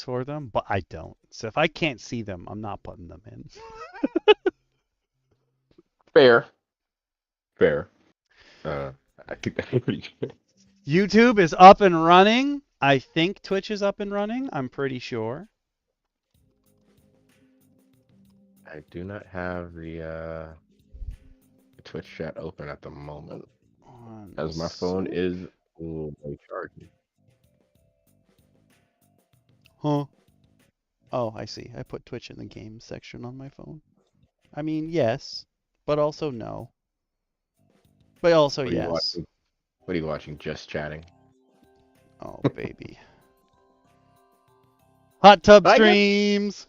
for them, but I don't. So if I can't see them, I'm not putting them in. Fair. I think that's pretty good. YouTube is up and running. I think Twitch is up and running. I'm pretty sure. I do not have the Twitch chat open at the moment, as my phone is low charging. Huh. Oh, I see. I put Twitch in the game section on my phone. I mean, yes, but also no. But also What are you yes. watching? What are you watching? Just chatting. Oh, baby. Hot tub I guess, streams.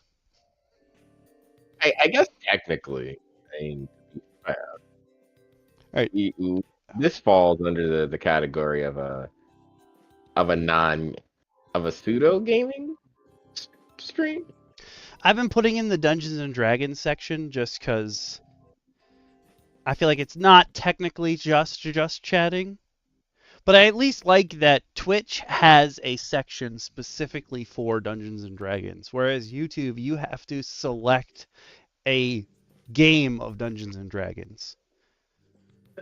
I guess technically, I mean, uh, All right. this falls under the category of a non of a pseudo gaming stream. I've been putting in the Dungeons and Dragons section just because I feel like it's not technically just chatting. But I at least like that Twitch has a section specifically for Dungeons and Dragons, whereas YouTube, you have to select a game of Dungeons and Dragons,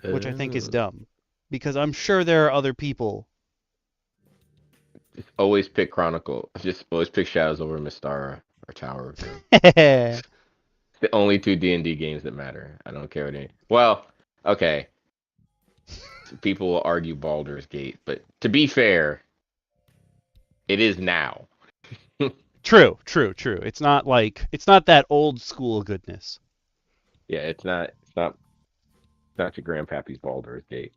which I think is dumb. Because I'm sure there are other people. Just always pick Chronicle. Just always pick Shadows over Mystara or Tower of Doom. I The only two D&D games that matter. I don't care what any. Well, okay. People will argue Baldur's Gate, but to be fair, it is now. True. It's not that old school goodness. Yeah, it's not your grandpappy's Baldur's Gate.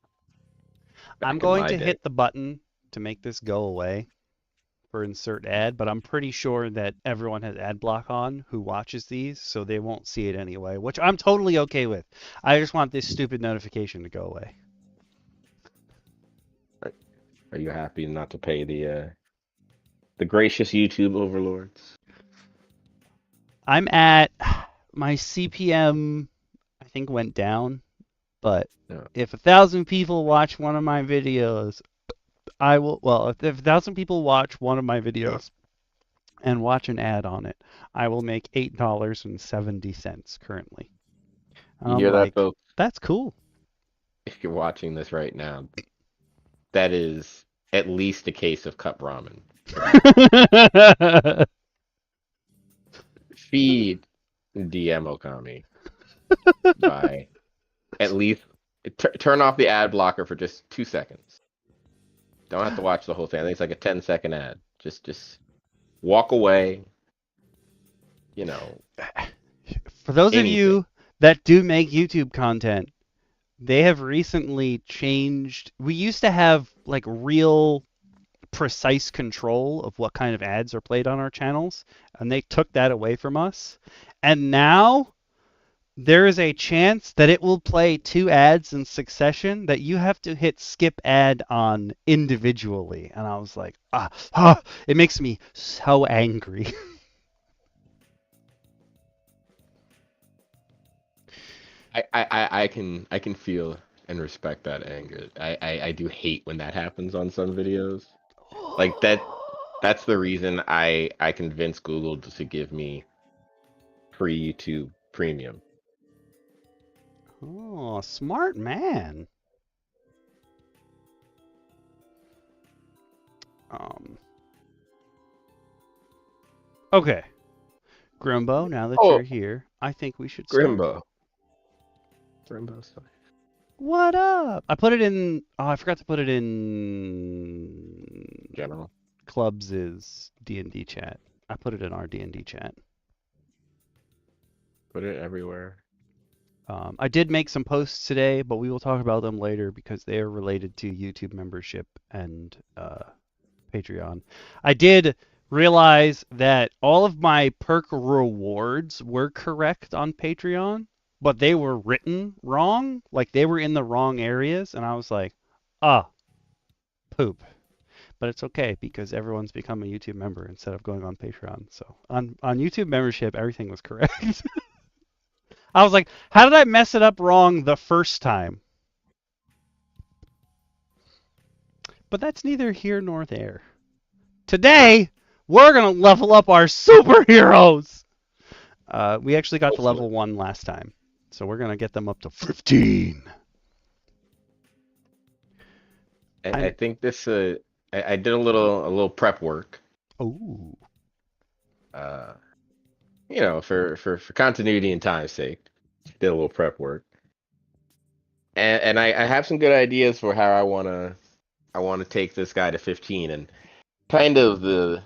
I'm Back in going my to day. hit the button to make this go away for insert ad, but I'm pretty sure that everyone has ad block on who watches these, so they won't see it anyway, which I'm totally okay with. I just want this stupid notification to go away. Are you happy not to pay the gracious YouTube overlords? I'm at my CPM, I think went down, but No. if 1,000 people watch one of my videos, I will. Well, if 1,000 people watch one of my videos and watch an ad on it, I will make $8.70 currently. And You I'm hear that, like, folks? that's cool. If you're watching this right now, that is at least a case of cup ramen. Feed DM Okami by at least turn off the ad blocker for just 2 seconds. Don't have to watch the whole thing. I think it's like a 10-second ad. Just walk away. You know, For those of anything. you that do make YouTube content, they have recently changed. We used to have like real precise control of what kind of ads are played on our channels, and they took that away from us. And now there is a chance that it will play 2 ads in succession that you have to hit skip ad on individually. And I was like, it makes me so angry. I can feel and respect that anger. I do hate when that happens on some videos. Like that's the reason I convinced Google to give me free YouTube Premium. Oh, smart man. Um, okay. Grimbo, now that Oh, you're here, I think we should start. Grimbo's fine. What up? I put it in. Oh, I forgot to put it in General. Clubs' D&D chat. I put it in our D&D chat. Put it everywhere. I did make some posts today, but we will talk about them later because they are related to YouTube membership and Patreon. I did realize that all of my perk rewards were correct on Patreon, but they were written wrong. Like they were in the wrong areas, and I was like, poop. But it's okay because everyone's become a YouTube member instead of going on Patreon. So on YouTube membership, everything was correct. I was like, how did I mess it up wrong the first time? But that's neither here nor there. Today, we're gonna level up our superheroes. We actually got to Hopefully. level 1 last time, so we're gonna get them up to 15. I I'm think this. I did a little prep work. oh Uh, for continuity and time's sake, did a little prep work, and I have some good ideas for how I wanna take this guy to 15, and kind of the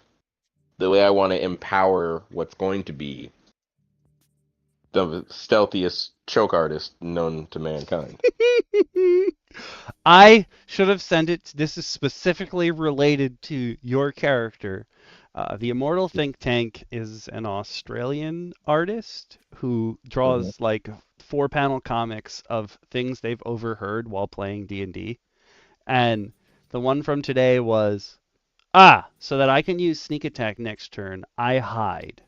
way I want to empower what's going to be the stealthiest choke artist known to mankind. I should have sent it. This is specifically related to your character. The Immortal Think Tank is an Australian artist who Mhm. draws like 4-panel comics of things they've overheard while playing D&D. And the one from today was, so that I can use sneak attack next turn, I hide.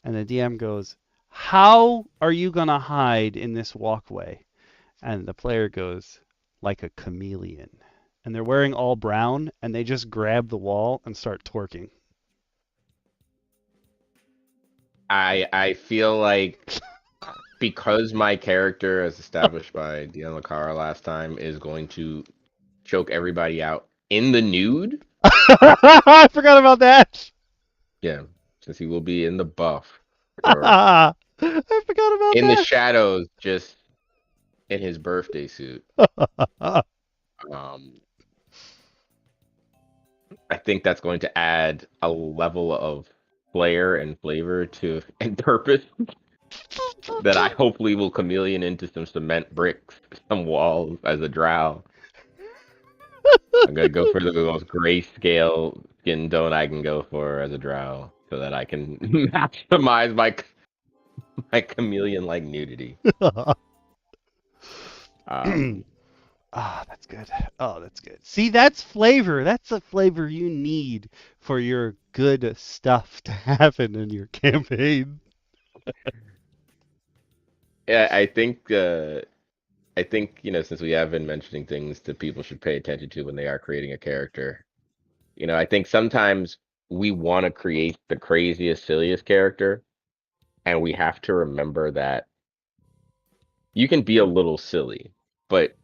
And the DM goes, how are you going to hide in this walkway? And the player goes, like a chameleon. And they're wearing all brown, and they just grab the wall and start twerking. I feel like because my character, as established by Deanna Lucara last time, is going to choke everybody out in the nude. I forgot about that. Yeah, since he will be in the buff or I forgot in the about shadows, just in his birthday suit. that. Um, I think that's going to add a level of flair and flavor to and purpose that I hopefully will chameleon into some cement bricks, some walls as a drow. I'm gonna go for the most grayscale skin tone I can go for as a drow, so that I can maximize my chameleon like nudity. Um, That's good. Oh, that's good. See, that's flavor. That's the flavor you need for your good stuff to happen in your campaign. yeah, I think since we have been mentioning things that people should pay attention to when they are creating a character, I think sometimes we want to create the craziest, silliest character, and we have to remember that you can be a little silly, but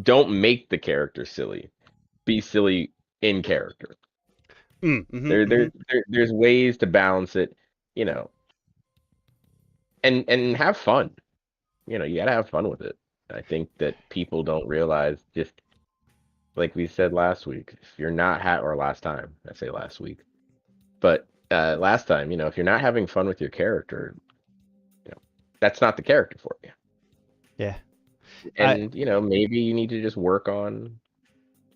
don't make the character silly. Be silly in character. There's ways to balance it, you know, and have fun. You gotta have fun with it. I think that people don't realize, just like we said last week, if you're not or last time, I say last week, but last time, if you're not having fun with your character, you know, that's not the character for you. Yeah. I And maybe you need to just work on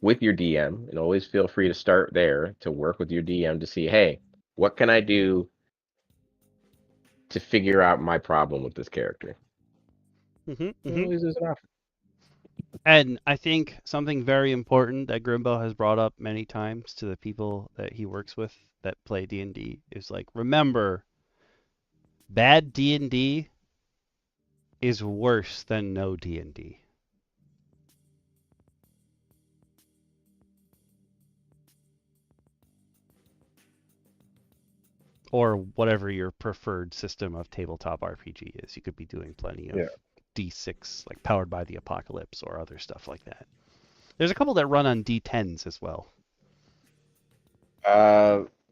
with your DM, and always feel free to start there to work with your DM to see, hey, what can I do to figure out my problem with this character? hmm hmm Always is an option. And I think something very important that Grimbo has brought up many times to the people that he works with that play D&D is like, remember, bad D&D is worse than no D&D. Or whatever your preferred system of tabletop RPG is. You could be doing plenty of Yeah. D6, like Powered by the Apocalypse or other stuff like that. There's a couple that run on D10s as well.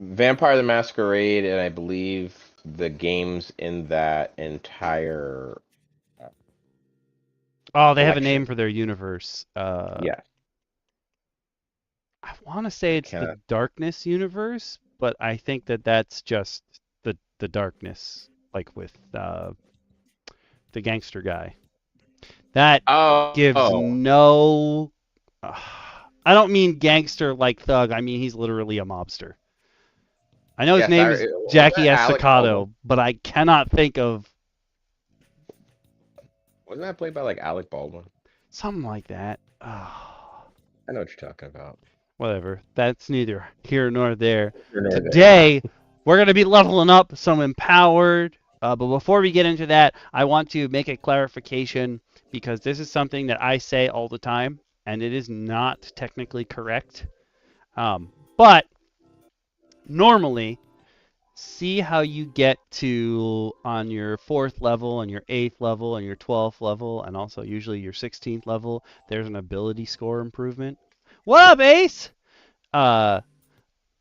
Vampire the Masquerade, and I believe the games in that entire uh, Oh, they have a name collection. for their universe. Yeah, I want to say I it's the cannot. Darkness universe, but I think that that's just the Darkness, like with the gangster guy. That gives Oh, no. I don't mean gangster like thug. I mean he's literally a mobster. I know his yes. name is Was Jackie that Alec Baldwin? Estacado, but I cannot think of Wasn't that played by like Alec Baldwin? something like that. Oh, I know what you're talking about. whatever. That's neither here nor there. Here nor there. Today, we're going to be leveling up some empowered. But before we get into that, I want to make a clarification because this is something that I say all the time, and it is not technically correct. But normally see how you get to on your 4th level and your 8th level and your 12th level and also usually your 16th level. There's an ability score improvement. What up, Ace? Uh,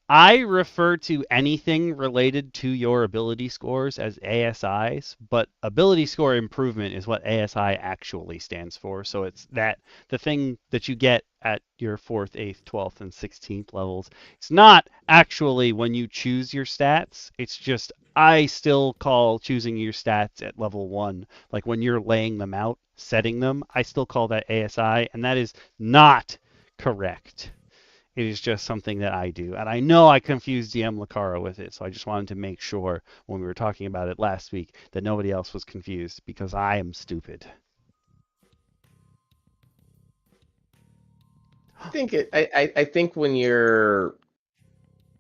I refer to anything related to your ability scores as ASIs, but ability score improvement is what ASI actually stands for. So it's that the thing that you get at your 4th, 8th, 12th, and 16th levels. It's not actually when you choose your stats. It's just I still call choosing your stats at level 1, like when you're laying them out, setting them, I still call that ASI, and that is not correct. It is just something that I do. And I know I confused DM Lucara with it, so I just wanted to make sure when we were talking about it last week that nobody else was confused because I am stupid. I think when you're,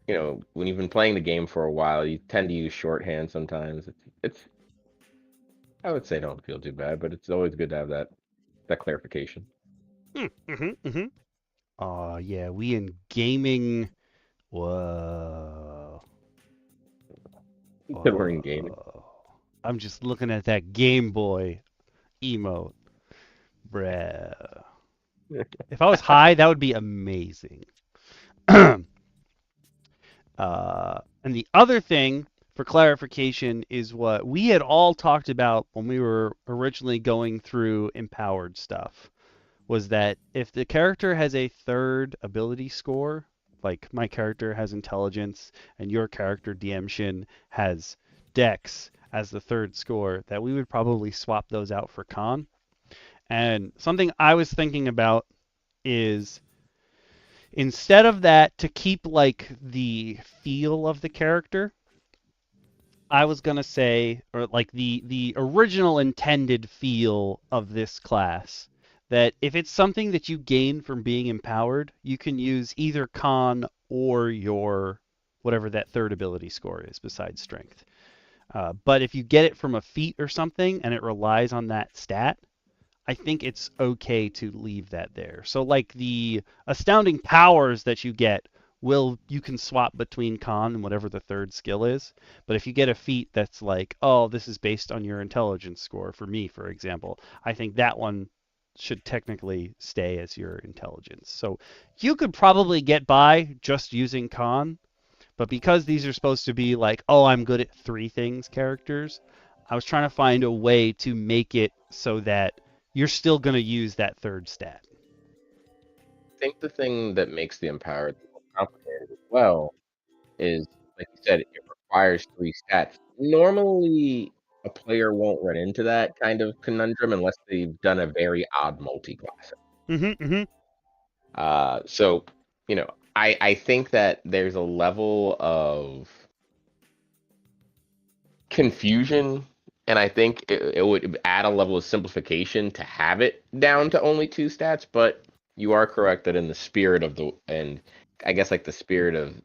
when you've been playing the game for a while, you tend to use shorthand sometimes. It's I would say don't feel too bad, but it's always good to have that clarification. Mm-hmm. Oh, yeah, we in gaming. Whoa. That we're in gaming. Whoa. I'm just looking at that Game Boy emote. Bruh. If I was high, that would be amazing. And the other thing for clarification is what we had all talked about when we were originally going through empowered stuff was that if the character has a third ability score, like my character has intelligence and your character DM Shin has dex as the third score, that we would probably swap those out for con. And something I was thinking about is instead of that, to keep like the feel of the character, I was gonna say, or like the original intended feel of this class, that if it's something that you gain from being empowered, you can use either con or your whatever that third ability score is besides strength. But if you get it from a feat or something and it relies on that stat, I think it's okay to leave that there. So like the astounding powers that you get will you can swap between con and whatever the third skill is. But if you get a feat that's like, oh, this is based on your intelligence score for me, for example, I think that one should technically stay as your intelligence. So you could probably get by just using con, but because these are supposed to be like, oh, I'm good at 3 things characters, I was trying to find a way to make it so that you're still going to use that third stat. I think the thing that makes the empowered more complicated as well is, like you said, it requires 3 stats. Normally, a player won't run into that kind of conundrum unless they've done a very odd multi-class. Mm-hmm. So, I think that there's a level of confusion, and I think it would add a level of simplification to have it down to only 2 stats. But you are correct that in the spirit of and I guess like the spirit of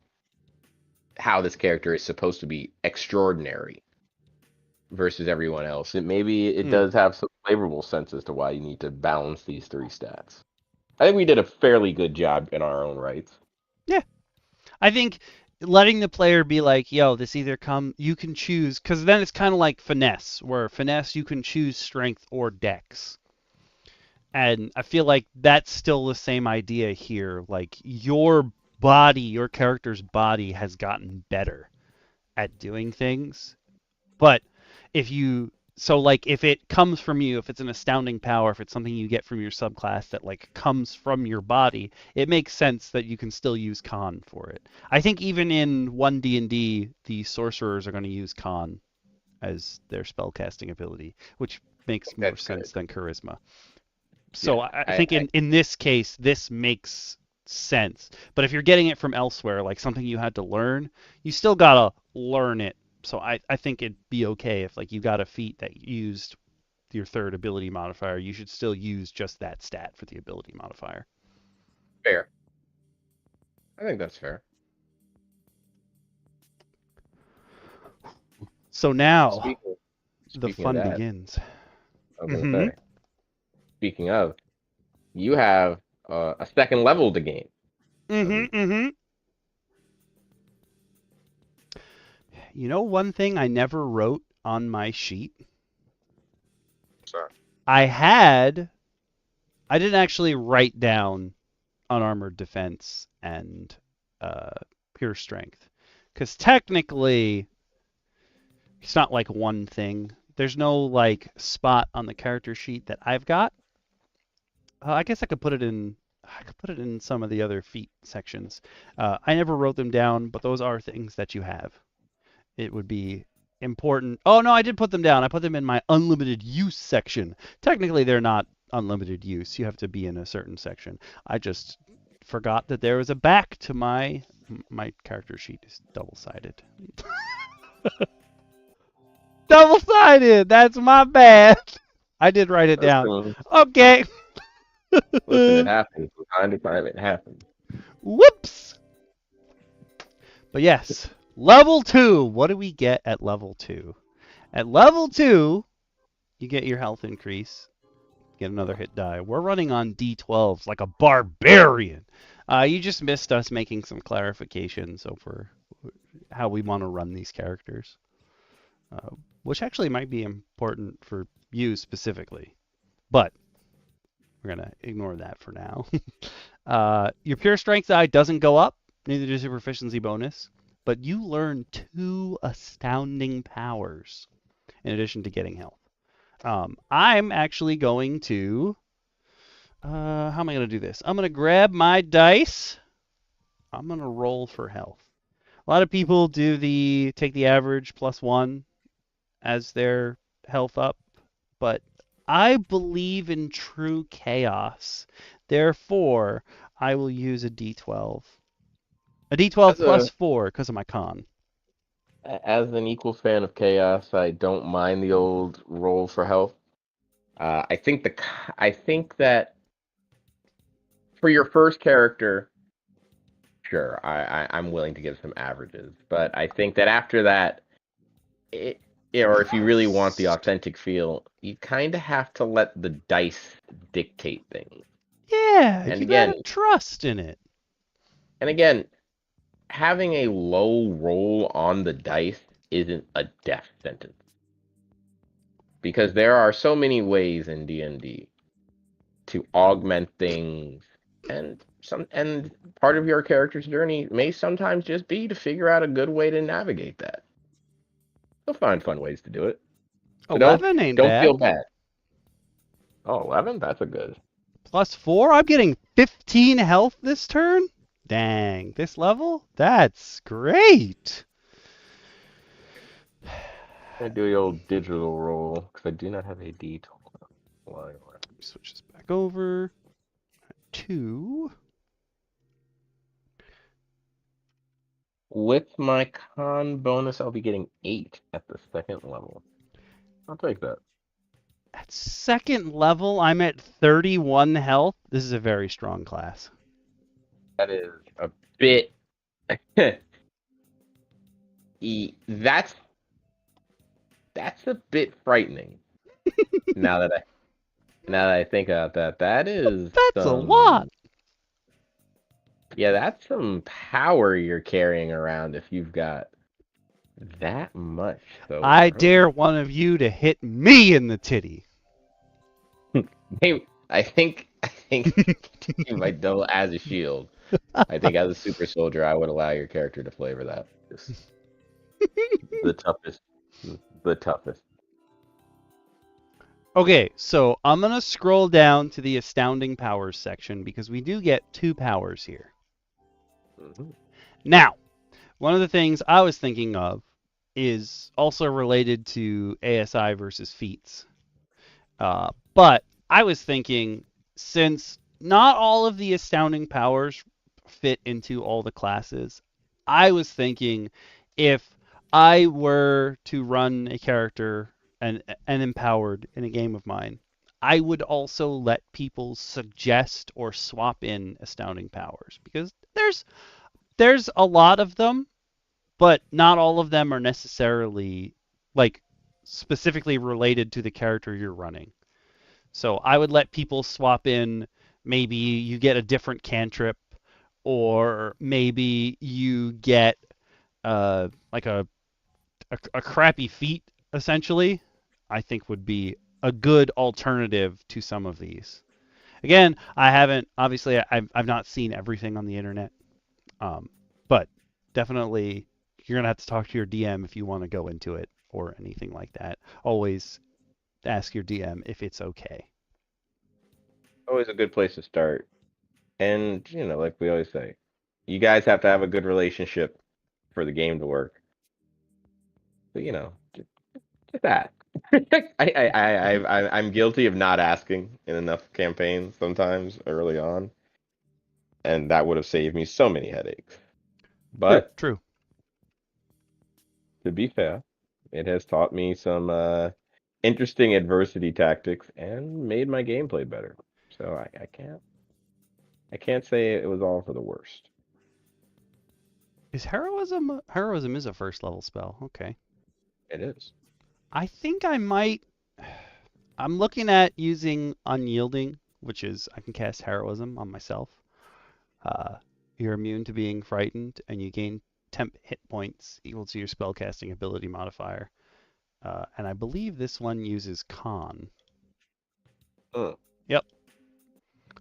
how this character is supposed to be extraordinary versus everyone else, maybe it Mm. does have some favorable sense as to why you need to balance these 3 stats. I think we did a fairly good job in our own rights. Yeah, I think letting the player be like, yo, this either you can choose, because then it's kind of like finesse, where finesse you can choose strength or dex. And I feel like that's still the same idea here. Like your character's body has gotten better at doing things. But if you so like if it comes from you, if it's an astounding power, if it's something you get from your subclass that like comes from your body, it makes sense that you can still use con for it. I think even in 1D&D, the sorcerers are going to use con as their spellcasting ability, which I makes think more that's sense good. than charisma. So Yeah, I think in this case, this makes sense. But if you're getting it from elsewhere, like something you had to learn, you still gotta learn it. So I think it'd be okay if like you got a feat that used your third ability modifier, you should still use just that stat for the ability modifier. fair. I think that's fair. So now Speaking the speaking of fun that, begins. I was gonna Mm-hmm. say, speaking of, you have a second level to gain. Mm-hmm. Um, Mm-hmm. You know one thing I never wrote on my sheet? Sorry. I didn't actually write down unarmored defense and uh, pure strength. Because technically, it's not like one thing. There's no like spot on the character sheet that I've got. I guess I could put it in. I could put it in some of the other feat sections. I never wrote them down, but those are things that you have. It would be important. Oh no, I did put them down. I put them in my unlimited use section. Technically, they're not unlimited use. You have to be in a certain section. I just forgot that there was a back to my character sheet is double-sided. Double-sided. That's my bad. I did write it down. Listen, Okay. listen, it happens. From time to time, it happens. Whoops. But yes, level 2. What do we get at level 2? At level 2, you get your health increase. Get another hit die. We're running on D12s like a barbarian. You just missed us making some clarifications over how we want to run these characters, which actually might be important for you specifically. But we're going to ignore that for now. Your pure strength die doesn't go up, neither does your proficiency bonus, but you learn 2 astounding powers in addition to getting health. I'm actually going to. How am I going to do this? I'm going to grab my dice. I'm going to roll for health. A lot of people take the average +1 as their health up, but I believe in true chaos. Therefore, I will use a D12. A D12 plus 4 because of my con. As an equal fan of chaos, I don't mind the old roll for health. I think that for your first character, sure, I'm willing to give some averages, but I think that after that, or if you really want the authentic feel, you kind of have to let the dice dictate things. Yeah, And you again, gotta trust in it. and again, having a low roll on the dice isn't a death sentence. Because there are so many ways in D&D to augment things, and part of your character's journey may sometimes just be to figure out a good way to navigate that. You'll find fun ways to do it. So 11 ain't don't feel bad. bad. Oh, 11? That's a good. +4? I'm getting 15 health this turn? Dang, this level? That's great. I'm gonna do the old digital roll because I do not have a D12. Switch this back over. 2. With my con bonus, I'll be getting 8 at the second level. I'll take that. At second level, I'm at 31 health. This is a very strong class. That is a bit. That's a bit frightening. now that I think about that, that is That's a lot. Yeah, that's some power you're carrying around if you've got that much. So I dare one of you to hit me in the titty. I think you might double as a shield. I think as a super soldier, I would allow your character to flavor that. Just the toughest. The toughest. Okay, so I'm going to scroll down to the astounding powers section because we do get 2 powers here. Mm-hmm. Now, one of the things I was thinking of is also related to ASI versus feats. But I was thinking, since not all of the astounding powers fit into all the classes, I was thinking if I were to run a character and empowered in a game of mine, I would also let people suggest or swap in astounding powers because there's a lot of them, but not all of them are necessarily like specifically related to the character you're running. So I would let people swap in. Maybe you get a different cantrip, or maybe you get like a a crappy feat essentially, I think would be a good alternative to some of these. Again, I haven't obviously I've not seen everything on the internet, um, but definitely you're gonna have to talk to your DM if you want to go into it or anything like that. Always ask your DM if it's okay. Always a good place to start. And, like we always say, you guys have to have a good relationship for the game to work. But, just ask. I'm guilty of not asking in enough campaigns sometimes early on, and that would have saved me so many headaches. True, But true. to be fair, it has taught me some interesting adversity tactics and made my gameplay better. So I can't say it was all for the worst. Is heroism? Heroism is a first level spell. Okay. It is. I think I might. I'm looking at using unyielding, which is I can cast heroism on myself. Uh, you're immune to being frightened, and you gain temp hit points equal to your spellcasting ability modifier. And I believe this one uses con. Mm. Yep.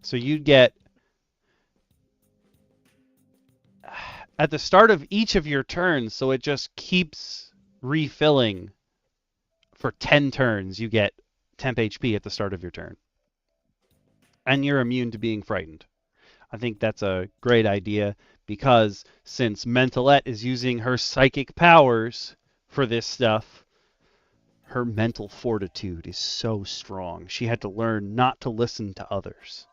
So you'd get at the start of each of your turns, so it just keeps refilling for 10 turns. You get temp HP at the start of your turn. And you're immune to being frightened. I think that's a great idea because since Mentalette is using her psychic powers for this stuff, her mental fortitude is so strong. She had to learn not to listen to others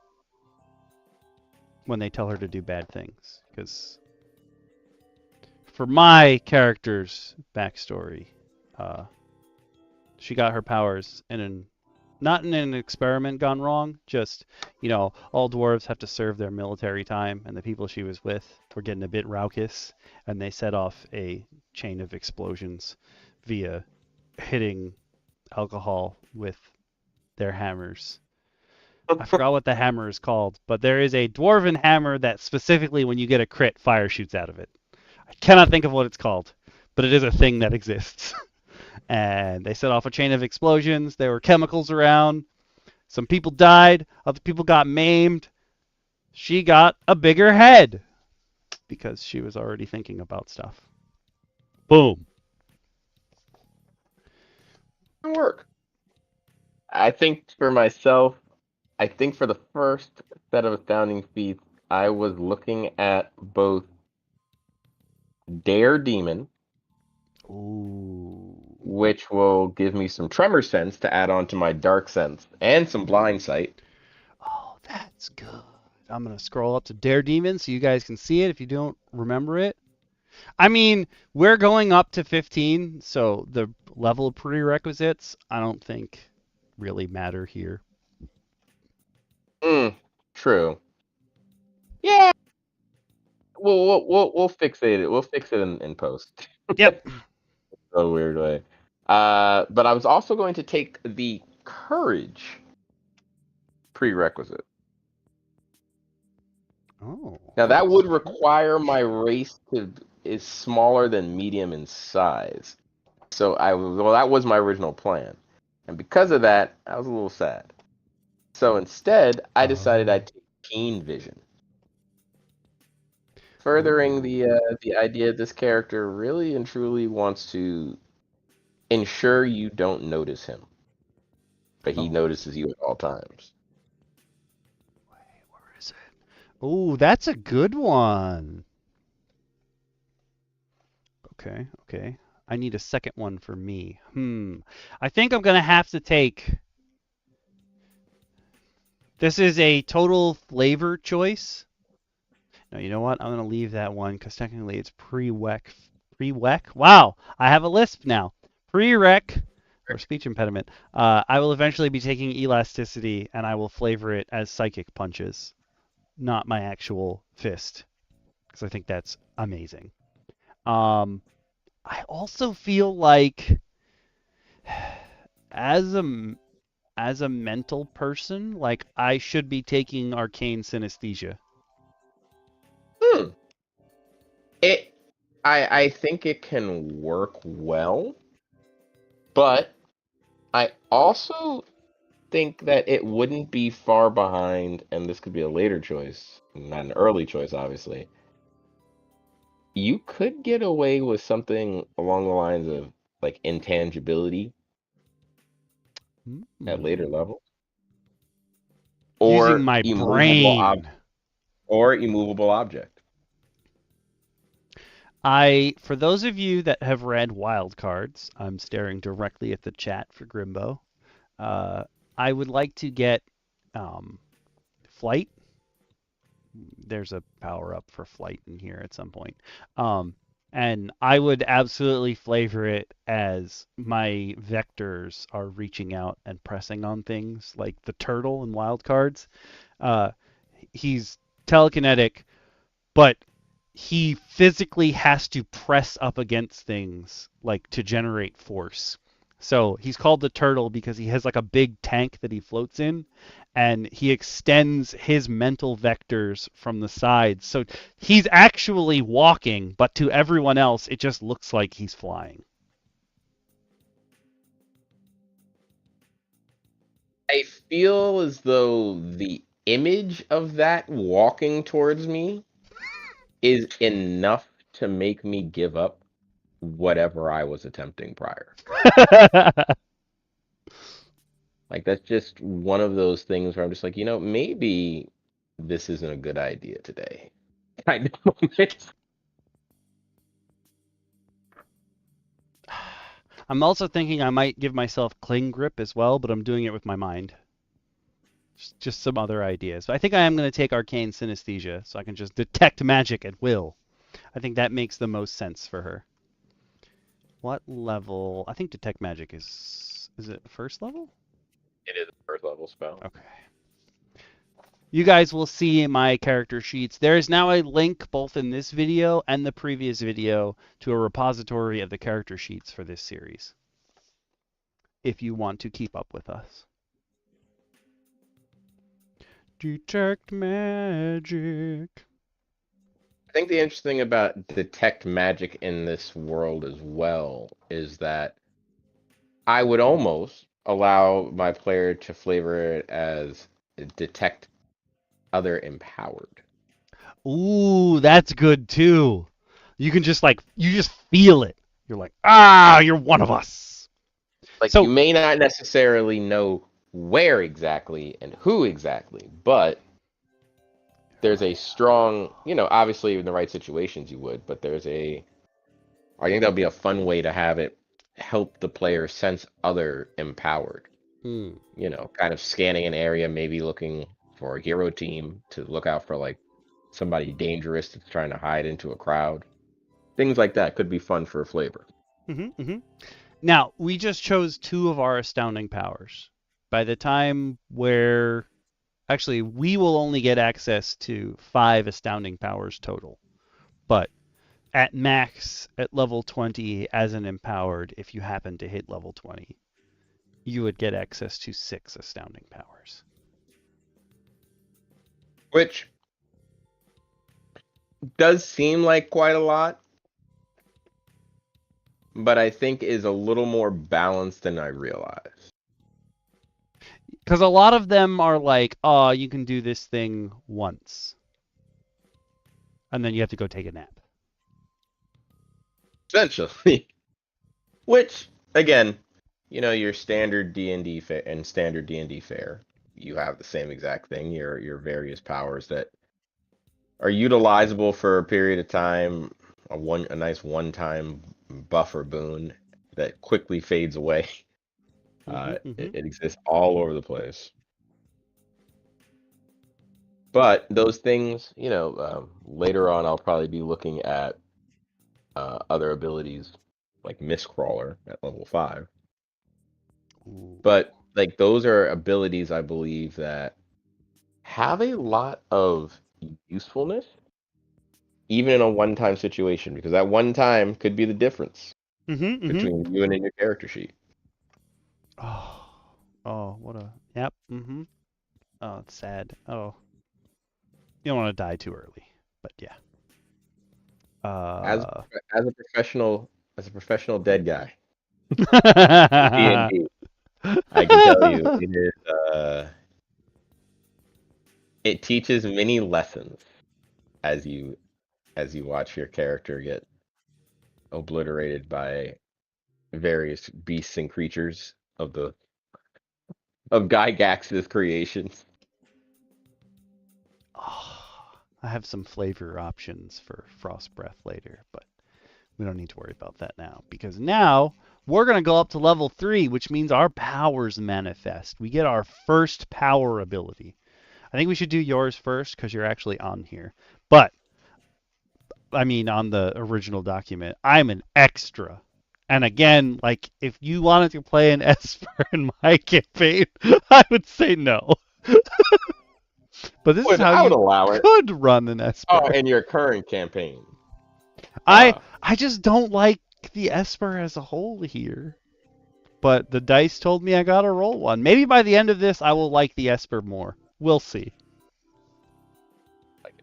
when they tell her to do bad things. Because for my character's backstory, uh, she got her powers in an not in an experiment gone wrong, just, all dwarves have to serve their military time, and the people she was with were getting a bit raucous, and they set off a chain of explosions via hitting alcohol with their hammers. I forgot what the hammer is called, but there is a dwarven hammer that specifically, when you get a crit, fire shoots out of it. I cannot think of what it's called, but it is a thing that exists. And they set off a chain of explosions. There were chemicals around. Some people died, other people got maimed. She got a bigger head because she was already thinking about stuff. Boom. Work. I think for myself, I think for the first set of astounding feats, I was looking at both Dare Demon, Ooh. which will give me some tremor sense to add on to my dark sense and some blind sight. Oh, that's good. I'm going to scroll up to Dare Demon so you guys can see it if you don't remember it. I mean, we're going up to 15, so the level of prerequisites, I don't think really matter here. True. Yeah. We'll fix it. We'll fix it in post. Yep. A weird way. But I was also going to take the courage prerequisite. Oh, Now that nice. would require my race to is smaller than medium in size. So that was my original plan, and because of that, I was a little sad. So instead, I decided Oh. I'd take keen vision, furthering Oh. the idea this character really and truly wants to ensure you don't notice him, but he Oh. notices you at all times. Wait, where is it? Oh, that's a good one. Okay, okay. I need a second one for me. I think I'm gonna have to take. This is a total flavor choice. No, you know what? I'm gonna leave that one because technically it's prereq. Prereq? Wow, I have a lisp now. Prereq or speech impediment. I will eventually be taking elasticity and I will flavor it as psychic punches, not my actual fist, because I think that's amazing. Um, I also feel like as a mental person, like I should be taking arcane synesthesia. Hmm. It. I think it can work well, but I also think that it wouldn't be far behind, and this could be a later choice, not an early choice, obviously. You could get away with something along the lines of like intangibility at later Hmm. levels, Using or my immovable ob brain. or immovable object. For those of you that have read Wildcards, I'm staring directly at the chat for Grimbo. Uh, I would like to get um, flight. There's a power up for flight in here at some point. Um, and I would absolutely flavor it as my vectors are reaching out and pressing on things like the turtle in Wildcards. Uh, he's telekinetic, but he physically has to press up against things like to generate force. So he's called the turtle because he has like a big tank that he floats in, and he extends his mental vectors from the sides. So he's actually walking, but to everyone else, it just looks like he's flying. I feel as though the image of that walking towards me is enough to make me give up whatever I was attempting prior. Like that's just one of those things where I'm just like, maybe this isn't a good idea today. Kind of moment. I'm also thinking I might give myself cling grip as well, but I'm doing it with my mind. Just some other ideas. But I think I am going to take arcane synesthesia so I can just detect magic at will. I think that makes the most sense for her. What level? I think detect magic is it first level? It is a first level spell. Okay. You guys will see my character sheets. There is now a link both in this video and the previous video to a repository of the character sheets for this series if you want to keep up with us. Detect magic. I think the interesting about detect magic in this world as well is that I would almost allow my player to flavor it as detect other empowered. Ooh, that's good too. You can just like you just feel it. You're like, ah, you're one of us. Like you So, may not necessarily know where exactly and who exactly, but there's a strong, obviously in the right situations you would, but I think that would be a fun way to have it help the player sense other empowered. hmm. Kind of scanning an area, maybe looking for a hero team to look out for like somebody dangerous that's trying to hide into a crowd. Things like that could be fun for a flavor. Mm-hmm. Now, we just chose two of our astounding powers. By the time where actually we will only get access to 5 astounding powers total. But at max at level 20 as an empowered, if you happen to hit level 20, you would get access to 6 astounding powers. Which does seem like quite a lot, but I think is a little more balanced than I realized. Because a lot of them are like, oh, you can do this thing once, and then you have to go take a nap. Essentially. Which, again, your standard D&D and standard D&D fare, you have the same exact thing. Your various powers that are utilizable for a period of time, a nice one-time buffer boon that quickly fades away. Mm-hmm, It, mm-hmm. it exists all over the place. But those things, later on, I'll probably be looking at other abilities like Mistcrawler at level 5. Ooh. But like those are abilities I believe that have a lot of usefulness, even in a one-time situation, because that one time could be the difference Mm-hmm, mm-hmm. between you and in your character sheet. Oh, oh, what a yep. Mm-hmm. Oh, it's sad. Oh, you don't want to die too early, but yeah. As Uh, as a professional dead guy in D&D, I can tell you it teaches many lessons as you watch your character get obliterated by various beasts and creatures of Gygax's creations. Oh, I have some flavor options for Frost Breath later, but we don't need to worry about that now because now we're going to go up to level 3, which means our powers manifest. We get our first power ability. I think we should do yours first because you're actually on here. But, I mean, on the original document, I'm an extra. And again, like, if you wanted to play an Esper in my campaign, I would say no. But this is how I would you allow it. could run an Oh, Esper. in your current campaign. I I just don't like the Esper as a whole here. But the dice told me I gotta roll one. Maybe by the end of this, I will like the Esper more. We'll see. Like,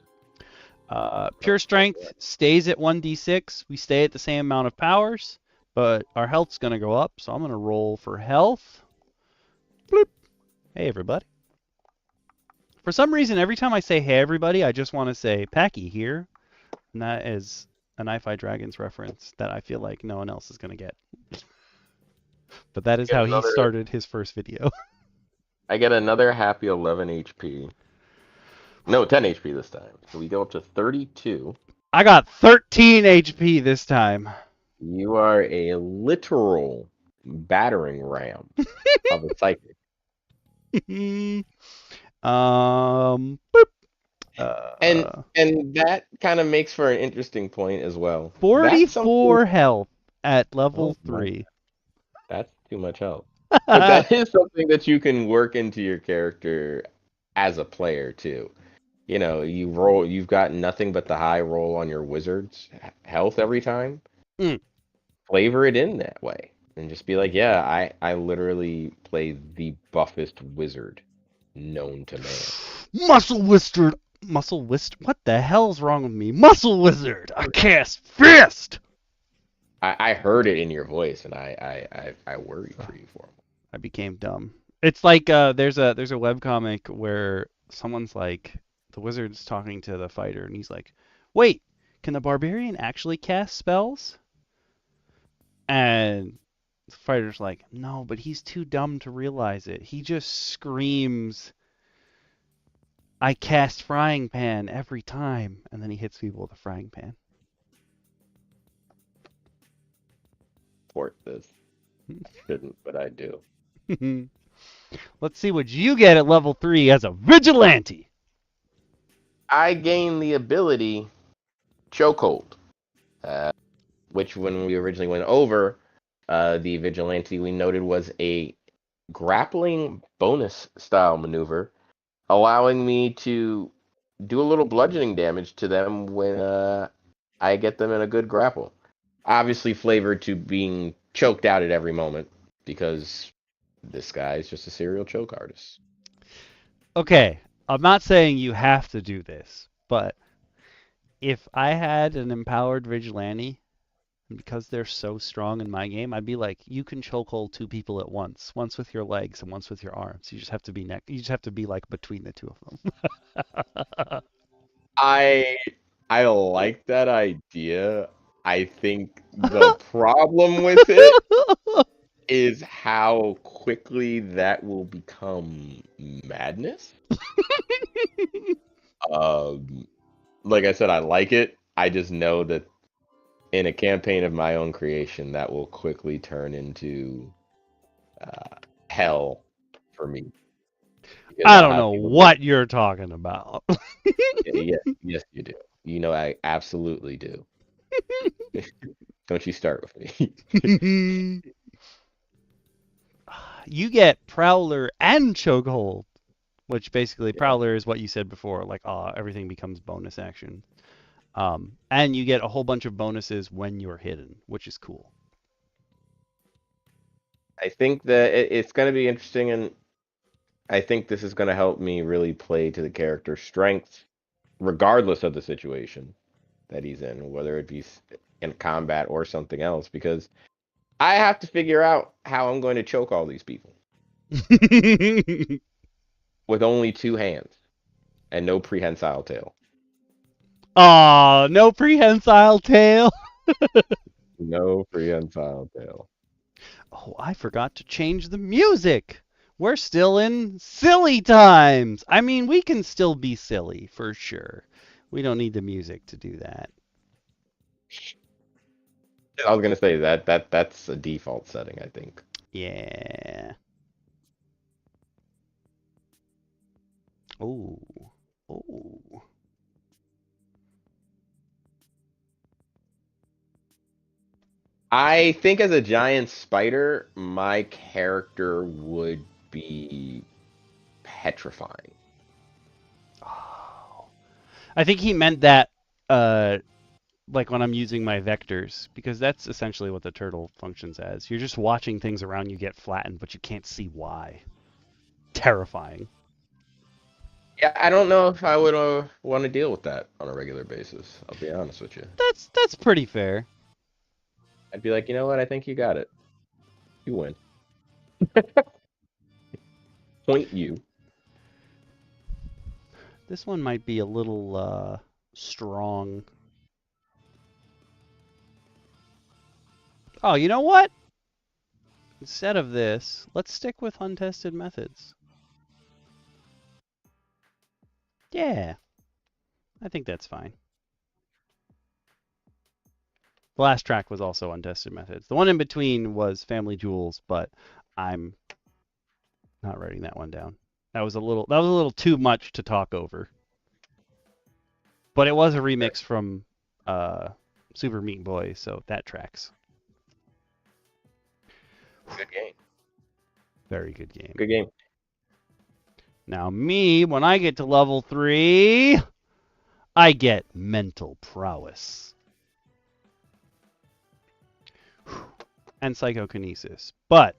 Pure Strength stays at 1d6. We stay at the same amount of powers, but our health's gonna go up. So I'm gonna roll for health. Bloop. Hey everybody. For some reason, every time I say hey everybody, I just want to say Packy here, and that is a Knife Eye Dragons reference that I feel like no one else is gonna get. But that is get how he another. started his first video. I get another happy 11 HP. No, 10 HP this time. So we go up to 32. I got 13 HP this time. You are a literal battering ram of a psychic. Boop. And that kind of makes for an interesting point as well. That's something. 44 health at level Oh my, 3. that's too much help. But that is something that you can work into your character as a player too. You've got nothing but the high roll on your wizard's health every time. Mm. Flavor it in that way. And just be like, yeah, I literally play the buffest wizard known to man. Muscle Wizard. Muscle Wizard? What the hell's wrong with me? Muscle Wizard! I cast Fist! I heard it in your voice, and I worry for you for him. I became dumb. It's like there's a webcomic where someone's like, the wizard's talking to the fighter, and he's like, wait, can the barbarian actually cast spells? And the fighter's like, no, but he's too dumb to realize it. He just screams, I cast frying pan every time, and then he hits people with a frying pan. Port this. Shouldn't, but I do. Let's see what you get at level 3 as a vigilante. I gain the ability Chokehold, which when we originally went over, the vigilante we noted was a grappling bonus style maneuver, allowing me to do a little bludgeoning damage to them when I get them in a good grapple. Obviously flavored to being choked out at every moment because this guy is just a serial choke artist. Okay, I'm not saying you have to do this, but if I had an empowered vigilante, and because they're so strong in my game, I'd be like, you can chokehold 2 people at once with your legs and once with your arms. You just have to be you just have to be like between the 2 of them. I I like that idea. I think the problem with it is how quickly that will become madness. Um, like I said, I like it. I just know that in a campaign of my own creation, that will quickly turn into hell for me because I I'll don't have know people be like, what you're talking about. yes, yes, you do. You know, I absolutely do. Don't you start with me. You get Prowler and Chokehold, which basically Yeah. Prowler is what you said before, like everything becomes bonus action. And you get a whole bunch of bonuses when you're hidden, which is cool. I think that it's going to be interesting, and I think this is going to help me really play to the character's strengths, regardless of the situation. that he's in, whether it be in combat or something else, because I have to figure out how I'm going to choke all these people with only 2 hands and no prehensile tail. Aw, no prehensile tail. No prehensile tail. Oh, I forgot to change the music. We're still in silly times. I mean, we can still be silly for sure. We don't need the music to do that. I was gonna say that's a default setting, I think. Yeah. Oh. Oh. I think as a giant spider, my character would be petrifying. Oh. I think he meant that like when I'm using my vectors, because that's essentially what the turtle functions as. You're just watching things around you get flattened, but you can't see why. Terrifying. Yeah, I don't know if I would want to deal with that on a regular basis. I'll be honest with you. That's pretty fair. I'd be like, you know what? I think you got it. You win. Point you. This one might be a little strong. Oh, you know what? Instead of this, let's stick with untested methods. Yeah, I think that's fine. The last track was also untested methods. The one in between was Family Jewels, but I'm not writing that one down. That was a little too much to talk over. But it was a remix from Super Meat Boy, so that tracks. Good game. Very good game. Good game. Now me, when I get to level 3, I get mental prowess. And psychokinesis. But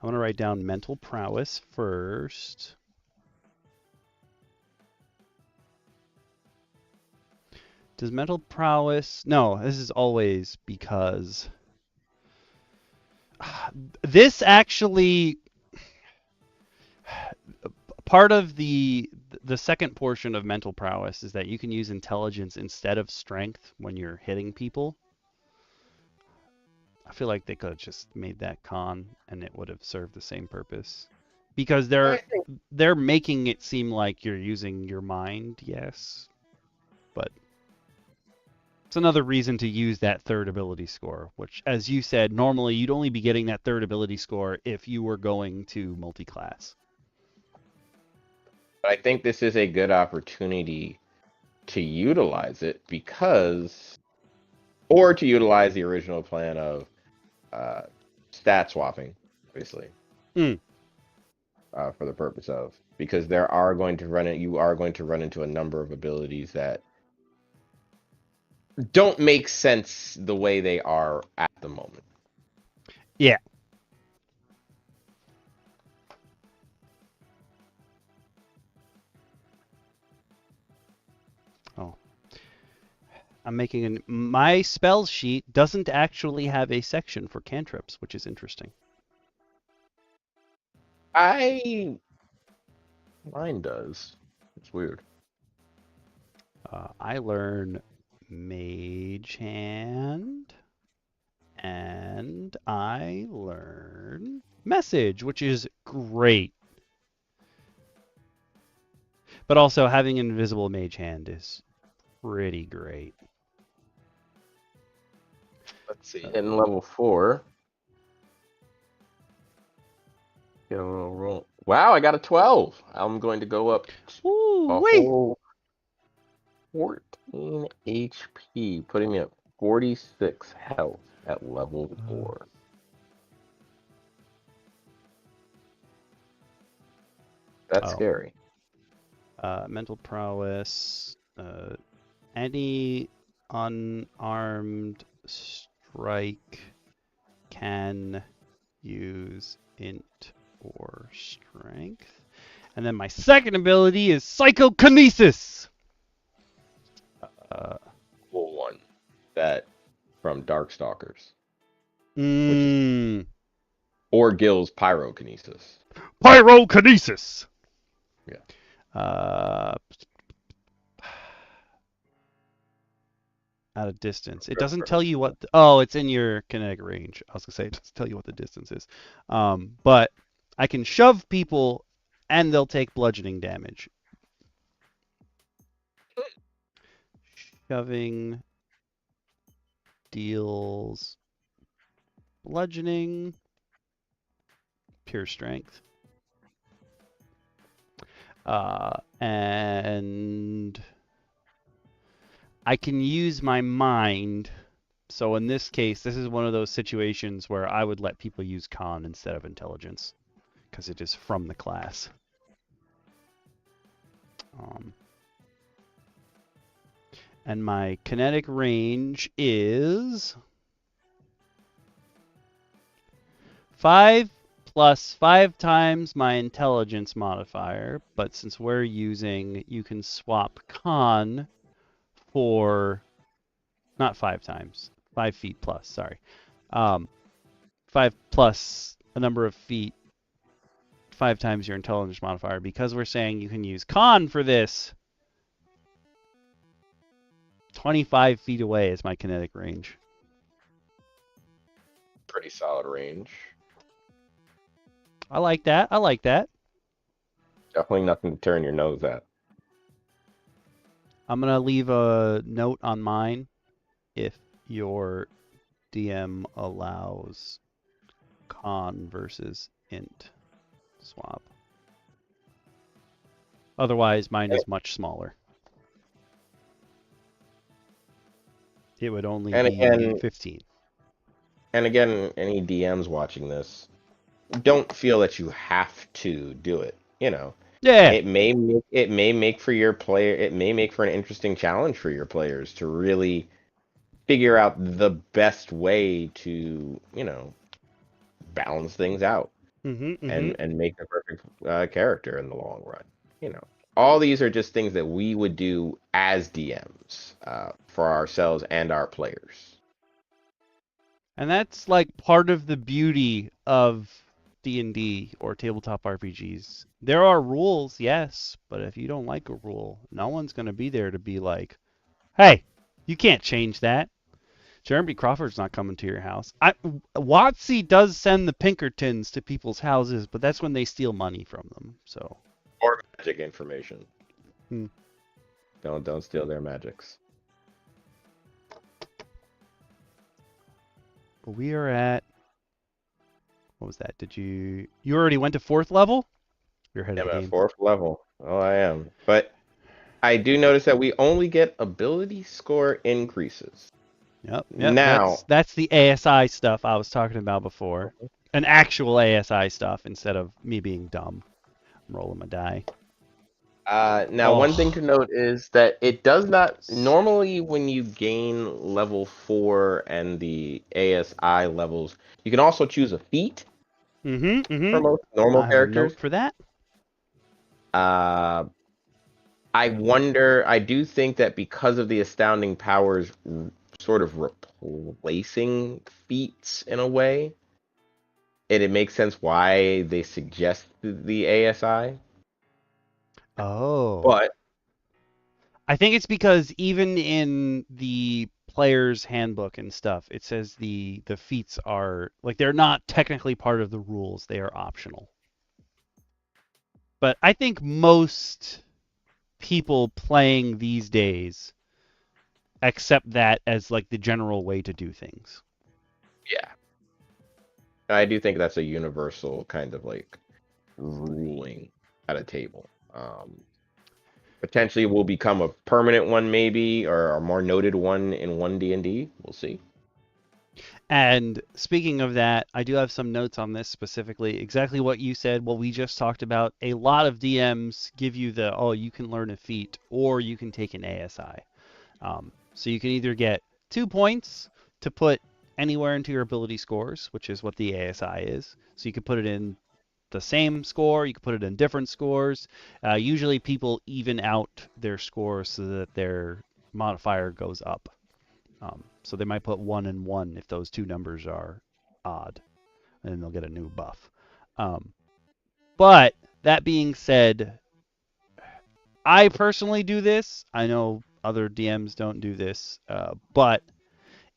I'm going to write down mental prowess first. Does mental prowess... No, this is always because... This actually... Part of the second portion of mental prowess is that you can use intelligence instead of strength when you're hitting people. I feel like they could have just made that con and it would have served the same purpose. Because they're making it seem like you're using your mind, yes. But it's another reason to use that third ability score, which, as you said, normally you'd only be getting that third ability score if you were going to multi-class. But I think this is a good opportunity to utilize it or to utilize the original plan of stat swapping, obviously, Mm. For the purpose of, because you are going to run into a number of abilities that don't make sense the way they are at the moment. Yeah. Oh. My spell sheet doesn't actually have a section for cantrips, which is interesting. Mine does. It's weird. I learn Mage Hand, and I learn Message, which is great. But also having Invisible Mage Hand is pretty great. Let's see. In level 4. Get a little roll. Wow, I got a 12. I'm going to go up Ooh, a wait. whole 14 HP, putting me at 46 health at level 4. That's scary. Mental prowess. Any unarmed strike can use int or strength. And then my second ability is psychokinesis. Cool one. that from Darkstalkers, which is Mm. or Gil's pyrokinesis. Pyrokinesis. Yeah. Out of distance. It doesn't tell you what. Oh, it's in your kinetic range. I was gonna say it doesn't tell you what the distance is. But I can shove people, and they'll take bludgeoning damage. Shoving deals bludgeoning, pure strength. And I can use my mind. So in this case, this is one of those situations where I would let people use con instead of intelligence, because it is from the class. And my kinetic range is 5 plus 5 times my intelligence modifier, but since we're using, you can swap con for, not 5 times, 5 feet plus, sorry. 5 plus a number of feet, 5 times your intelligence modifier, because we're saying you can use con for this. 25 feet away is my kinetic range. Pretty solid range. I like that. I like that. Definitely nothing to turn your nose at. I'm going to leave a note on mine if your DM allows con versus int swap. Otherwise, mine is much smaller. It would only be 15. And again, any DMs watching this, don't feel that you have to do it. You know, Yeah. it may make for your player. It may make for an interesting challenge for your players to really figure out the best way to, you know, balance things out and make the perfect character in the long run. You know, all these are just things that we would do as DMs for ourselves and our players. And that's like part of the beauty of D&D or tabletop RPGs. There are rules, yes, but if you don't like a rule, no one's going to be there to be like, hey, you can't change that. Jeremy Crawford's not coming to your house. WotC does send the Pinkertons to people's houses, but that's when they steal money from them. So Or magic information. Hmm. Don't steal their magics. But we are at, what was that? You already went to 4th level? You're ahead of I'm the at game. 4th level. Oh, I am. But I do notice that we only get ability score increases. Yep. Now, That's the ASI stuff I was talking about before. An actual ASI stuff instead of me being dumb. I'm rolling my die. now one thing to note is that it does not normally when you gain level 4 and the ASI levels, you can also choose a feat for most normal I have a characters. note for that. I wonder, I do think that because of the astounding powers sort of replacing feats in a way, it makes sense why they suggest the ASI. Oh. But I think it's because even in the player's handbook and stuff, it says the feats are like they're not technically part of the rules, they are optional. But I think most people playing these days accept that as like the general way to do things. yeah, I do think that's a universal kind of like ruling at a table. Potentially will become a permanent one maybe, or a more noted one in 1D&D. We'll see. And speaking of that, I do have some notes on this specifically. Exactly what you said, what we just talked about. A lot of DMs give you you can learn a feat or you can take an ASI. So you can either get 2 points to put anywhere into your ability scores, which is what the ASI is. So you can put it in the same score, you can put it in different scores. Usually people even out their scores so that their modifier goes up. So they might put 1 and 1 if those two numbers are odd, and then they'll get a new buff. Um, but that being said, I personally do this. I know other DMs don't do this, but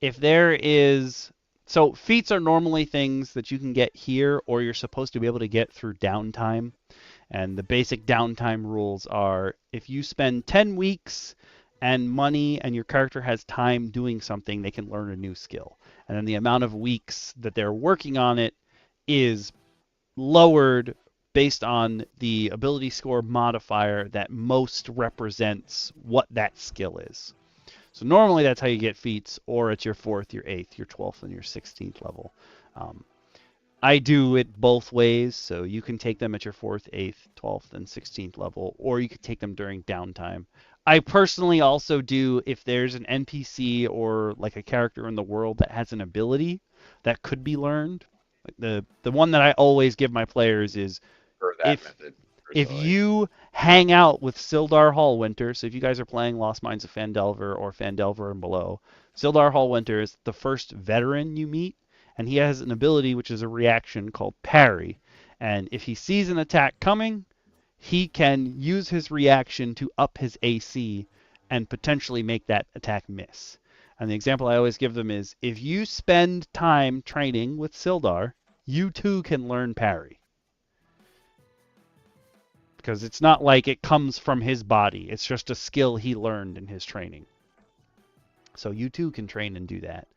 if there is so feats are normally things that you can get here or you're supposed to be able to get through downtime. And the basic downtime rules are if you spend 10 weeks and money and your character has time doing something, they can learn a new skill. And then the amount of weeks that they're working on it is lowered based on the ability score modifier that most represents what that skill is. So normally that's how you get feats, or it's your 4th, your 8th, your 12th, and your 16th level. Um, I do it both ways, so you can take them at your 4th, 8th, 12th, and 16th level, or you can take them during downtime. I personally also do if there's an NPC or like a character in the world that has an ability that could be learned. Like the one that I always give my players is For that if method, if personally. you hang out with Sildar Hallwinter, so if you guys are playing Lost Mines of Phandelver or Phandelver and below, Sildar Hallwinter is the first veteran you meet, and he has an ability which is a reaction called parry. And if he sees an attack coming, he can use his reaction to up his AC and potentially make that attack miss. And the example I always give them is if you spend time training with Sildar, you too can learn parry because it's not like it comes from his body. It's just a skill he learned in his training. So you too can train and do that.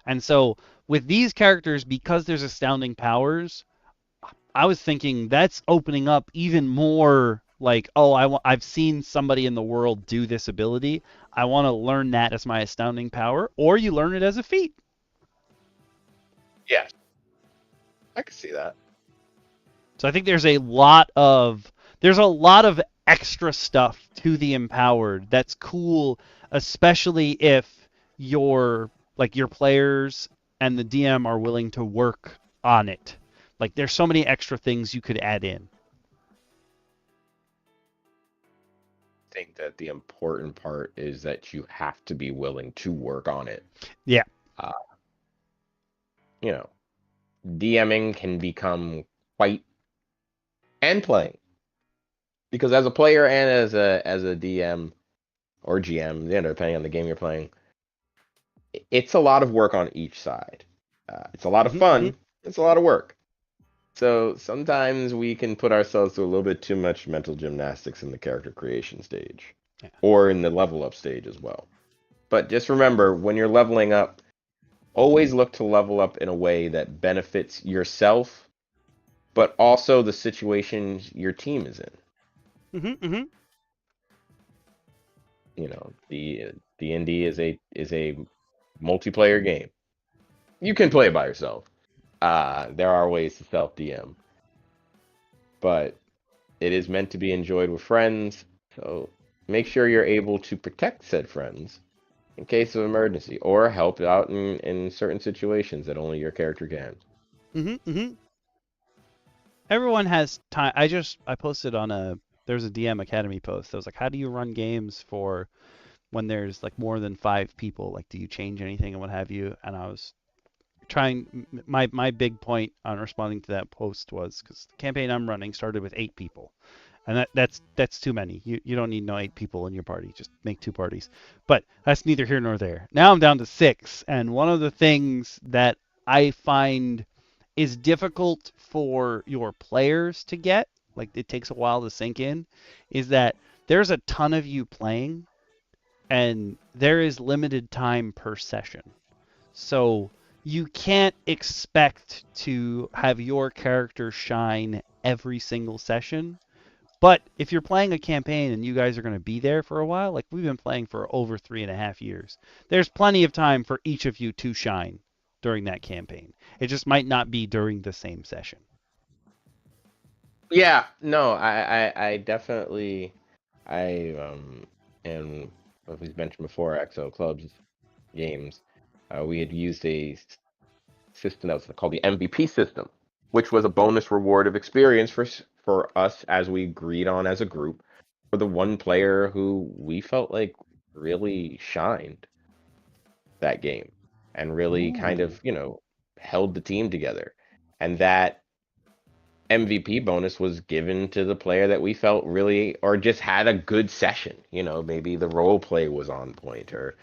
And so with these characters, because there's astounding powers, I was thinking that's opening up even more like, oh, I've seen somebody in the world do this ability. I want to learn that as my astounding power, or you learn it as a feat. Yes, I can see that. So I think there's a lot of extra stuff to the empowered that's cool, especially if your players and the DM are willing to work on it. Like there's so many extra things you could add in. I think that the important part is that you have to be willing to work on it. Yeah. Uh, you know, DMing can become quite and playing because as a player and as a DM or GM, depending on the game you're playing, it's a lot of work on each side. It's a lot of Hmm. Hmm. fun. It's a lot of work. So sometimes we can put ourselves through a little bit too much mental gymnastics in the character creation stage Yeah. or in the level up stage as well. But just remember, when you're leveling up, always look to level up in a way that benefits yourself, but also the situation your team is in. Hmm. Hmm. The D&D is a multiplayer game. You can play it by yourself. There are ways to self DM, but it is meant to be enjoyed with friends. So make sure you're able to protect said friends in case of emergency or help out in certain situations that only your character can. Hmm. Hmm. Everyone has time. I posted on there's a DM Academy post. I was like, how do you run games for when there's like more than 5 people? Like, do you change anything and what have you? And I was trying my big point on responding to that post was because the campaign I'm running started with 8 people, and that's too many. You don't need no 8 people in your party. Just make 2 parties. But that's neither here nor there. Now I'm down to 6, and one of the things that I find is difficult for your players to get, like it takes a while to sink in, is that there's a ton of you playing, and there is limited time per session. So you can't expect to have your character shine every single session. But if you're playing a campaign and you guys are going to be there for a while, like we've been playing for over 3.5 years, there's plenty of time for each of you to shine during that campaign. It just might not be during the same session. Yeah, no, I definitely, and as we've mentioned before, XO Clubs games, we had used a system that was called the MVP system, which was a bonus reward of experience for us as we agreed on as a group for the one player who we felt like really shined that game. and really kind Ooh. of, held the team together. And that MVP bonus was given to the player that we felt really, or just had a good session. Maybe the role play was on point, or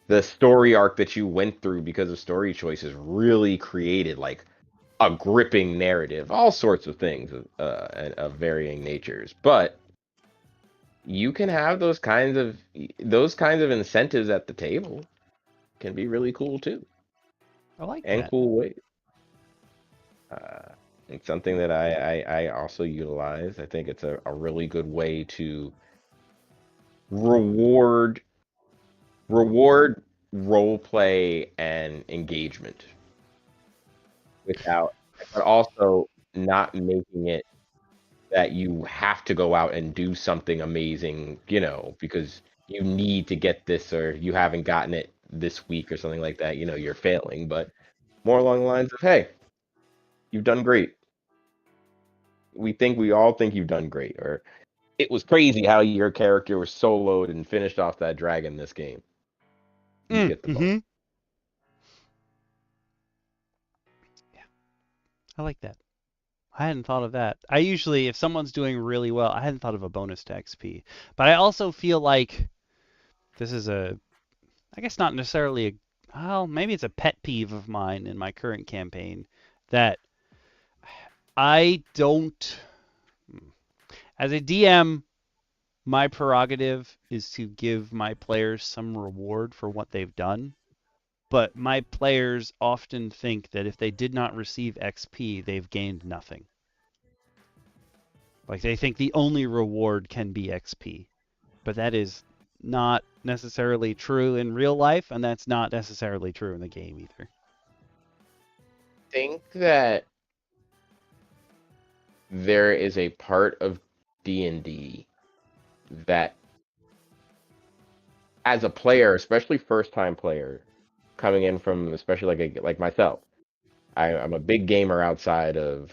the story arc that you went through because of story choices really created like a gripping narrative, all sorts of things of varying natures. But you can have those kinds of incentives at the table can be really cool too, I like and that. cool ways. Uh, it's something that I also utilize. I think it's a really good way to reward reward role play and engagement without, but also not making it that you have to go out and do something amazing, because you need to get this or you haven't gotten it this week or something like that, you're failing. But more along the lines of, hey, you've done great. We all think you've done great. Or it was crazy how your character was soloed and finished off that dragon this game. You get the bonus. Mm-hmm. Yeah, I like that. I hadn't thought of that. I usually, if someone's doing really well, I hadn't thought of a bonus to XP. But I also feel like this is I guess not necessarily well, maybe it's a pet peeve of mine in my current campaign that I don't, as a DM, my prerogative is to give my players some reward for what they've done. But my players often think that if they did not receive XP, they've gained nothing. Like they think the only reward can be XP. But that is not necessarily true in real life, and that's not necessarily true in the game either. Think that there is a part of D&D that, as a player, especially first time player, coming in from, especially like myself, I'm a big gamer outside of,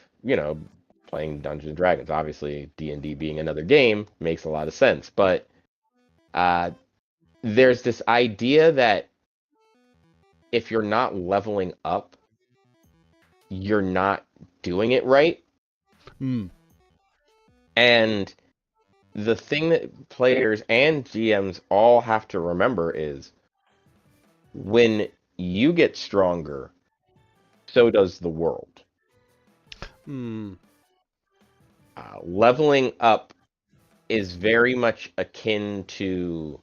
playing Dungeons and Dragons. Obviously, D&D being another game makes a lot of sense, but uh, there's this idea that if you're not leveling up, you're not doing it right. Hmm. And the thing that players and GMs all have to remember is when you get stronger, so does the world. Hmm. Leveling up is very much akin to,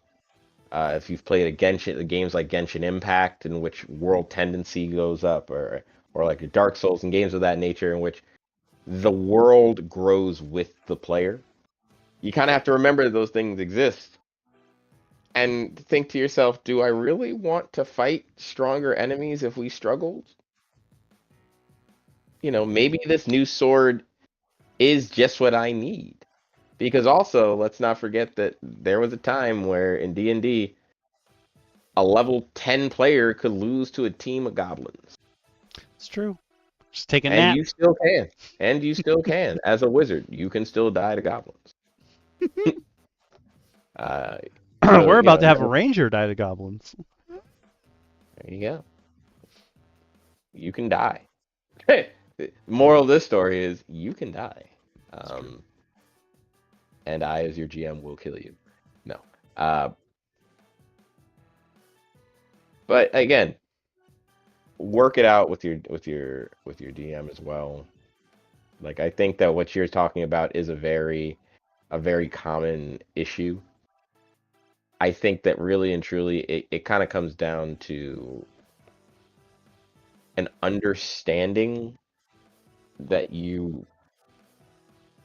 if you've played games like Genshin Impact, in which world tendency goes up, or like Dark Souls and games of that nature, in which the world grows with the player. You kind of have to remember that those things exist and think to yourself, do I really want to fight stronger enemies if we struggled? Maybe this new sword is just what I need. Because also, let's not forget that there was a time where in D&D, a level 10 player could lose to a team of goblins. It's true. Just take a And nap. you still can. And you still can. As a wizard, you can still die to goblins. Uh, so, We're about to have a never, ranger die to goblins. there you go. You can die. Moral of this story is you can die. It's true. Um, and I, as your GM, will kill you. No. Uh, but again, work it out with your DM as well. Like I think that what you're talking about is a very common issue. I think that really and truly it kind of comes down to an understanding that you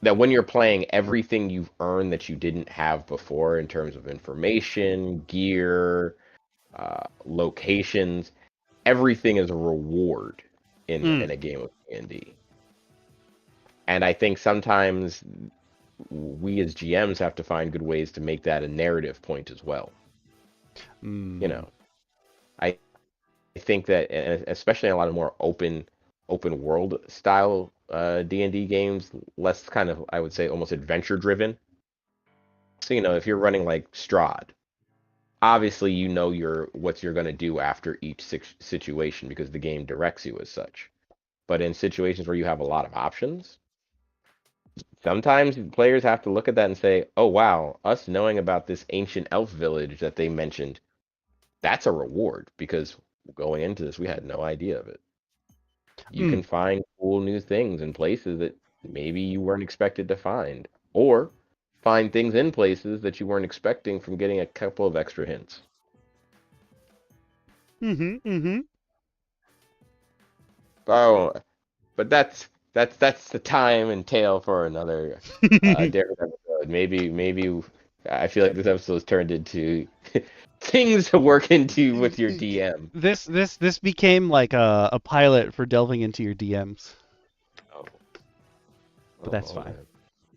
that when you're playing, everything you've earned that you didn't have before in terms of information, gear, locations, everything is a reward Mm. in a game of D&D. And I think sometimes we as GMs have to find good ways to make that a narrative point as well. You Mm. know, I think that, and especially in a lot of more open world style D&D games, less kind of, I would say, almost adventure driven. So, if you're running like Strahd, obviously you know what you're going to do after each situation because the game directs you as such. But in situations where you have a lot of options, sometimes players have to look at that and say, "Oh wow, us knowing about this ancient elf village that they mentioned, that's a reward because going into this we had no idea of it." You Mm. can find cool new things in places that maybe you weren't expected to find, or find things in places that you weren't expecting from getting a couple of extra hints. Mm-hmm. Oh, but that's the time and tale for another Mm-hmm. different episode. Maybe I feel like this episode has turned into things to work into with your DM. This became like a pilot for delving into your DMs, Oh, but oh, that's oh fine. man.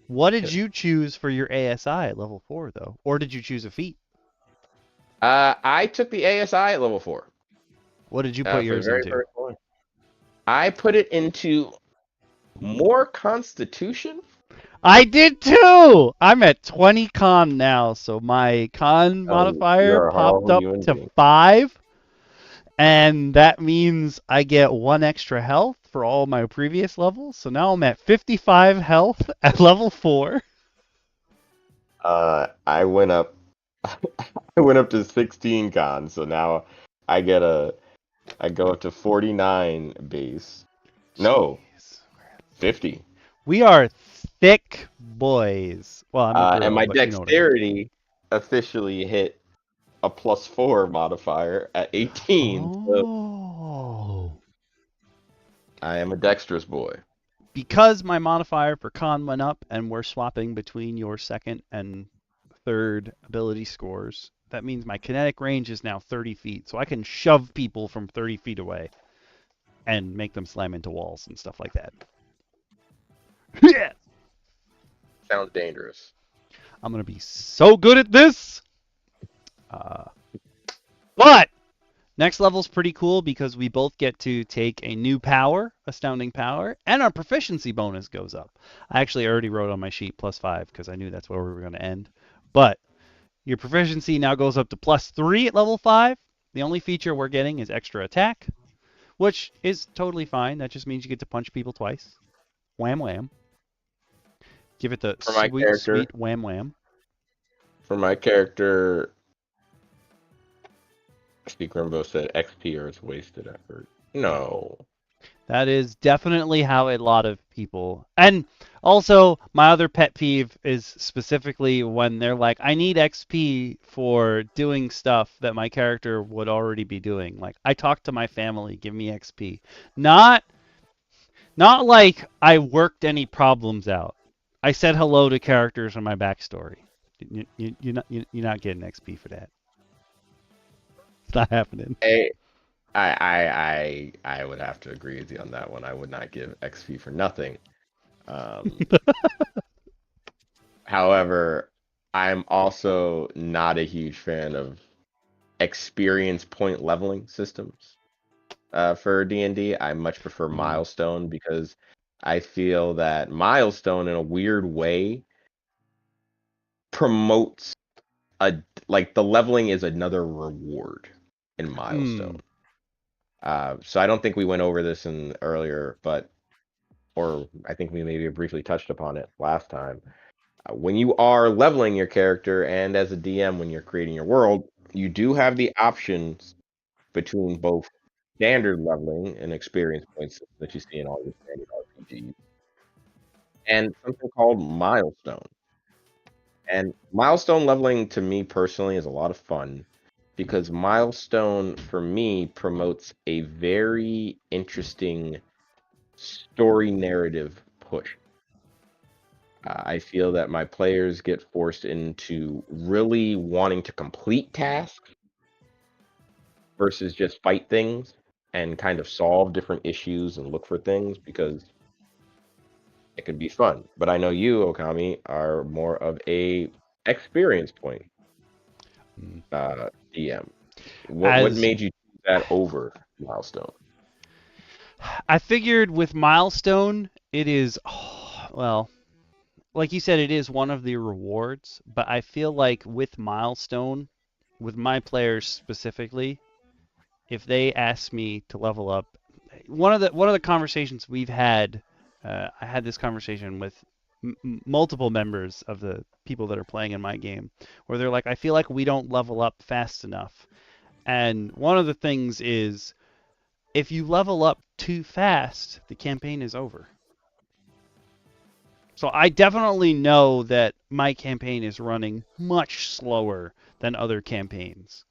What did you choose for your ASI at level 4 though? Or did you choose a feat? I took the ASI at level 4 What did you put for the yours very into? first one. I put it into more Constitution. I did too. I'm at 20 con now, so my con modifier You're a popped horrible up human to being. 5, and that means I get 1 extra health for all my previous levels. So now I'm at 55 health at level 4. I went up. I went up to 16 cons, so now I get I go up to 49 base. No, Jeez. 50. We are thick boys. Well, I'm a And girl, my but you know what I mean. dexterity officially hit a +4 modifier at 18. So Oh. I am a dexterous boy. Because my modifier for con went up and we're swapping between your second and third ability scores, that means my kinetic range is now 30 feet. So I can shove people from 30 feet away and make them slam into walls and stuff like that. Yeah. Sounds dangerous. I'm going to be so good at this. Uh, but next level's pretty cool because we both get to take a new power, astounding power, and our proficiency bonus goes up. I actually already wrote on my sheet +5 because I knew that's where we were going to end. But your proficiency now goes up to +3 at level 5. The only feature we're getting is extra attack, which is totally fine. That just means you get to punch people twice. Wham wham. Give it the For my sweet, character, sweet wham wham. for my character, Speak Rimbo said XP or it's wasted effort. No. That is definitely how a lot of people. And also, my other pet peeve is specifically when they're like, I need XP for doing stuff that my character would already be doing. Like, I talk to my family, give me XP. Not not like I worked any problems out. I said hello to characters in my backstory. You're not getting XP for that. It's not happening. Hey, I would have to agree with you on that one. I would not give XP for nothing. Um, However, I'm also not a huge fan of experience point leveling systems for D&D. I much prefer Mm. milestone because I feel that milestone in a weird way promotes a like the leveling is another reward in Mm. milestone. So I don't think we went over this in earlier, but or I think we maybe briefly touched upon it last time. When you are leveling your character and as a DM when you're creating your world, you do have the options between both standard leveling and experience points that you see in all your standard RPGs and something called milestone. And milestone leveling to me personally is a lot of fun because milestone for me promotes a very interesting story narrative push. I feel that my players get forced into really wanting to complete tasks versus just fight things and kind of solve different issues and look for things because it can be fun. But I know you, Okami, are more of a experience point Mm. DM. What As made you choose that over milestone? I figured with milestone, it is, well, like you said, it is one of the rewards, but I feel like with milestone, with my players specifically, if they ask me to level up, one of the conversations we've had, I had this conversation with multiple members of the people that are playing in my game, where they're like, I feel like we don't level up fast enough. And one of the things is, if you level up too fast, the campaign is over. So I definitely know that my campaign is running much slower than other campaigns.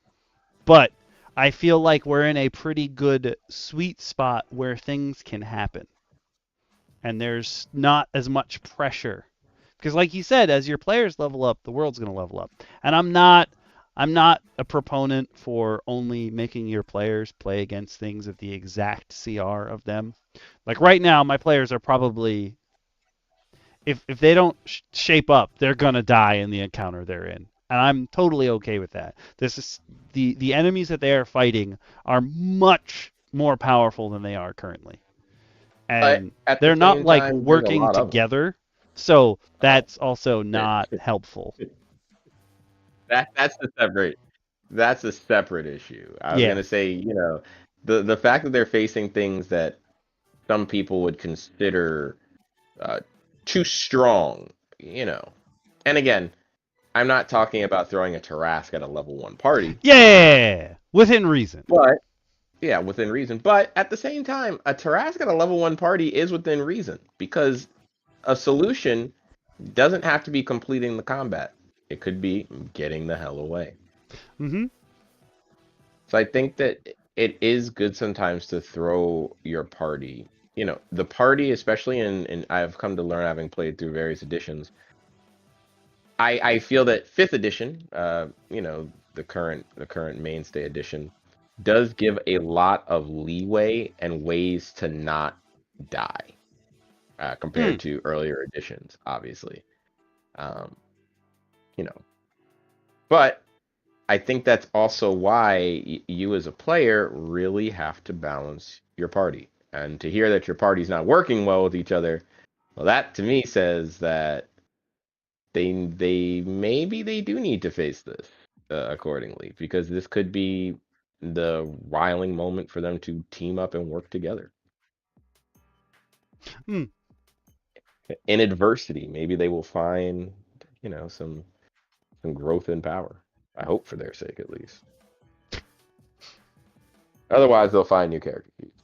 But I feel like we're in a pretty good sweet spot where things can happen. And there's not as much pressure. Because like you said, as your players level up, the world's going to level up. And I'm not a proponent for only making your players play against things of the exact CR of them. Like right now, my players are probably, if they don't shape up, they're gonna die in the encounter they're in, and I'm totally okay with that. This is the enemies that they are fighting are much more powerful than they are currently, But and at the they're not same like time, there's a working lot of them. together, so Oh, that's also not that helpful. that's a separate issue. I was Yeah. gonna say, the fact that they're facing things that some people would consider uh, too strong, And again, I'm not talking about throwing a Tarrasque at a level 1 party, Yeah, within reason. but yeah, within reason. But at the same time, a Tarrasque at a level 1 party is within reason because a solution doesn't have to be completing the combat. It could be getting the hell away. Mm-hmm. So I think that it is good sometimes to throw your party. The party, especially in I've come to learn having played through various editions. I feel that fifth edition, the current mainstay edition, does give a lot of leeway and ways to not die compared Mm. to earlier editions, obviously. Um, you know, but I think that's also why you as a player really have to balance your party. And to hear that your party's not working well with each other, well, that to me says that they maybe they do need to face this accordingly because this could be the riling moment for them to team up and work together. Mm. In adversity, maybe they will find, some growth in power. I hope for their sake at least. Otherwise, they'll find new character sheets.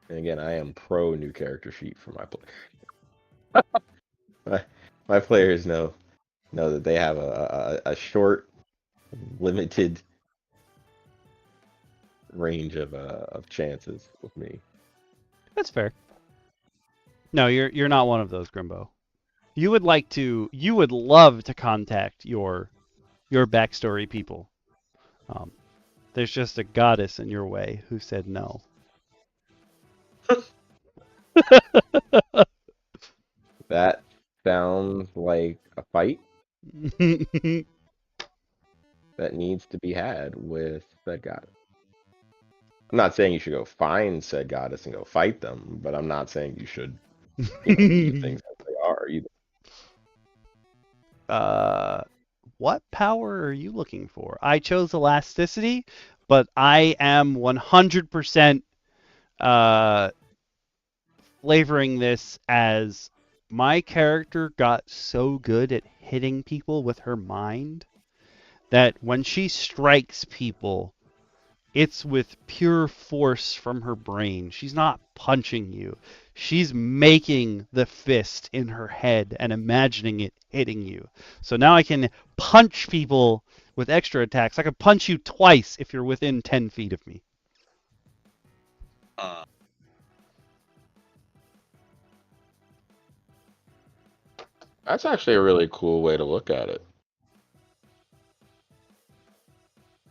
And again, I am pro new character sheet for my players. my players know that they have a short, limited range of chances with me. That's fair. No, you're not one of those, Grimbo. You would love to contact your backstory people. Um, there's just a goddess in your way who said no. That sounds like a fight that needs to be had with said goddess. I'm not saying you should go find said goddess and go fight them, but I'm not saying you should, leave things as they are either. uh, what power are you looking for? I chose elasticity, but I am 100% uh, flavoring this as my character got so good at hitting people with her mind that when she strikes people, it's with pure force from her brain. She's not punching you. She's making the fist in her head and imagining it hitting you. So now I can punch people with extra attacks. I can punch you twice if you're within 10 feet of me. That's actually a really cool way to look at it.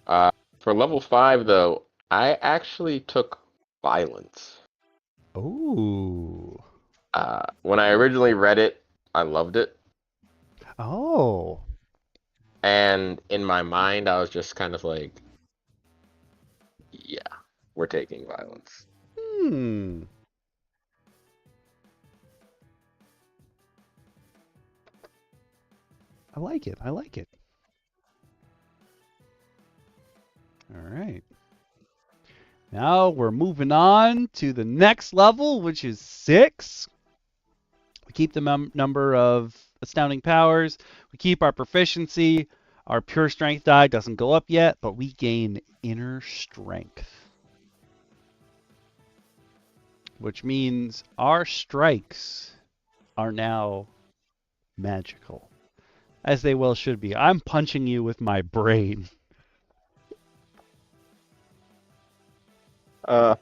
Uh, for level 5, though, I actually took violence. Oh. When I originally read it, I loved it. Oh. And in my mind, I was just kind of like, yeah, we're taking violence. Hmm. I like it. I like it. All right. Now we're moving on to the next level, which is 6. We keep the number of astounding powers. We keep our proficiency. Our pure strength die doesn't go up yet, but we gain inner strength, which means our strikes are now magical, as they well should be. I'm punching you with my brain. Uh,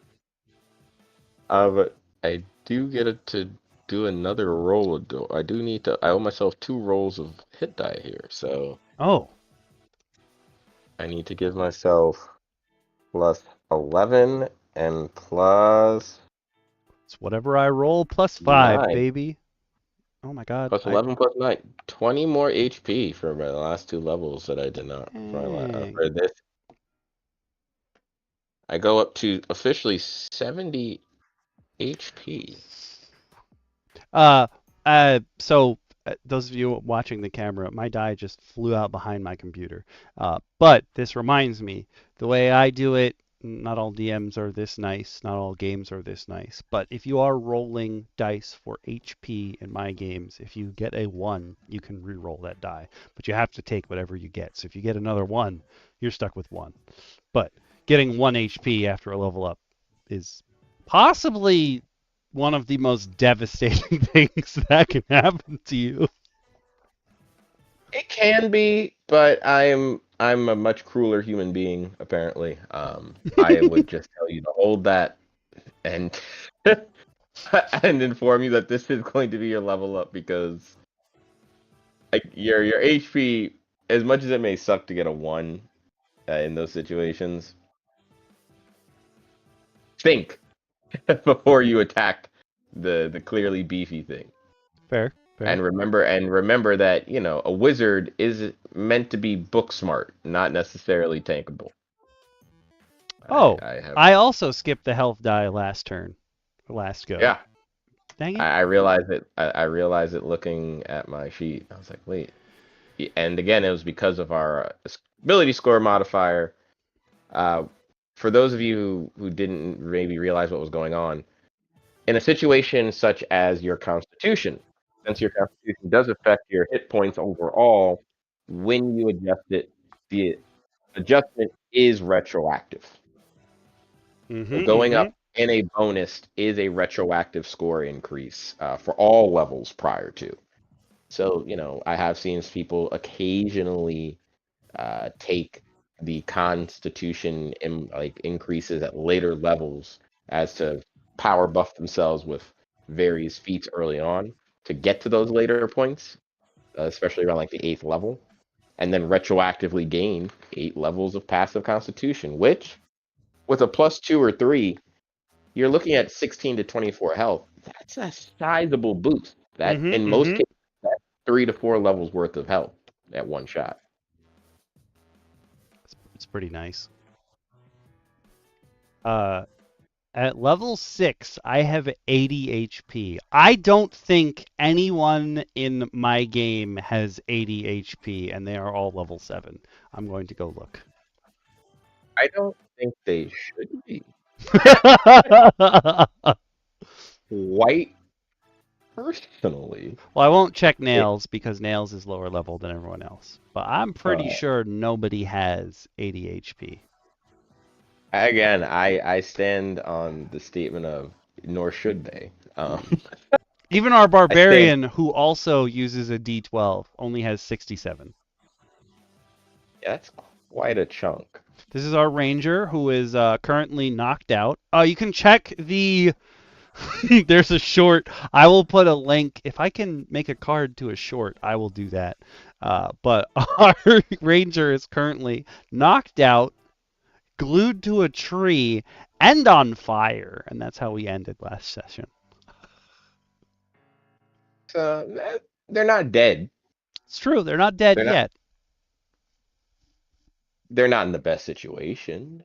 but I do get it to do another roll. I do need to. I owe myself 2 rolls of hit die here, so Oh, I need to give myself plus 11 and plus it's whatever I roll plus 5, 9. baby. Oh my god. Plus 11 plus 9. 20 more HP for my last 2 levels that I did not. Dang. For this, I go up to officially 70 HP. Uh, so those of you watching the camera, my die just flew out behind my computer. But this reminds me, the way I do it, not all DMs are this nice, not all games are this nice. But if you are rolling dice for HP in my games, if you get a 1, you can re-roll that die. But you have to take whatever you get. So if you get another 1, you're stuck with 1. But getting 1 HP after a level up is possibly one of the most devastating things that can happen to you. It can be, but I'm a much crueler human being, apparently. I would just tell you to hold that and and inform you that this is going to be your level up because like your HP, as much as it may suck to get a 1 in those situations, think before you attack the clearly beefy thing. Fair, fair. And remember that, a wizard is meant to be book smart, not necessarily tankable. Oh, I have I also skipped the health die last turn, last go. Yeah, Dang it. I realized it. I realized it looking at my sheet. I was like, wait. And again, it was because of our ability score modifier. Uh, for those of you who didn't maybe realize what was going on, in a situation such as your constitution, since your constitution does affect your hit points overall, when you adjust it, the adjustment is retroactive. So Mm-hmm, going mm-hmm. up in a bonus is a retroactive score increase for all levels prior to. So, I have seen people occasionally take the constitution increases at later levels as to power buff themselves with various feats early on to get to those later points, especially around like the 8th level, and then retroactively gain 8 levels of passive constitution, which with a +2 or 3, you're looking at 16 to 24 health. That's a sizable boost. That in Mm-hmm, most mm-hmm. cases, that's 3 to 4 levels worth of health at one shot. It's pretty nice. Uh, at level 6, I have 80 HP. I don't think anyone in my game has 80 HP, and they are all level 7. I'm going to go look. I don't think they should be. Quite personally, Well, I won't check it, Nails because Nails is lower level than everyone else. But I'm pretty uh, sure nobody has 80 HP. again, I stand on the statement of nor should they. Mm. Even our I stand. barbarian, who also uses a D12, only has 67. Yeah, that's quite a chunk. This is our ranger, who is currently knocked out. You can check the. There's a short. I will put a link. If I can make a card to a short, I will do that. But our ranger is currently knocked out, glued to a tree, and on fire. And that's how we ended last session. They're not dead. It's true. They're not dead They're not. yet. They're not in the best situation.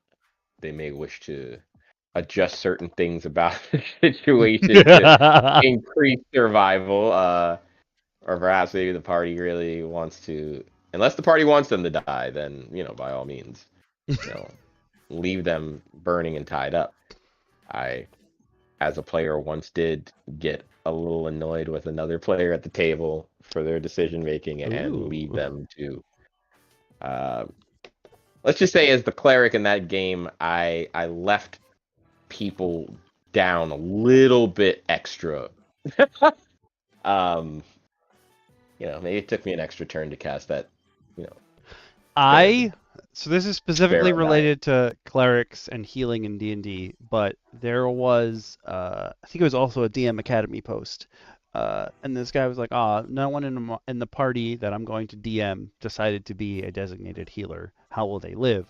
They may wish to adjust certain things about the situation to increase survival. or perhaps maybe the party really wants to, unless the party wants them to die, then, by all means, you know, leave them burning and tied up. I, as a player, once did get a little annoyed with another player at the table for their decision making and leave Ooh. them to, uh, let's just say, as the cleric in that game, I left people down a little bit extra. um, maybe it took me an extra turn to cast that, you know, spare the So this is spare specifically undying. related to clerics and healing in D&D, but there was, I think it was also a DM Academy post, and this guy was like, no one in the party that I'm going to DM decided to be a designated healer. How will they live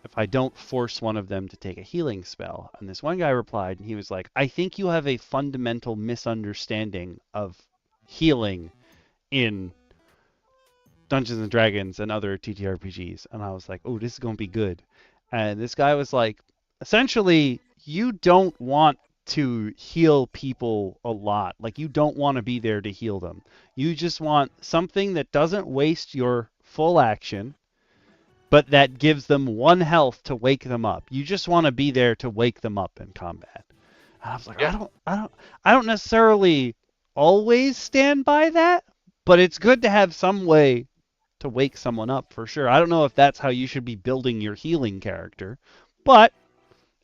if I don't force one of them to take a healing spell? And this one guy replied, and he was like, I think you have a fundamental misunderstanding of healing in Dungeons and Dragons and other TTRPGs. And I was like, oh, this is going to be good. And this guy was like, essentially, you don't want to heal people a lot. Like, you don't want to be there to heal them. You just want something that doesn't waste your full action, but that gives them one health to wake them up. You just want to be there to wake them up in combat. And I was like, Yeah, I don't necessarily always stand by that, but it's good to have some way to wake someone up for sure. I don't know if that's how you should be building your healing character, but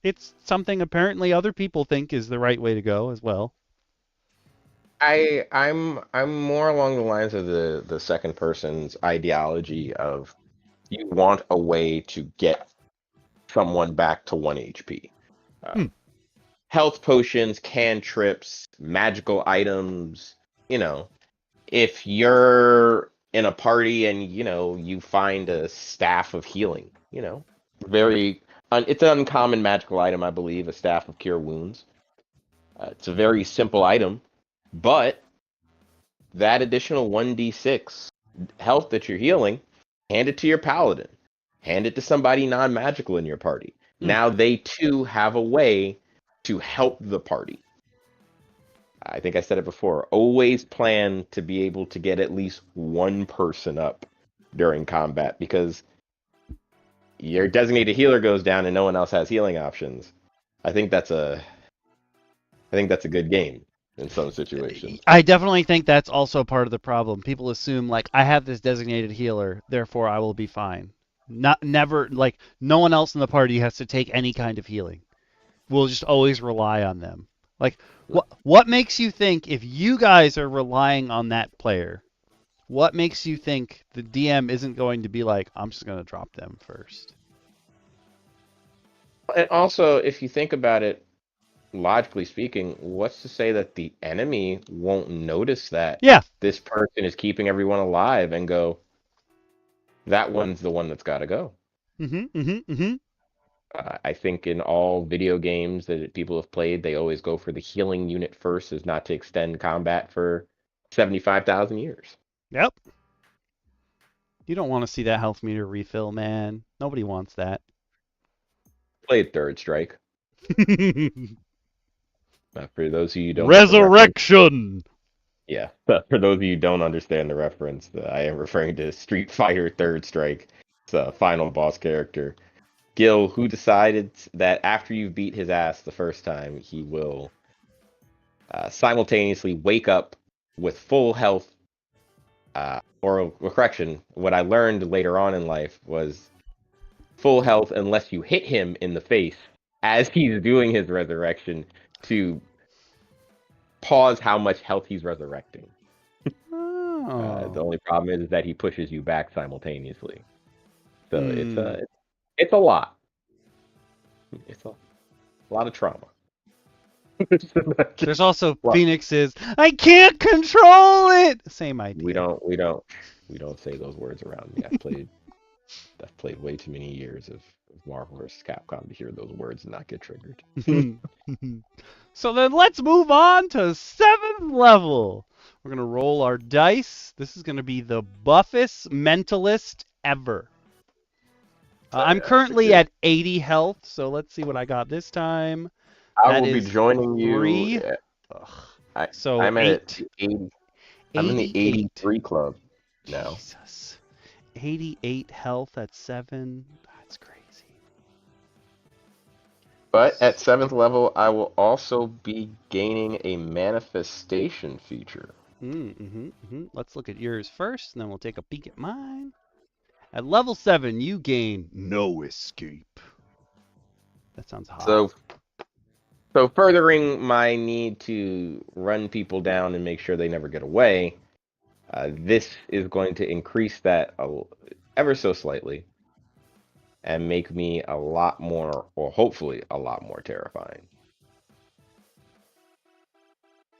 it's something apparently other people think is the right way to go as well. I'm more along the lines of the second person's ideology of you want a way to get someone back to 1 HP. Uh, Hmm. Health potions, cantrips, magical items, you know, if you're in a party and you find a staff of healing, very it's an uncommon magical item, I believe, a staff of cure wounds. It's a very simple item, but that additional 1d6 health that you're healing, hand it to your paladin, hand it to somebody non-magical in your party. Hmm. Now they too have a way to help the party. I think I said it before. Always plan to be able to get at least one person up during combat, because your designated healer goes down and no one else has healing options. I think that's a I think that's a good game in some situations. I definitely think that's also part of the problem. People assume like I have this designated healer, therefore I will be fine. Not never like no one else in the party has to take any kind of healing. We'll just always rely on them. Like what makes you think if you guys are relying on that player, what makes you think the DM isn't going to be like, I'm just going to drop them first? And also, if you think about it, logically speaking, what's to say that the enemy won't notice that Yeah. this person is keeping everyone alive and go, that one's the one that's got to go? Mm-hmm. I think in all video games that people have played, they always go for the healing unit first, as not to extend combat for 75,000 years. Yep. You don't want to see that health meter refill, man. Nobody wants that. Played Third Strike. For those of you who don't get the reference, Resurrection. yeah. For those of you who don't understand the reference, I am referring to Street Fighter Third Strike. It's a final boss character. Gil, who decided that after you've beat his ass the first time, he will simultaneously wake up with full health. Or correction, what I learned later on in life was full health unless you hit him in the face as he's doing his resurrection to pause how much health he's resurrecting. The Oh. only problem is that he pushes you back simultaneously. So it's Hmm. a lot. It's a lot of trauma. There's also Well, Phoenix's I can't control it. Same idea. we don't say those words around me. I've played way too many years of Marvel vs. Capcom to hear those words and not get triggered. So then let's move on to 7th level. We're gonna roll our dice. This is gonna be the buffest mentalist ever. I'm That's a currently good. at 80 health, so let's see what I got this time. I That will be is joining you. 3. Ugh. I So I'm at 8. 80. I'm in the 88. 83 club now. Jesus. 88 health at 7. That's crazy. But at 7th level, I will also be gaining a manifestation feature. Let's look at yours first, and then we'll take a peek at mine. At level 7, you gain no escape. That sounds hot. So furthering my need to run people down and make sure they never get away, this is going to increase that ever so slightly and make me a lot more, or hopefully a lot more terrifying.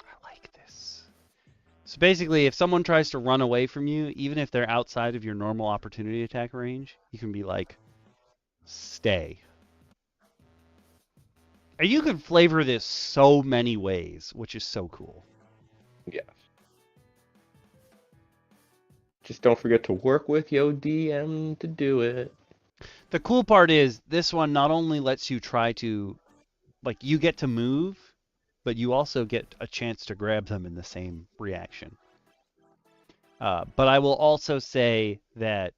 I like this. So basically, if someone tries to run away from you, even if they're outside of your normal opportunity attack range, you can be like, stay. And you can flavor this so many ways, which is so cool. Yeah. Just don't forget to work with your DM to do it. The cool part is this one not only lets you try to, like, you get to move, but you also get a chance to grab them in the same reaction. But I will also say that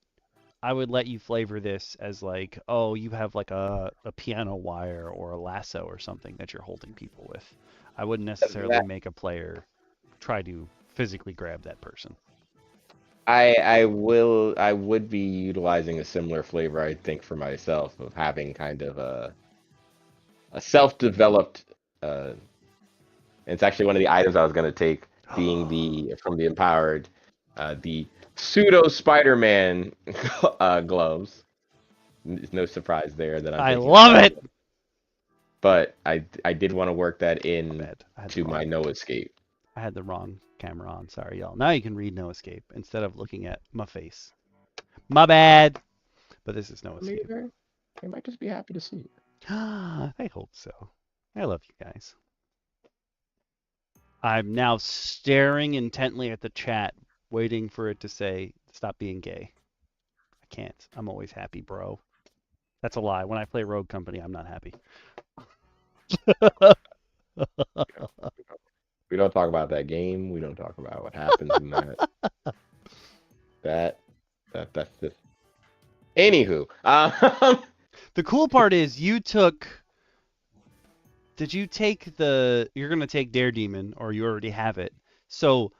I would let you flavor this as like, oh, you have like a piano wire or a lasso or something that you're holding people with. I wouldn't necessarily That make a player try to physically grab that person. I would be utilizing a similar flavor, I think, for myself of having kind of a self-developed. It's actually one of the items I was going to take, being the from the empowered, the pseudo Spider-Man gloves. There's no surprise there that I'm I taking love it. but I did want to work that in to my wrong. no escape. I had the wrong camera on. Sorry, y'all. Now you can read no escape instead of looking at my face. My bad. But this is no escape. They might just be happy to see it. I hope so. I love you guys. I'm now staring intently at the chat, waiting for it to say, stop being gay. I can't. I'm always happy, bro. That's a lie. When I play Rogue Company, I'm not happy. We don't talk about that game. We don't talk about what happens in that. That's just. Anywho, the cool part is you took. Did you take the? You're gonna take Dare Demon, or you already have it. So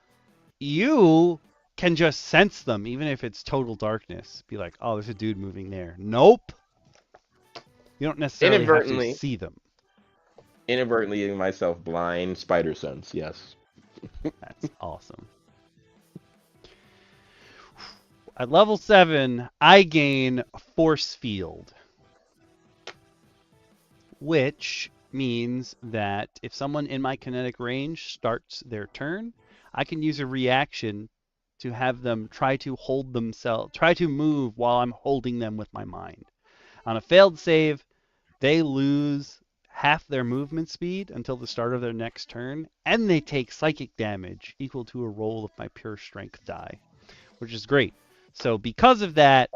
you can just sense them, even if it's total darkness. Be like, oh, there's a dude moving there. Nope. You don't necessarily have to see them. Inadvertently giving myself blind spider sense. Yes. That's awesome. At level 7, I gain Force Field, which means that if someone in my kinetic range starts their turn, I can use a reaction to have them try to move while I'm holding them with my mind. On a failed save, they lose half their movement speed until the start of their next turn, and they take psychic damage equal to a roll of my pure strength die, which is great. So because of that,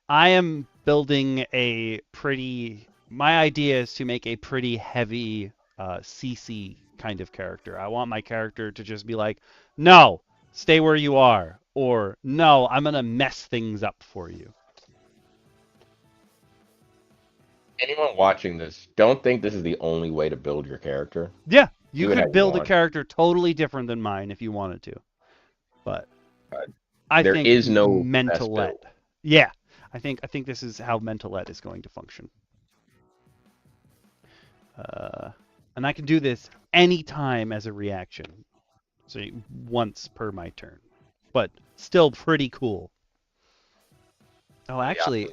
I am building a pretty. My idea is to make a pretty heavy CC kind of character. I want my character to just be like, no, stay where you are, or no, I'm gonna mess things up for you. Anyone watching this, don't think this is the only way to build your character. Yeah, you could build a character totally different than mine if you wanted to, but I there think is no Mentalette. Yeah, I think this is how Mentalette is going to function. And I can do this anytime as a reaction, so once per my turn, but still pretty cool. Oh, actually,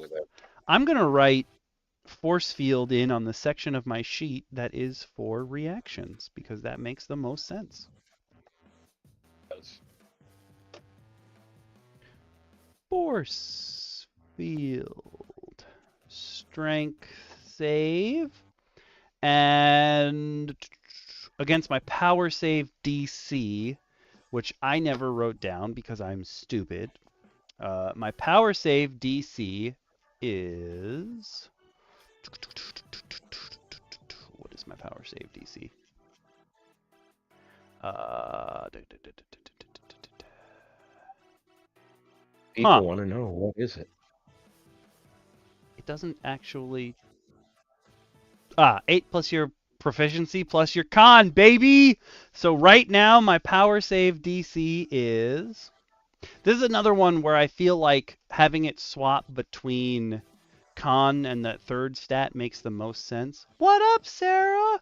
I'm gonna write force field in on the section of my sheet that is for reactions because that makes the most sense. Force field, strength save, and against my power save DC, which I never wrote down because I'm stupid. My power save DC is. What is my power save DC? Huh. People want to know, what is it? It doesn't actually... 8 plus your proficiency plus your con, baby! So right now, my power save DC is... This is another one where I feel like having it swap between con and that third stat makes the most sense. What up, Sarah?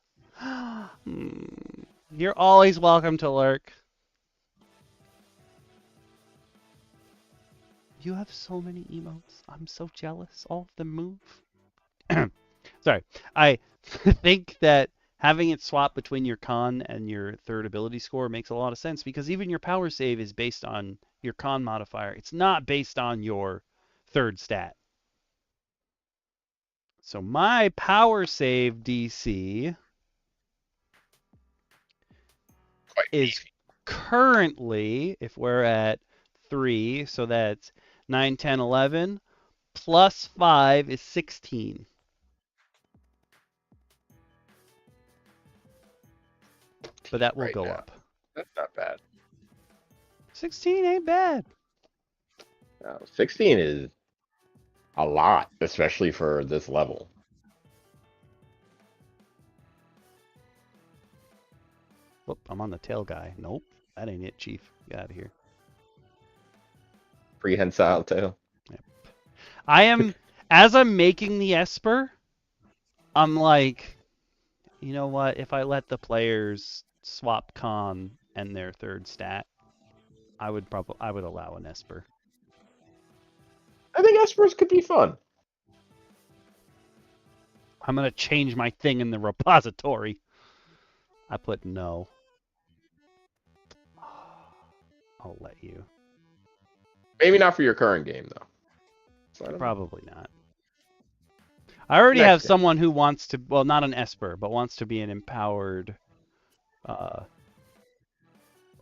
You're always welcome to lurk. You have so many emotes. I'm so jealous. All of them move. Sorry. I think that having it swap between your con and your third ability score makes a lot of sense because even your power save is based on your con modifier. It's not based on your third stat. So my power save DC Quite is beefy. currently, if we're at 3, so that's 9, 10, 11, plus 5 is 16. But that will Right go now. up. That's not bad. 16 ain't bad. 16 is a lot, especially for this level. Whoop, I'm on the tail guy. Nope, that ain't it, Chief. Get out of here. Prehensile tail. I am, as I'm making the Esper, I'm like, you know what? If I let the players swap con and their third stat, I would allow an Esper. I think Espers could be fun. I'm gonna change my thing in the repository. I put no. I'll let you. Maybe not for your current game, though. So I don't know. Probably not. I already Next have game. someone who wants to, well, not an Esper, but wants to be an empowered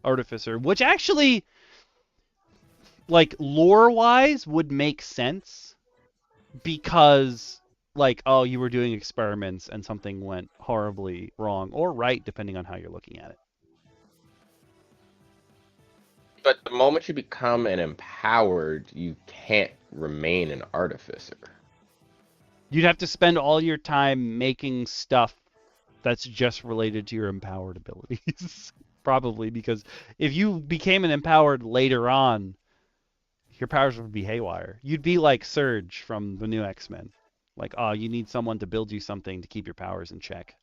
artificer, which actually, like, lore-wise, would make sense because, like, oh, you were doing experiments and something went horribly wrong or right, depending on how you're looking at it. But the moment you become an empowered, you can't remain an artificer. You'd have to spend all your time making stuff that's just related to your empowered abilities. Probably because if you became an empowered later on, your powers would be haywire. You'd be like Surge from the new X-Men. Like, oh, you need someone to build you something to keep your powers in check.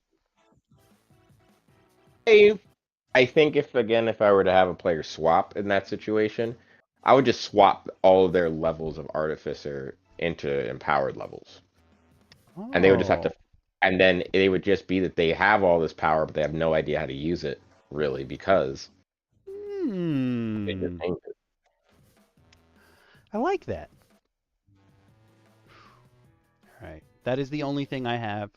I think if I were to have a player swap in that situation, I would just swap all of their levels of artificer into empowered levels. And they would just have to, Oh. and then it would just be that they have all this power, but they have no idea how to use it, really, because they just Hmm. think it. I like that. All right. That is the only thing I have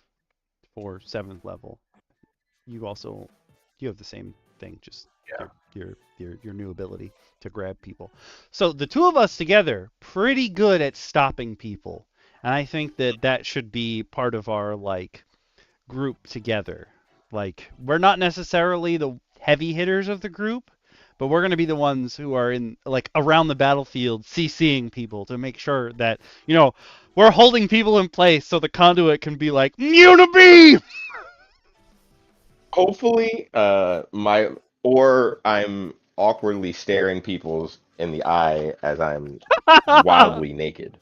for 7th level. You have the same thing, just Yeah. your new ability to grab people. So the two of us together, pretty good at stopping people, and I think that should be part of our like group together. Like we're not necessarily the heavy hitters of the group, but we're going to be the ones who are in like around the battlefield CCing people to make sure that, we're holding people in place so the conduit can be like, Unity! Hopefully, I'm awkwardly staring people in the eye as I'm wildly naked.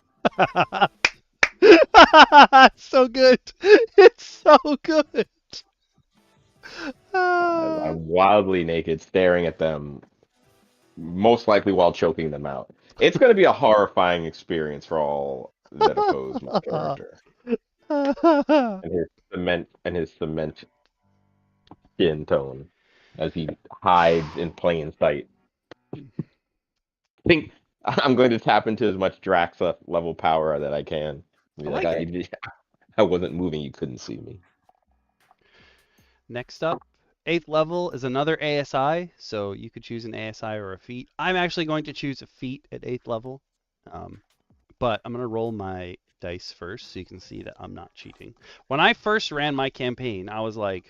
So good. It's so good. As I'm wildly naked, staring at them, most likely while choking them out. It's going to be a horrifying experience for all that oppose my character and his cement skin tone as he hides in plain sight. I think I'm going to tap into as much Drax level power that I can. I Be like, like it. I wasn't moving, you couldn't see me. Next up, 8th level is another ASI, so you could choose an ASI or a feat. I'm actually going to choose a feat at 8th level, but I'm going to roll my dice first so you can see that I'm not cheating. When I first ran my campaign, I was like,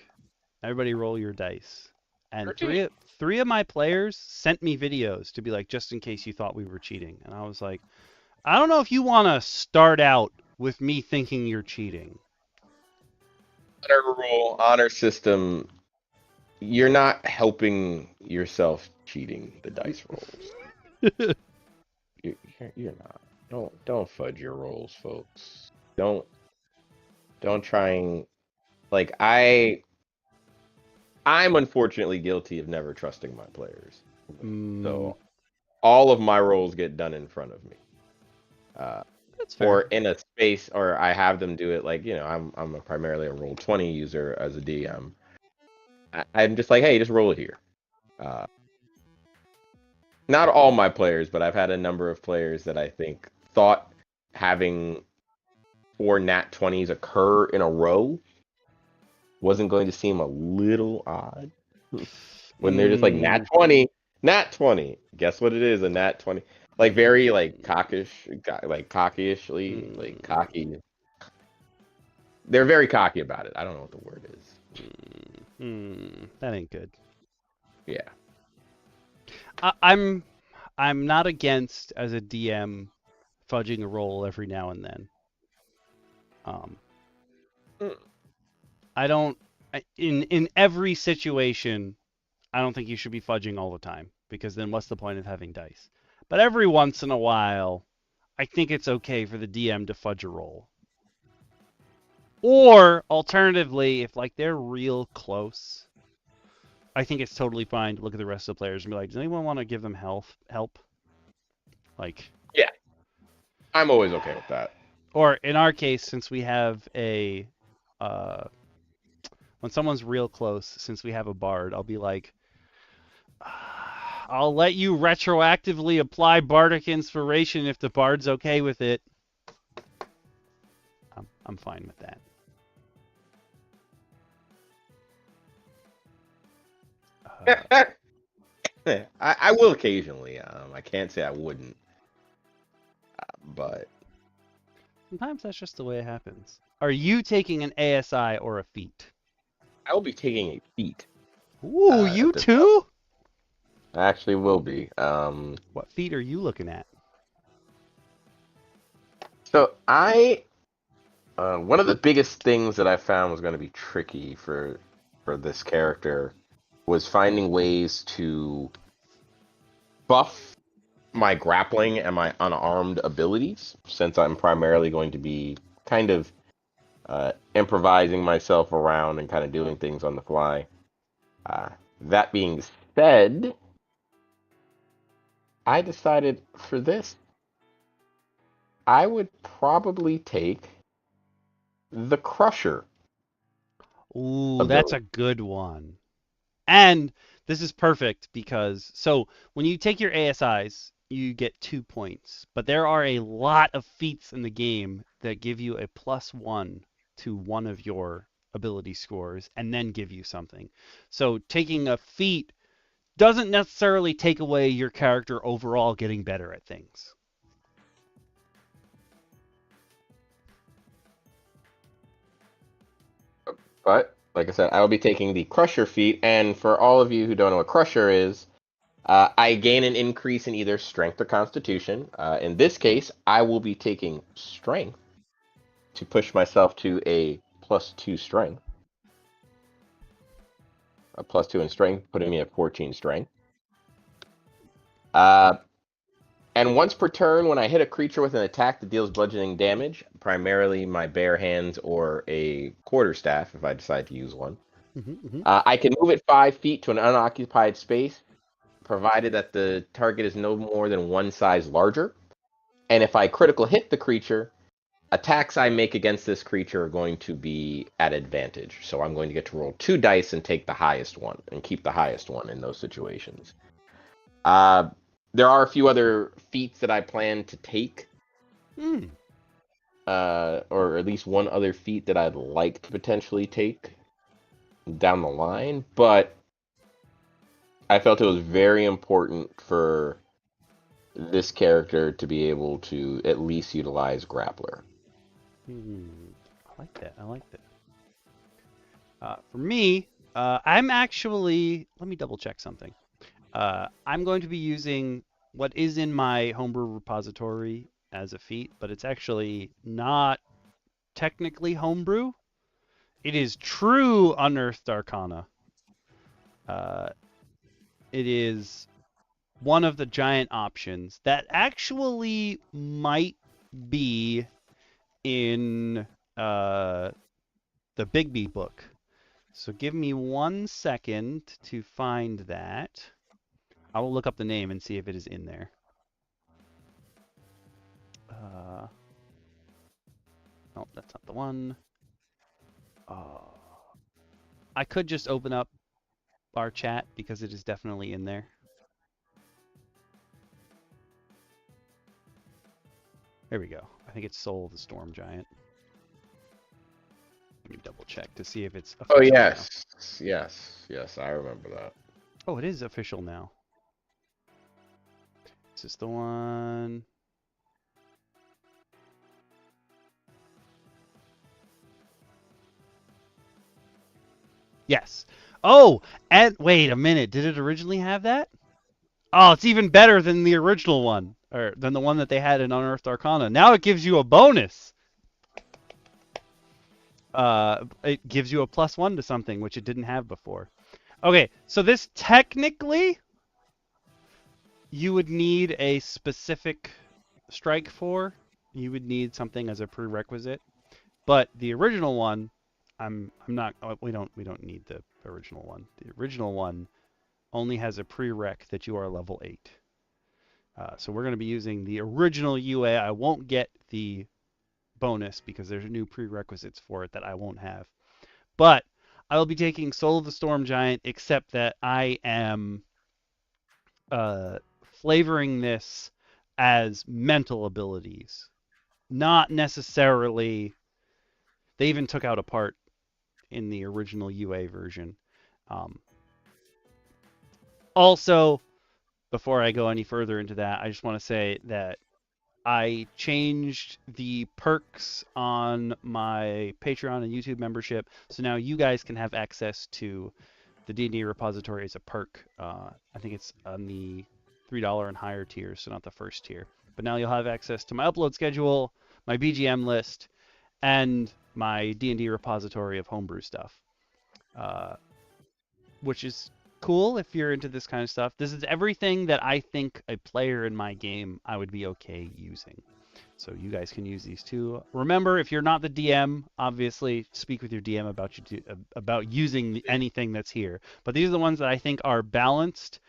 everybody roll your dice. And Pretty. three of my players sent me videos to be like, just in case you thought we were cheating. And I was like, I don't know if you want to start out with me thinking you're cheating. Honor rule, honor system. You're not helping yourself cheating the dice rolls. You're not. Don't fudge your rolls, folks. Don't try and like I'm unfortunately guilty of never trusting my players. Mm, So all of my rolls get done in front of me. Uh, that's or fair. in a space, or I have them do it like, I'm primarily a roll 20 user as a DM. I'm just like, hey, just roll it here. Uh, Not all my players, but I've had a number of players that I think thought having 4 nat 20s occur in a row wasn't going to seem a little odd. When they're just like nat Mm, 20, nat 20. Guess what it is? A nat 20. Like very like cockish, like cockishly, like mm, cocky. They're very cocky about it. I don't know what the word is. that ain't good. Yeah. I'm not against as a DM fudging a roll every now and then. Um, Mm. I don't in every situation. I don't think you should be fudging all the time because then what's the point of having dice? But every once in a while, I think it's okay for the DM to fudge a roll. Or alternatively, if like they're real close, I think it's totally fine to look at the rest of the players and be like, does anyone want to give them help? Like, Yeah. I'm always okay with that. or in our case, since we have a uh, when someone's real close, since we have a bard, I'll be like, I'll let you retroactively apply bardic inspiration if the bard's okay with it. I'm fine with that. Uh, I will occasionally. I can't say I wouldn't, but Sometimes that's just the way it happens. Are you taking an ASI or a feat? I will be taking a feat Ooh, you at this level. too? I actually will be. What feat are you looking at? So I one of the biggest things that I found was going to be tricky for this character was finding ways to buff my grappling and my unarmed abilities, since I'm primarily going to be kind of improvising myself around and kind of doing things on the fly. That being said, I decided for this, I would probably take the Crusher Ooh, that's a ability. good one. And this is perfect because so when you take your ASIs, you get 2 points. But there are a lot of feats in the game that give you a +1 to one of your ability scores and then give you something. So taking a feat doesn't necessarily take away your character overall getting better at things. But like I said, I will be taking the Crusher feat, and for all of you who don't know what Crusher is, I gain an increase in either Strength or Constitution. In this case, I will be taking Strength to push myself to a +2 Strength, a +2 in Strength, putting me at 14 Strength. Uh, and once per turn, when I hit a creature with an attack that deals bludgeoning damage, primarily my bare hands or a quarterstaff, if I decide to use one, Mm-hmm. I can move it 5 feet to an unoccupied space, provided that the target is no more than one size larger. And if I critical hit the creature, attacks I make against this creature are going to be at advantage. So I'm going to get to roll 2 dice and take the highest one and keep the highest one in those situations. Uh, there are a few other feats that I plan to take, Mm. or at least one other feat that I'd like to potentially take down the line, but I felt it was very important for this character to be able to at least utilize Grappler. I like that. I like that. For me, I'm actually, let me double check something. I'm going to be using what is in my homebrew repository as a feat, but it's actually not technically homebrew. It is true unearthed arcana. Uh, it is one of the giant options that actually might be in the Bigby book. So give me 1 second to find that. I will look up the name and see if it is in there. Uh, oh, that's not the one. Oh, I could just open up our chat because it is definitely in there. There we go. I think it's Soul of the Storm Giant. Let me double check to see if it's Oh official now. yes, I remember that. Oh, it is official now. Is this the one? Yes. Oh, and wait a minute. Did it originally have that? Oh, it's even better than the original one, or than the one that they had in Unearthed Arcana. Now it gives you a bonus. It gives you a +1 to something, which it didn't have before. Okay, so this technically you would need a specific strike for. You would need something as a prerequisite. But the original one, I'm not. We don't need the original one. The original one only has a prereq that you are level 8. So we're going to be using the original UA. I won't get the bonus because there's new prerequisites for it that I won't have. But I will be taking Soul of the Storm Giant, except that I am flavoring this as mental abilities, not necessarily. They even took out a part in the original UA version. Um, Also, before I go any further into that, I just want to say that I changed the perks on my Patreon and YouTube membership, so now you guys can have access to the D&D repository as a perk. I think it's on the $3 and higher tier, so not the first tier. But now you'll have access to my upload schedule, my BGM list, and my D&D repository of homebrew stuff, uh, which is cool if you're into this kind of stuff. This is everything that I think a player in my game I would be okay using. So you guys can use these too. Remember, if you're not the DM, obviously speak with your DM about using anything that's here. But these are the ones that I think are balanced.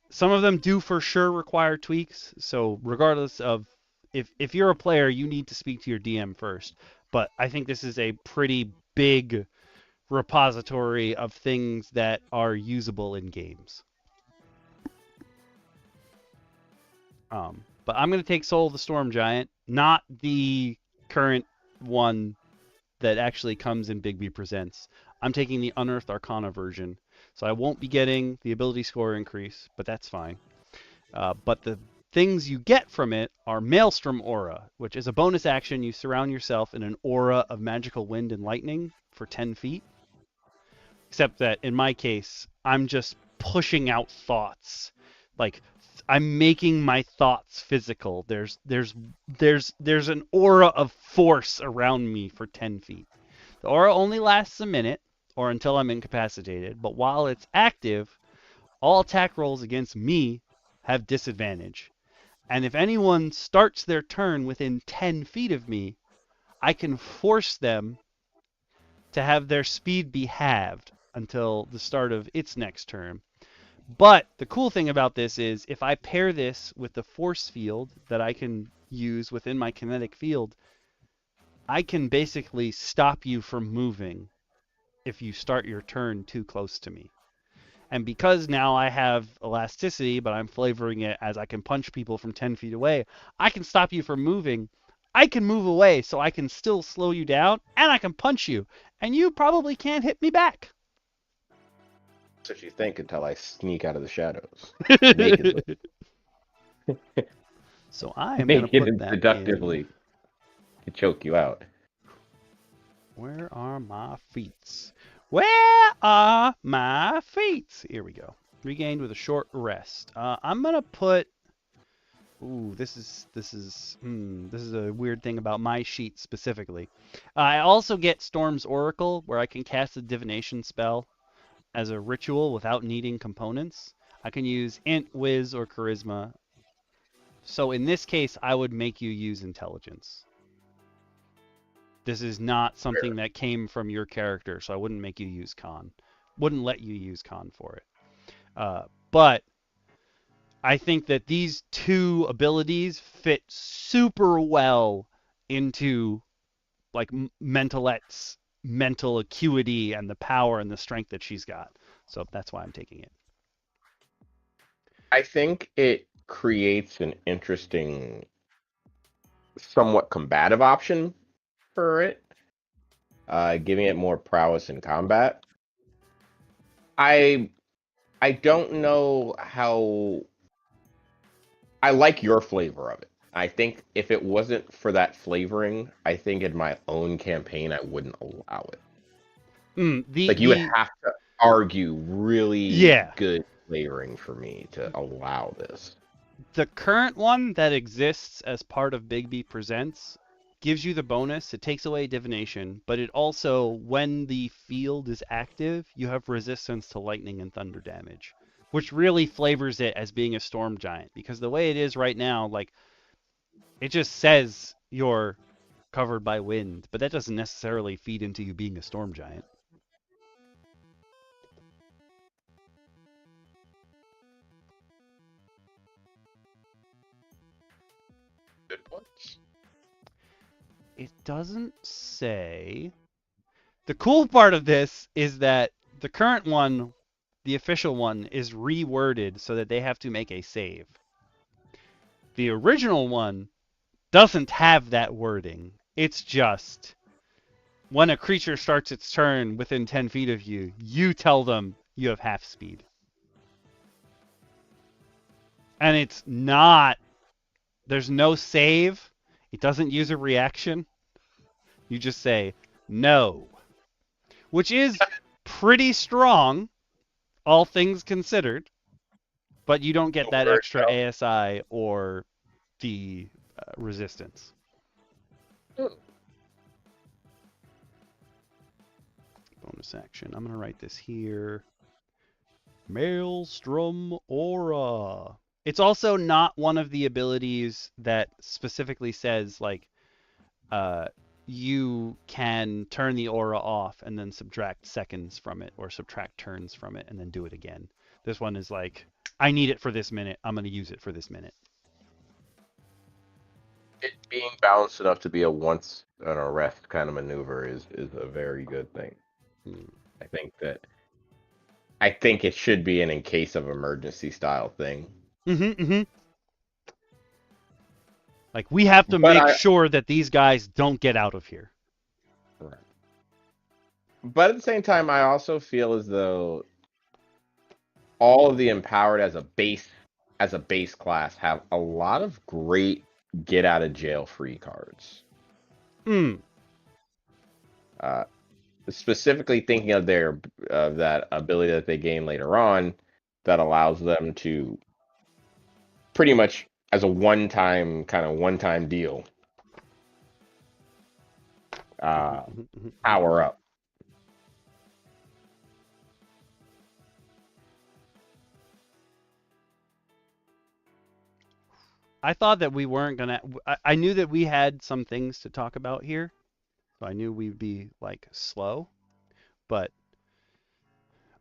Some of them do for sure require tweaks. So regardless of if you're a player, you need to speak to your DM first. But I think this is a pretty big repository of things that are usable in games. But I'm going to take Soul of the Storm Giant, not the current one that actually comes in Bigby Presents. I'm taking the Unearthed Arcana version, so I won't be getting the ability score increase, but that's fine. But the things you get from it are Maelstrom Aura, which is a bonus action. You surround yourself in an aura of magical wind and lightning for 10 feet. Except that in my case, I'm just pushing out thoughts. Like I'm making my thoughts physical. There's an aura of force around me for 10 feet. The aura only lasts a minute or until I'm incapacitated, but while it's active, all attack rolls against me have disadvantage. And if anyone starts their turn within 10 feet of me, I can force them to have their speed be halved until the start of its next turn. But the cool thing about this is if I pair this with the force field that I can use within my kinetic field, I can basically stop you from moving if you start your turn too close to me. And because now I have elasticity, but I'm flavoring it as I can punch people from 10 feet away, I can stop you from moving. I can move away so I can still slow you down, and I can punch you. And you probably can't hit me back. That's what you think until I sneak out of the shadows nakedly. So I am going to Naked put and that in. seductively to choke you out. Where are my feats? Where are my feats? Here we go. Regained with a short rest. I'm gonna put. Ooh, this is a weird thing about my sheet specifically. I also get Storm's Oracle, where I can cast a divination spell as a ritual without needing components. I can use Int, Wiz, or Charisma. So in this case, I would make you use Intelligence. This is not something that came from your character, so I wouldn't make you use Con. Wouldn't let you use Con for it. But I think that these two abilities fit super well into like Mentalette's mental acuity and the power and the strength that she's got. So that's why I'm taking it. I think it creates an interesting, somewhat combative option for it, giving it more prowess in combat. I don't know how. I like your flavor of it. I think if it wasn't for that flavoring, I think in my own campaign I wouldn't allow it. Like you would have to argue really good flavoring for me to allow this. The current one that exists as part of Bigby Presents gives you the bonus. It takes away divination, but it also, when the field is active, you have resistance to lightning and thunder damage, which really flavors it as being a storm giant. Because the way it is right now, like, it just says you're covered by wind, but that doesn't necessarily feed into you being a storm giant. Good points. It doesn't say. The cool part of this is that the current one, the official one, is reworded so that they have to make a save. The original one doesn't have that wording. It's just when a creature starts its turn within 10 feet of you, you tell them you have half speed. And it's not, there's no save. It doesn't use a reaction. You just say, no. Which is pretty strong, all things considered. But you don't get that extra ASI or the resistance. Bonus action. I'm going to write this here. Maelstrom Aura. It's also not one of the abilities that specifically says, like, you can turn the aura off and then subtract seconds from it or subtract turns from it and then do it again. This one is like, I need it for this minute. I'm going to use it for this minute. It being balanced enough to be a once an arrest kind of maneuver is a very good thing. I think it should be an in case of emergency style thing. Like, we have to make sure that these guys don't get out of here. Right. But at the same time, I also feel as though all of the empowered as a base class have a lot of great get out of jail free cards. Specifically thinking of that ability that they gain later on that allows them to pretty much as a one-time deal power up. I thought that we weren't gonna. I knew that we had some things to talk about here, so I knew we'd be like slow, but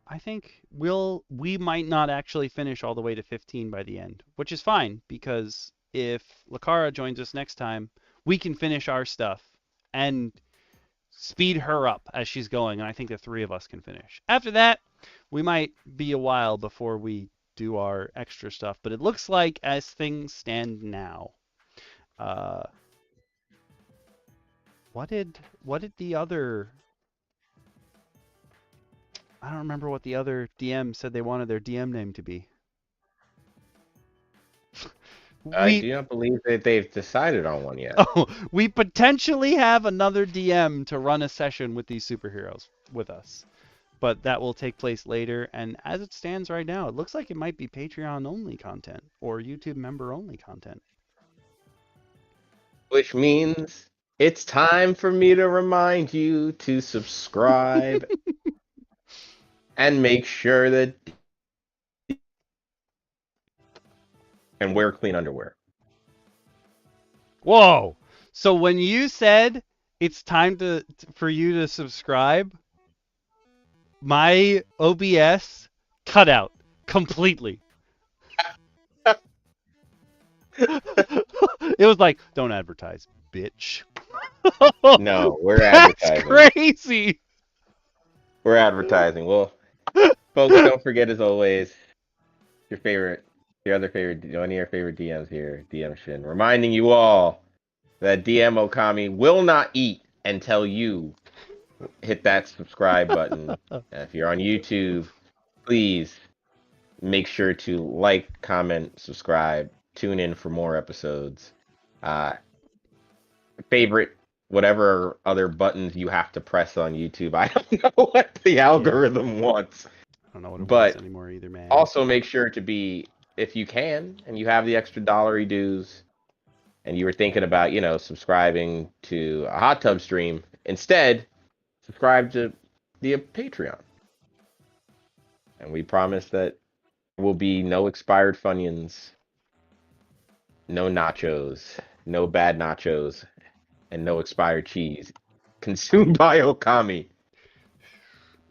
I think we might not actually finish all the way to 15 by the end, which is fine because if Lakara joins us next time, we can finish our stuff and speed her up as she's going, and I think the three of us can finish. After that, we might be a while before we do our extra stuff, but it looks like as things stand now, what did the other, I don't remember what the other DM said they wanted their DM name to be. I do not believe that they've decided on one yet. Oh, we potentially have another DM to run a session with these superheroes with us. but that will take place later. And as it stands right now, it looks like it might be Patreon only content or YouTube member only content. Which means it's time for me to remind you to subscribe and make sure that and wear clean underwear. Whoa! So when you said it's time for you to subscribe, my OBS cut out completely. It was like, don't advertise, bitch. No, we're That's advertising. crazy. We're advertising. Well, folks, don't forget as always, your other favorite, one of your favorite DMs here, DM Shin, reminding you all that DM Okami will not eat until you hit that subscribe button. If you're on YouTube, please make sure to like, comment, subscribe, tune in for more episodes. Uh, favorite whatever other buttons you have to press on YouTube. I don't know what the algorithm wants. I don't know what it wants But anymore either, man. also make sure to be, if you can, and you have the extra dollary dues, and you were thinking about, subscribing to a hot tub stream, instead, subscribe to the Patreon. And we promise that there will be no expired Funyuns, no nachos, no bad nachos, and no expired cheese consumed by Okami,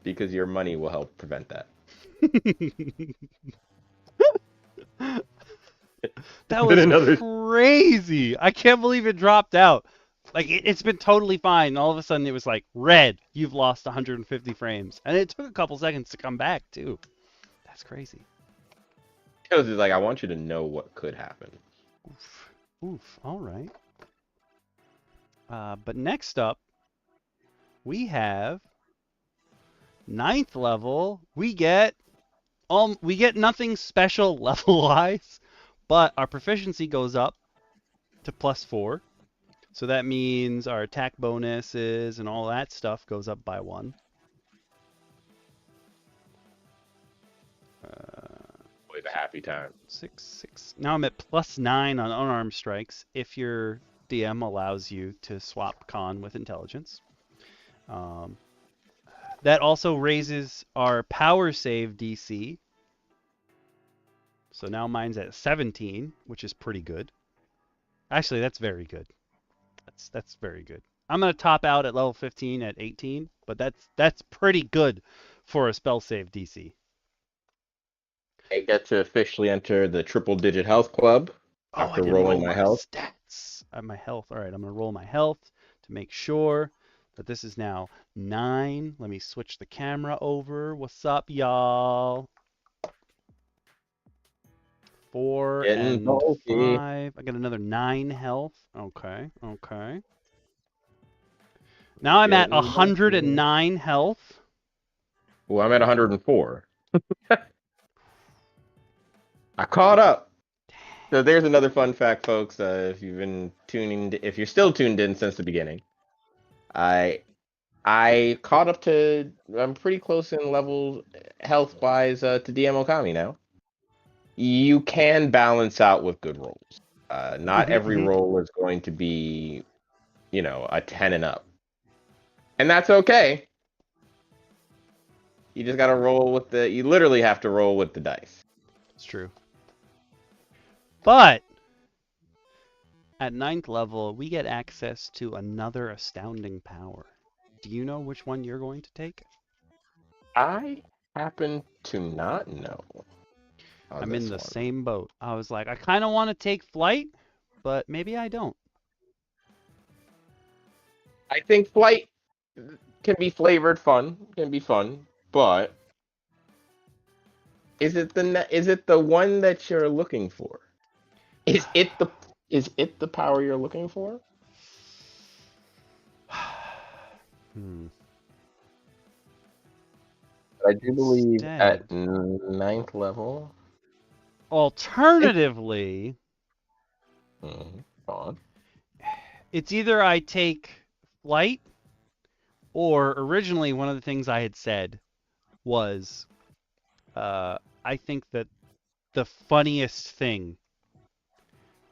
because your money will help prevent that. That was crazy. I can't believe it dropped out. Like it's been totally fine. All of a sudden it was like red. You've lost 150 frames, and it took a couple seconds to come back too. That's crazy. It was just like, I want you to know what could happen. Oof. Oof. All right. But next up, we have 9th level. We get nothing special level wise, but our proficiency goes up to +4. So that means our attack bonuses and all that stuff goes up by 1. Always a happy time. 6, 6. Now I'm at +9 on unarmed strikes if your DM allows you to swap con with intelligence. That also raises our power save DC. So now mine's at 17, which is pretty good. Actually, that's very good. That's very good. I'm gonna top out at level 15 at 18, but that's pretty good for a spell save DC. I get to officially enter the triple-digit health club Oh, I after didn't rolling roll my health. stats. My health. All right, I'm gonna roll my health to make sure that this is now 9. Let me switch the camera over. What's up, y'all? 4 Getting and bulky. 5. I got another 9 health. Okay, okay. Now I'm at Getting bulky. 109 health. Well, I'm at 104. I caught up. So there's another fun fact, folks. If you're still tuned in since the beginning, I caught up to. I'm pretty close in level health wise to DM Okami now. You can balance out with good rolls. Not every roll is going to be, a 10 and up, and that's okay. You just gotta roll with the. You literally have to roll with the dice. It's true. But at 9th level, we get access to another astounding power. Do you know which one you're going to take? I happen to not know. I'm in the same boat. I was like, I kind of want to take flight, but maybe I don't. I think flight can be flavored fun, but is it the one that you're looking for? Is it the power you're looking for? I do believe at 9th level. Alternatively, it's either I take flight, or originally one of the things I had said was I think that the funniest thing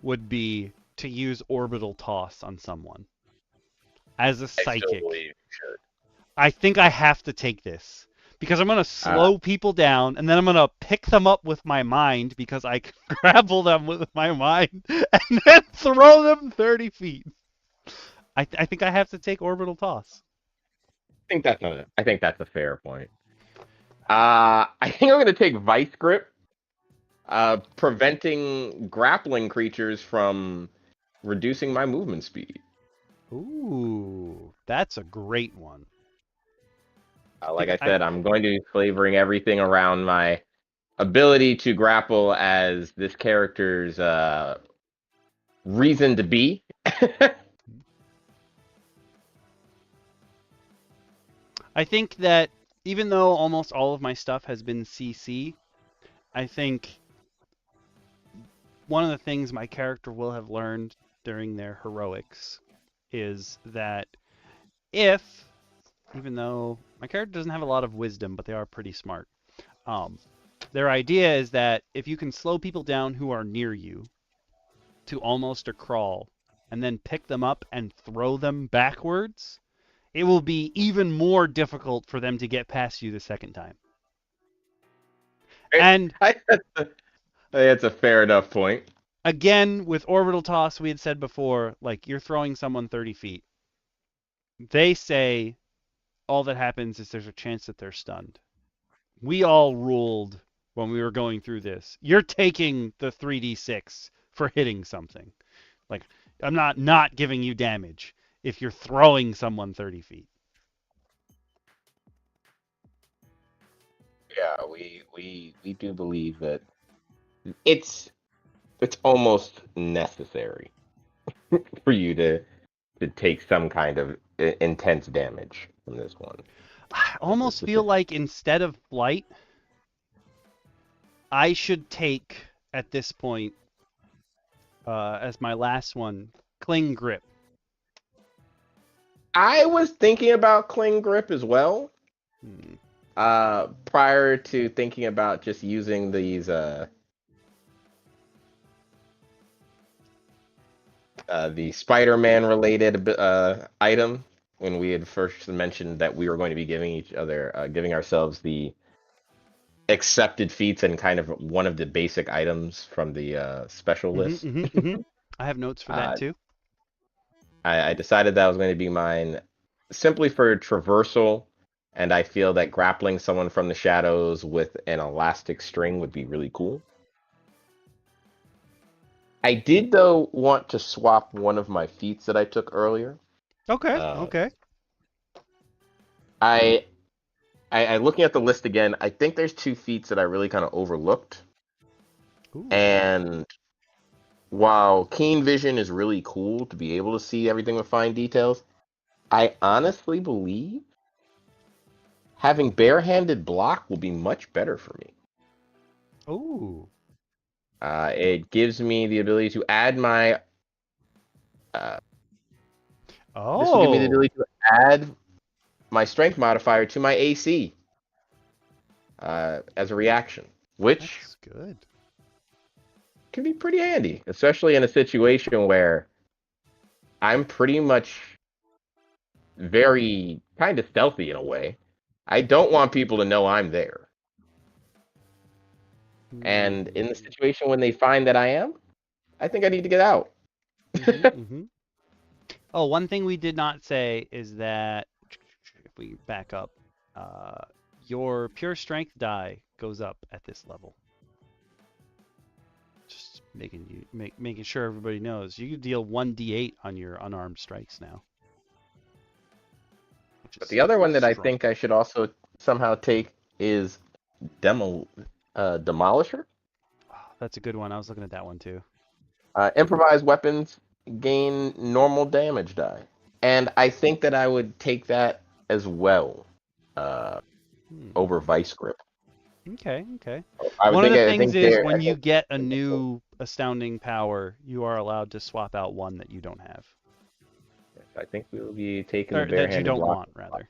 would be to use orbital toss on someone as a I still psychic. believe you should. I think I have to take this because I'm going to Uh, slow people down and then I'm going to pick them up with my mind because I can grapple them with my mind and then throw them 30 feet. I think I have to take orbital toss. I think that's a fair point. I think I'm going to take Vice Grip, preventing grappling creatures from reducing my movement speed. Ooh, that's a great one. Like I said, I'm going to be flavoring everything around my ability to grapple as this character's reason to be. I think that even though almost all of my stuff has been CC, I think one of the things my character will have learned during their heroics is that if, even though my character doesn't have a lot of wisdom, but they are pretty smart, um, their idea is that if you can slow people down who are near you to almost a crawl and then pick them up and throw them backwards, it will be even more difficult for them to get past you the second time. And That's a fair enough point. again, with orbital toss, we had said before, like you're throwing someone 30 feet. They say all that happens is there's a chance that they're stunned. We all ruled when we were going through this. You're taking the 3d6 for hitting something. Like I'm not giving you damage if you're throwing someone 30 feet. Yeah, we do believe that it's almost necessary for you to take some kind of intense damage from this one. I almost feel like instead of blight, I should take at this point as my last one, cling grip. I was thinking about cling grip as well. Prior to thinking about just using these the Spider-Man related item when we had first mentioned that we were going to be giving each other giving ourselves the accepted feats and kind of one of the basic items from the special list. I have notes for that too. I decided that was going to be mine simply for traversal, and I feel that grappling someone from the shadows with an elastic string would be really cool. I did, though, want to swap one of my feats that I took earlier. Okay, Uh, okay. I looking at the list again, I think there's two feats that I really kind of overlooked. Ooh. And while keen vision is really cool to be able to see everything with fine details, I honestly believe having barehanded block will be much better for me. Ooh. It gives me the ability to add my. This will give me the Oh. ability to add my strength modifier to my AC as a reaction, which That's good. can be pretty handy, especially in a situation where I'm pretty much very kind of stealthy in a way. I don't want people to know I'm there. And in the situation when they find that I am, I think I need to get out. Oh, one thing we did not say is that if we back up, your pure strength die goes up at this level. Just making sure everybody knows. You can deal 1d8 on your unarmed strikes now. But the other one that I strong. think I should also somehow take is Demolisher. Oh, that's a good one. I was looking at that one too. Improvised weapons gain normal damage die. And I think that I would take that as well over Vice Grip. Okay, okay. One of the things is when you get a new astounding power, you are allowed to swap out one that you don't have. I think we will be taking Or the that you barehanded don't block. want, rather.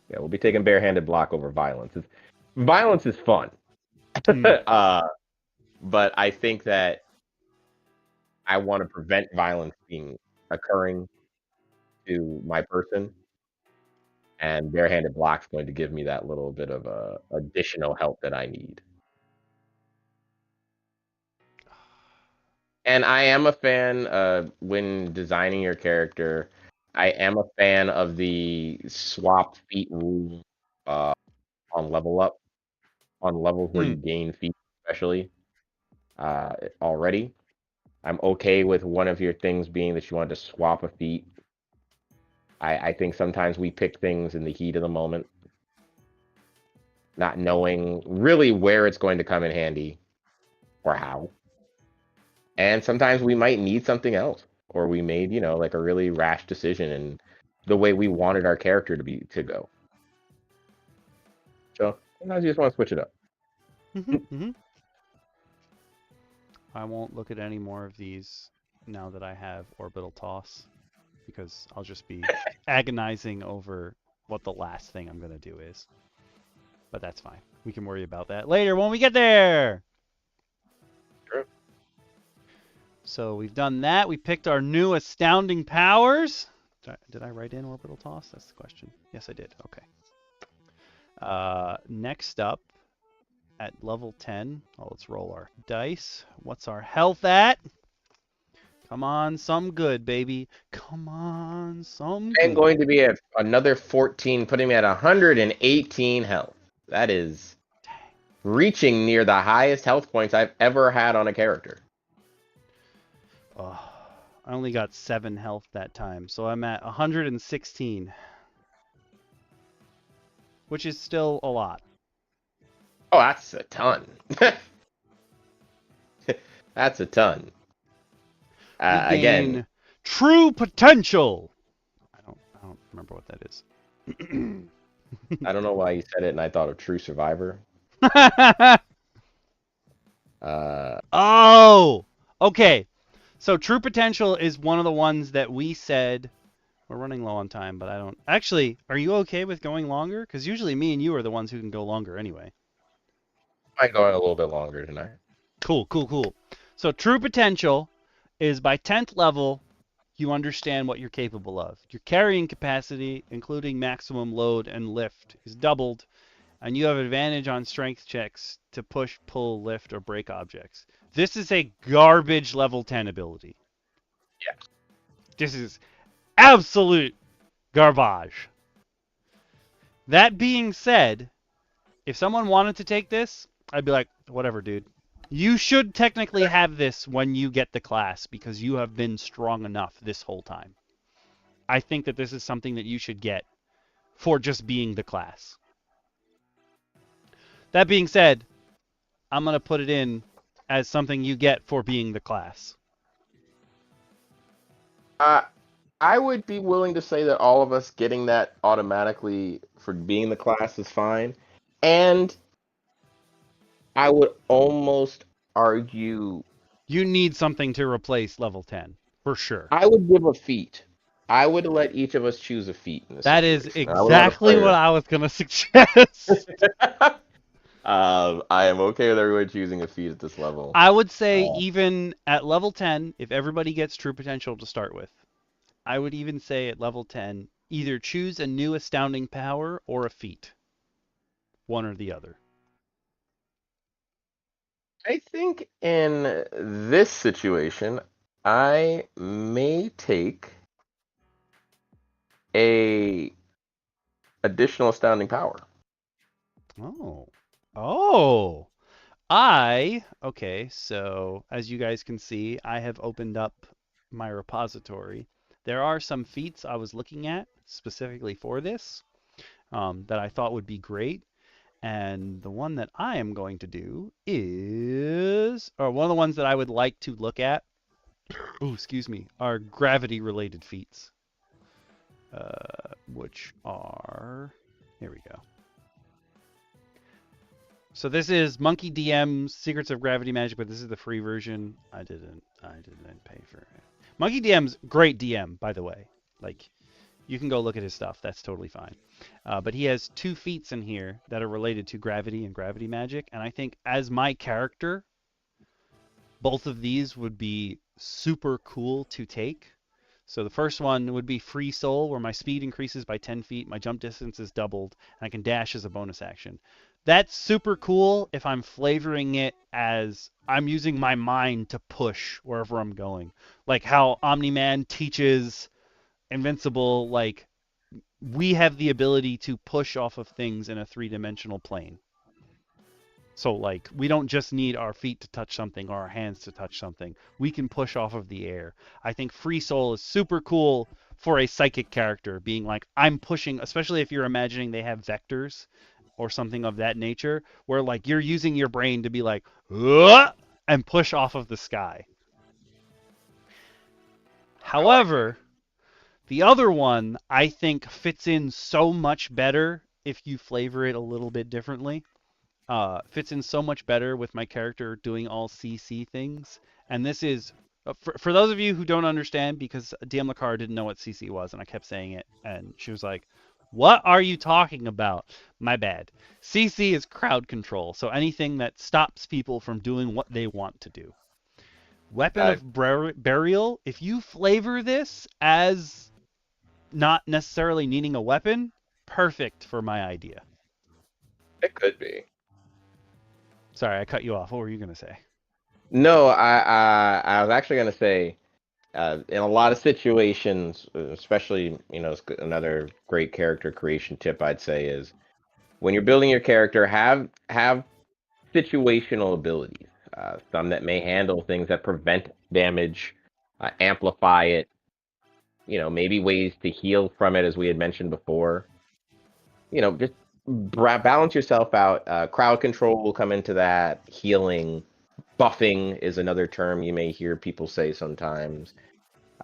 Yeah, we'll be taking barehanded block over violence. Violence is fun. Hmm. But I think that I want to prevent violence being occurring to my person, and barehanded block's going to give me that little bit of additional help that I need. And I am a fan when designing your character. I am a fan of the swap feat rule on level up, on levels where Hmm. you gain feet, especially already. I'm okay with one of your things being that you want to swap a feat. I think sometimes we pick things in the heat of the moment, not knowing really where it's going to come in handy or how. And sometimes we might need something else, or we made, like a really rash decision in the way we wanted our character to go. So sometimes you just want to switch it up. Mm-hmm. I won't look at any more of these now that I have orbital toss, because I'll just be agonizing over what the last thing I'm going to do is. But that's fine. We can worry about that later when we get there. True. So we've done that. We picked our new astounding powers. Did I write in orbital toss? That's the question. Yes, I did. Okay. Next up, at level 10, let's roll our dice. What's our health at? Come on, some good, baby. Come on, some I'm good. going to be at another 14, putting me at 118 health. That is reaching near the highest health points I've ever had on a character. Oh, I only got 7 health that time, so I'm at 116, which is still a lot. Oh, that's a ton. That's a ton. We Again, gain true potential. I don't remember what that is. I don't know why you said it, and I thought of True Survivor. Oh, okay. So true potential is one of the ones that we said we're running low on time, but I don't. Actually, are you okay with going longer? Because usually me and you are the ones who can go longer anyway. I'm going a little bit longer tonight. Cool, cool, cool. So true potential is by 10th level, you understand what you're capable of. Your carrying capacity, including maximum load and lift, is doubled, and you have advantage on strength checks to push, pull, lift, or break objects. This is a garbage level 10 ability. Yeah. This is absolute garbage. That being said, if someone wanted to take this, I'd be like, whatever, dude. You should technically have this when you get the class because you have been strong enough this whole time. I think that this is something that you should get for just being the class. That being said, I'm going to put it in as something you get for being the class. I would be willing to say that all of us getting that automatically for being the class is fine. And I would almost argue You need something to replace level 10, for sure. I would give a feat. I would let each of us choose a feat in this That is situation. I would let a exactly what player. I was going to suggest. I am okay with everyone choosing a feat at this level. I would say Uh, even at level 10, if everybody gets true potential to start with, I would even say at level 10, either choose a new astounding power or a feat. One or the other. I think in this situation, I may take a additional astounding power. Oh. Okay, so as you guys can see, I have opened up my repository. There are some feats I was looking at specifically for this that I thought would be great. And the one that I am going to do is, or one of the ones that I would like to look at, oh, excuse me, are gravity related feats, which are, here we go. So this is Monkey DM's Secrets of Gravity Magic, but this is the free version. I didn't pay for it. Monkey DM's great DM, by the way. Like, You can go look at his stuff. That's totally fine. But he has 2 feats in here that are related to gravity and gravity magic. And I think as my character, both of these would be super cool to take. So the first one would be Free Soul, where my speed increases by 10 feet, my jump distance is doubled, and I can dash as a bonus action. That's super cool if I'm flavoring it as I'm using my mind to push wherever I'm going. Like how Omni-Man teaches Invincible, like, we have the ability to push off of things in a 3-dimensional plane. So, like, we don't just need our feet to touch something or our hands to touch something. We can push off of the air. I think Free Soul is super cool for a psychic character, being like, I'm pushing, especially if you're imagining they have vectors or something of that nature, where, like, you're using your brain to be like, "Ugh!" and push off of the sky. I like it. However, the other one, I think, fits in so much better if you flavor it a little bit differently. Fits in so much better with my character doing all CC things. And this is, for those of you who don't understand, because DM Lacar didn't know what CC was, and I kept saying it, and she was like, "What are you talking about?" My bad. CC is crowd control, so anything that stops people from doing what they want to do. Weapon I, of Burial, if you flavor this as not necessarily needing a weapon, perfect for my idea. it could be. Sorry, I cut you off. What were you going to say? No, I was actually gonna say, in a lot of situations, especially another great character creation tip I'd say is when you're building your character, have situational abilities. Some that may handle things that prevent damage, amplify it. Maybe ways to heal from it, as we had mentioned before. Just balance yourself out. Crowd control will come into that. Healing, buffing is another term you may hear people say sometimes.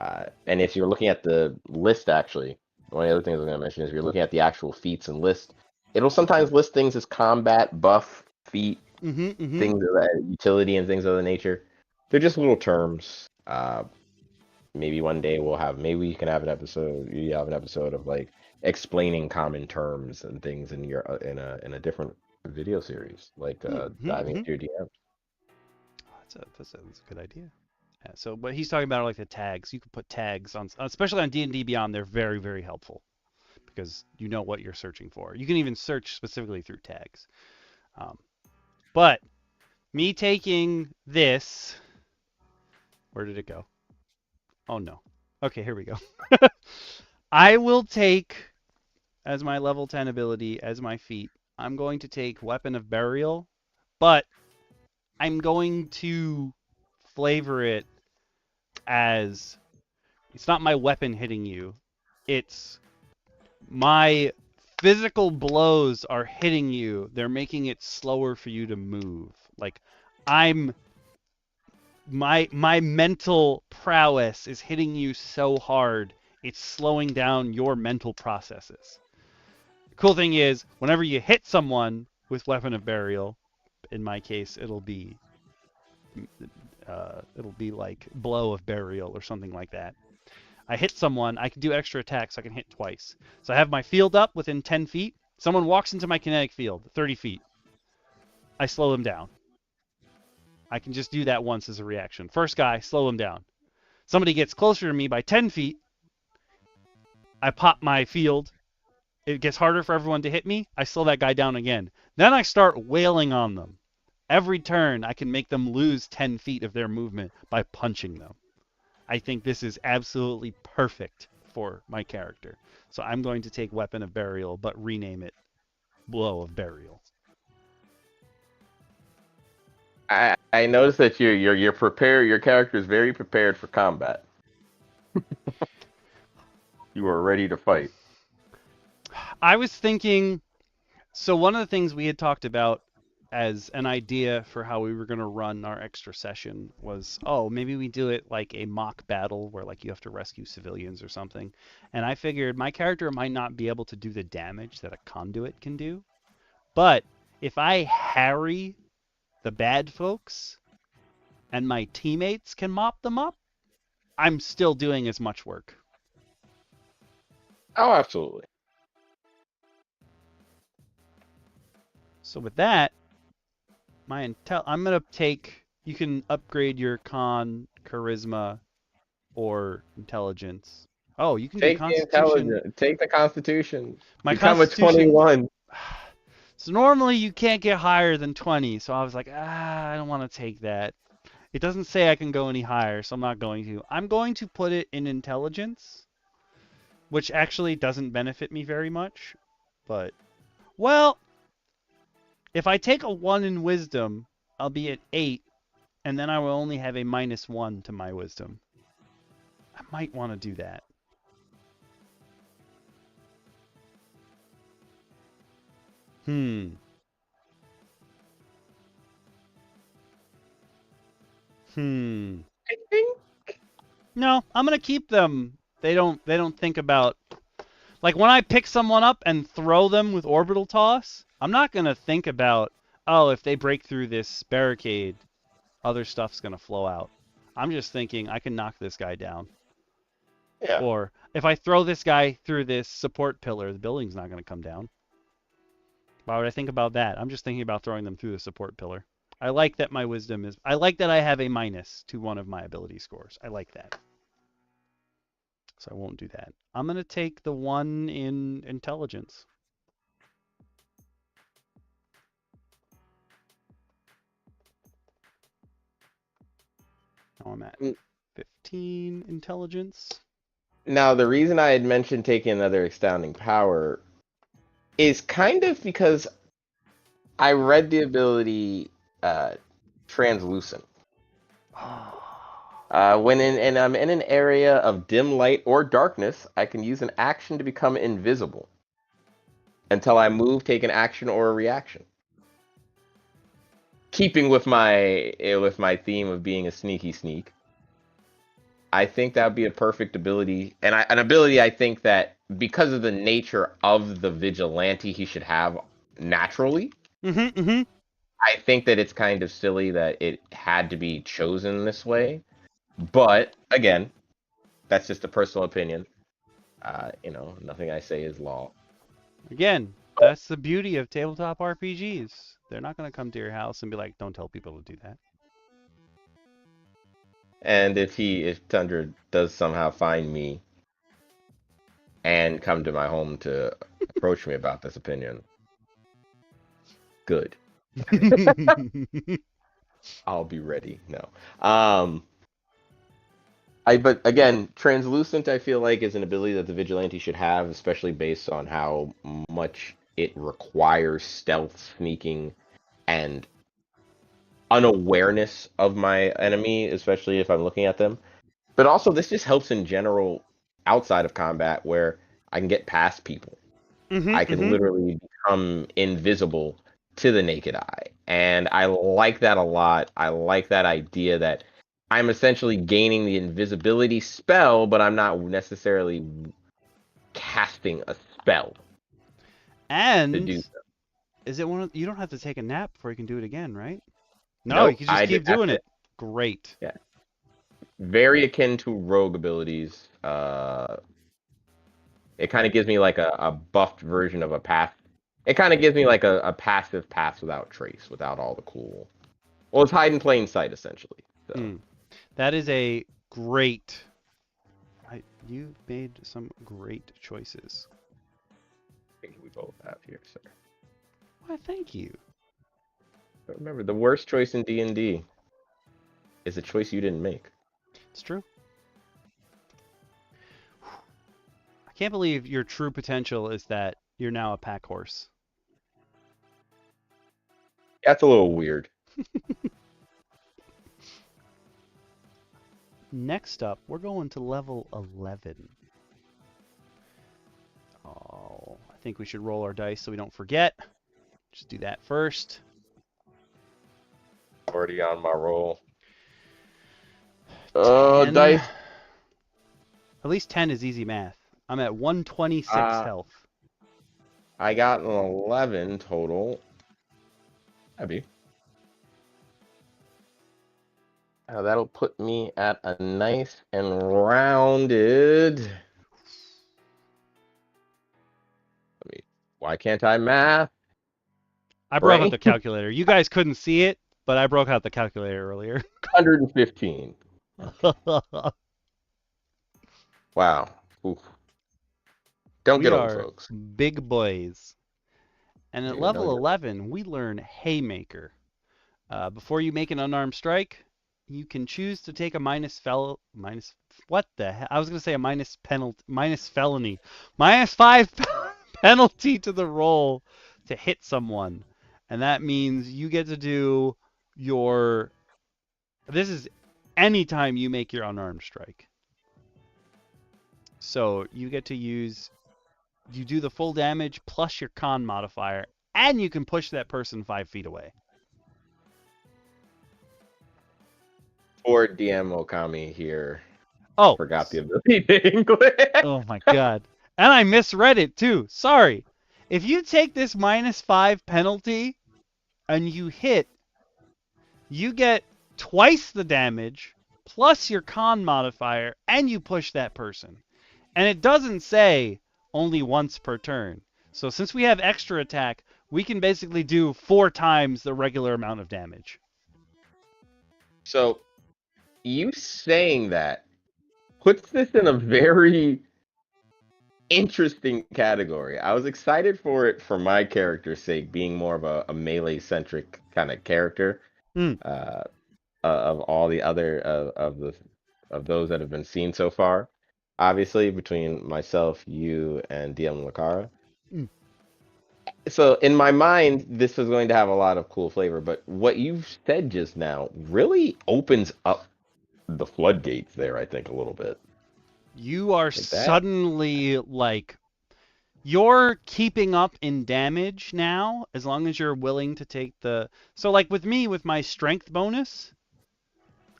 And if you're looking at the list, actually, one of the other things I'm going to mention is if you're looking at the actual feats and list, it'll sometimes list things as combat, buff, feat, Mm-hmm, mm-hmm. things of that utility and things of the nature. They're just little terms. Maybe one day maybe we can have an episode. You have an episode of like explaining common terms and things in your in a different video series, like Mm-hmm, diving mm-hmm. into your DM. That's a good idea. Yeah, so, but he's talking about like the tags. You can put tags on, especially on D&D Beyond. They're very, very helpful because you know what you're searching for. You can even search specifically through tags. Um, but me taking this, where did it go? Oh no. Okay, here we go. I will take as my level 10 ability, as my feat, I'm going to take Weapon of Burial, but I'm going to flavor it as it's not my weapon hitting you. It's my physical blows are hitting you. They're making it slower for you to move. Like I'm my mental prowess is hitting you so hard, it's slowing down your mental processes. The cool thing is, whenever you hit someone with Weapon of Burial, in my case, it'll be like Blow of Burial or something like that. I hit someone, I can do extra attacks, so I can hit twice. So I have my field up within 10 feet. Someone walks into my kinetic field, 30 feet. I slow them down. I can just do that once as a reaction. First guy, slow him down. Somebody gets closer to me by 10 feet. I pop my field. It gets harder for everyone to hit me. I slow that guy down again. Then I start wailing on them. Every turn, I can make them lose 10 feet of their movement by punching them. I think this is absolutely perfect for my character. So I'm going to take Weapon of Burial, but rename it Blow of Burial. I noticed that you're prepared. Your character is very prepared for combat. You are ready to fight. I was thinking, so one of the things we had talked about as an idea for how we were going to run our extra session was, oh, maybe we do it like a mock battle where like you have to rescue civilians or something. And I figured my character might not be able to do the damage that a conduit can do, but if I harry the bad folks and my teammates can mop them up, I'm still doing as much work. Oh, absolutely. So with that, I'm gonna take. You can upgrade your con, charisma, or intelligence. Oh, you can do Take the Constitution. intelligence. Take the Constitution. My Become a Constitution. 21. So normally you can't get higher than 20. So I was like, I don't want to take that. It doesn't say I can go any higher, so I'm not going to. I'm going to put it in intelligence, which actually doesn't benefit me very much. But, well, if I take a 1 in wisdom, I'll be at 8, and then I will only have a -1 to my wisdom. I might want to do that. Hmm. Hmm. I think. No, I'm gonna keep them. They don't think about, like, when I pick someone up and throw them with orbital toss, I'm not gonna think about, oh, if they break through this barricade, other stuff's gonna flow out. I'm just thinking I can knock this guy down. Yeah. Or if I throw this guy through this support pillar, the building's not gonna come down. Why would I think about that? I'm just thinking about throwing them through the support pillar. I like that my wisdom is. I like that I have a minus to one of my ability scores. I like that. So I won't do that. I'm going to take the 1 in intelligence. Now I'm at 15 intelligence. Now, the reason I had mentioned taking another astounding power is kind of because I read the ability translucent. And I'm in an area of dim light or darkness, I can use an action to become invisible until I move, take an action or a reaction. Keeping with my theme of being a sneaky sneak, I think that would be a perfect ability, and an ability I think that because of the nature of the vigilante he should have naturally. I think that it's kind of silly that it had to be chosen this way, but again, that's just a personal opinion. Nothing I say is law. Again, that's the beauty of tabletop RPGs. They're not going to come to your house and be like, don't tell people to do that. And if Tundra does somehow find me and come to my home to approach me about this opinion, good. I'll be ready. No. But again, translucent I feel like is an ability that the vigilante should have, especially based on how much it requires stealth, sneaking, and unawareness of my enemy, especially if I'm looking at them. But also, this just helps in general outside of combat, where I can get past people. I can literally become invisible to the naked eye. And I like that a lot. I like that idea that I'm essentially gaining the invisibility spell, but I'm not necessarily casting a spell to And do so. is it you don't have to take a nap before you can do it again, right? No, you Nope, can just keep that's doing it. it. Great. Yeah. Very akin to rogue abilities. It kind of gives me like a buffed version of a path. It kind of gives me like a passive pass without trace, without all the cool. Well, it's hide in plain sight essentially. So That is a great. You made some great choices. I think we both have here, sir. Why, thank you. But remember, the worst choice in D&D is a choice you didn't make. It's true. I can't believe your true potential is that you're now a pack horse. That's a little weird. Next up, we're going to level 11. Oh, I think we should roll our dice so we don't forget. Just do that first. Already on my roll. 10. Dice. At least 10 is easy math. I'm at 126 health. I got an 11 total. That'd be. That'll put me at a nice and rounded Why can't I math? I broke out Brain? the calculator. You guys couldn't see it, but I broke out the calculator earlier. 115. Wow. Oof. Don't We get old, are folks. big boys. And at You know level you're 11, we learn Haymaker. Before you make an unarmed strike, you can choose to take a minus what the hell? I was gonna say a minus penalty, minus felony, -5 penalty to the roll to hit someone, and that means you get to do your. This is anytime you make your unarmed strike. So you get to use. You do the full damage plus your con modifier, and you can push that person 5 feet away. Poor DM Okami here. Oh, Forgot the ability to English. oh my god. And I misread it too. Sorry. If you take this -5 penalty and you hit, you get twice the damage plus your con modifier and you push that person. And it doesn't say only once per turn. So since we have extra attack, we can basically do 4 times the regular amount of damage. So, you saying that puts this in a very interesting category. I was excited for it for my character's sake, being more of a melee centric kind of character. Hmm. Of all the other of those that have been seen so far. Obviously, between myself, you, and DM Lakara. Hmm. So in my mind, this is going to have a lot of cool flavor. But what you've said just now really opens up the floodgates there. I think a little bit You are like that. suddenly like you're keeping up in damage now as long as you're willing to take the. So like with me with my strength bonus,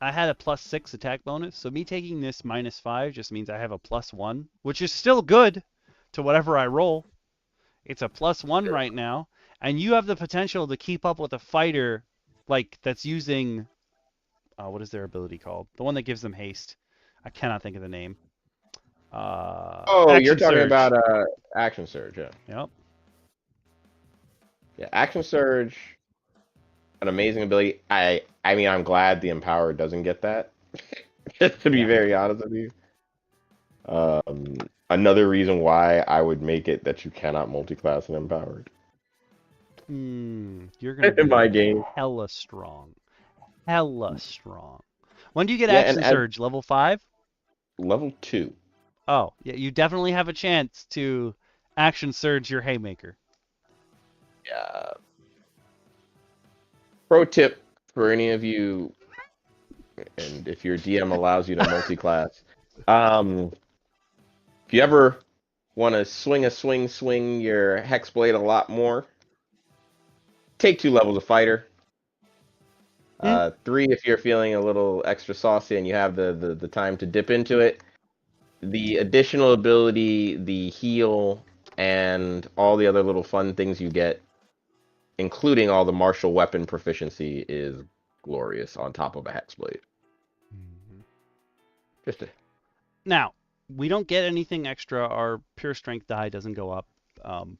I had a +6 attack bonus. So me taking this -5 just means I have a +1, which is still good to whatever I roll. It's a +1 right now, and you have the potential to keep up with a fighter like that's using what is their ability called? The one that gives them haste. I cannot think of the name. Oh, you're Action talking about surge. Action Surge, yeah. Yep. Yeah, Action Surge, an amazing ability. I mean, I'm glad the Empowered doesn't get that. Just to be Yeah. very honest with you. Um, Another reason why I would make it that you cannot multi-class and Empowered You're gonna in be my game. hella strong. Hella strong. When do you get Yeah, and action as surge? Level 5? level 2. Oh, yeah, you definitely have a chance to action surge your haymaker. Yeah. Pro tip for any of you, and if your DM allows you to multi-class, um, if you ever want to swing your hex blade a lot more, take 2 levels of fighter. Hmm? 3 if you're feeling a little extra saucy and you have the time to dip into it. The additional ability, the heal, and all the other little fun things you get, including all the martial weapon proficiency, is glorious on top of a hexblade. Mhm. Just a, Now, we don't get anything extra. Our pure strength die doesn't go up, um,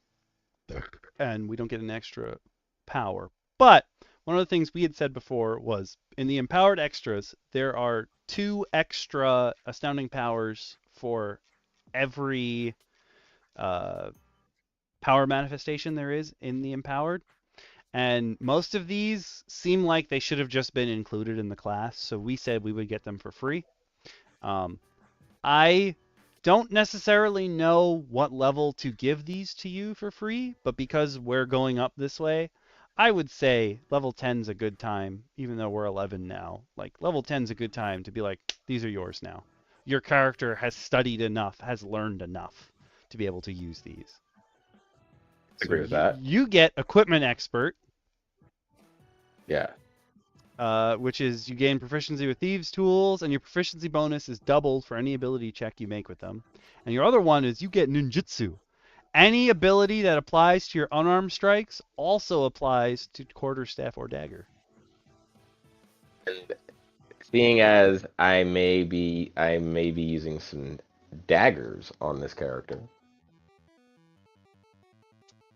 and we don't get an extra power. But one of the things we had said before was in the empowered extras, there are 2 extra astounding powers for every uh, power manifestation there is in the empowered. And most of these seem like they should have just been included in the class, so we said we would get them for free. Um, I don't necessarily know what level to give these to you for free, but because we're going up this way, I would say level 10's a good time, even though we're 11 now. Like, level 10's a good time to be like, these are yours now. Your character has studied enough, has learned enough to be able to use these. So agree with you, that. you get Equipment Expert, Yeah. which is you gain proficiency with thieves' tools, and your proficiency bonus is doubled for any ability check you make with them. And your other one is you get ninjutsu. Any ability that applies to your unarmed strikes also applies to quarterstaff or dagger. And seeing as I may be using some daggers on this character.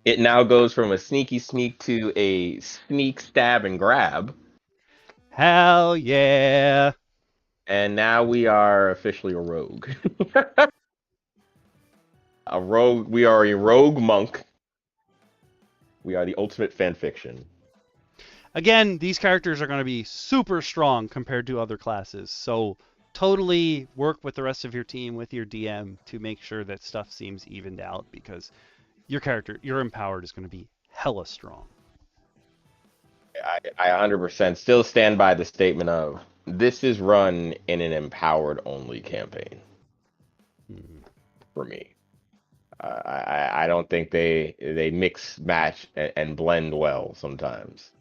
It now goes from a sneaky sneak to a sneak, stab, and grab. Hell yeah. And now we are officially a rogue. A rogue. We are a rogue monk. We are the ultimate fan fiction. Again, these characters are going to be super strong compared to other classes. So totally work with the rest of your team, with your DM, to make sure that stuff seems evened out, because your character, your empowered, is going to be hella strong. I 100% still stand by the statement of this is run in an empowered only campaign Hmm. for me. I don't think they mix, match, and blend well sometimes.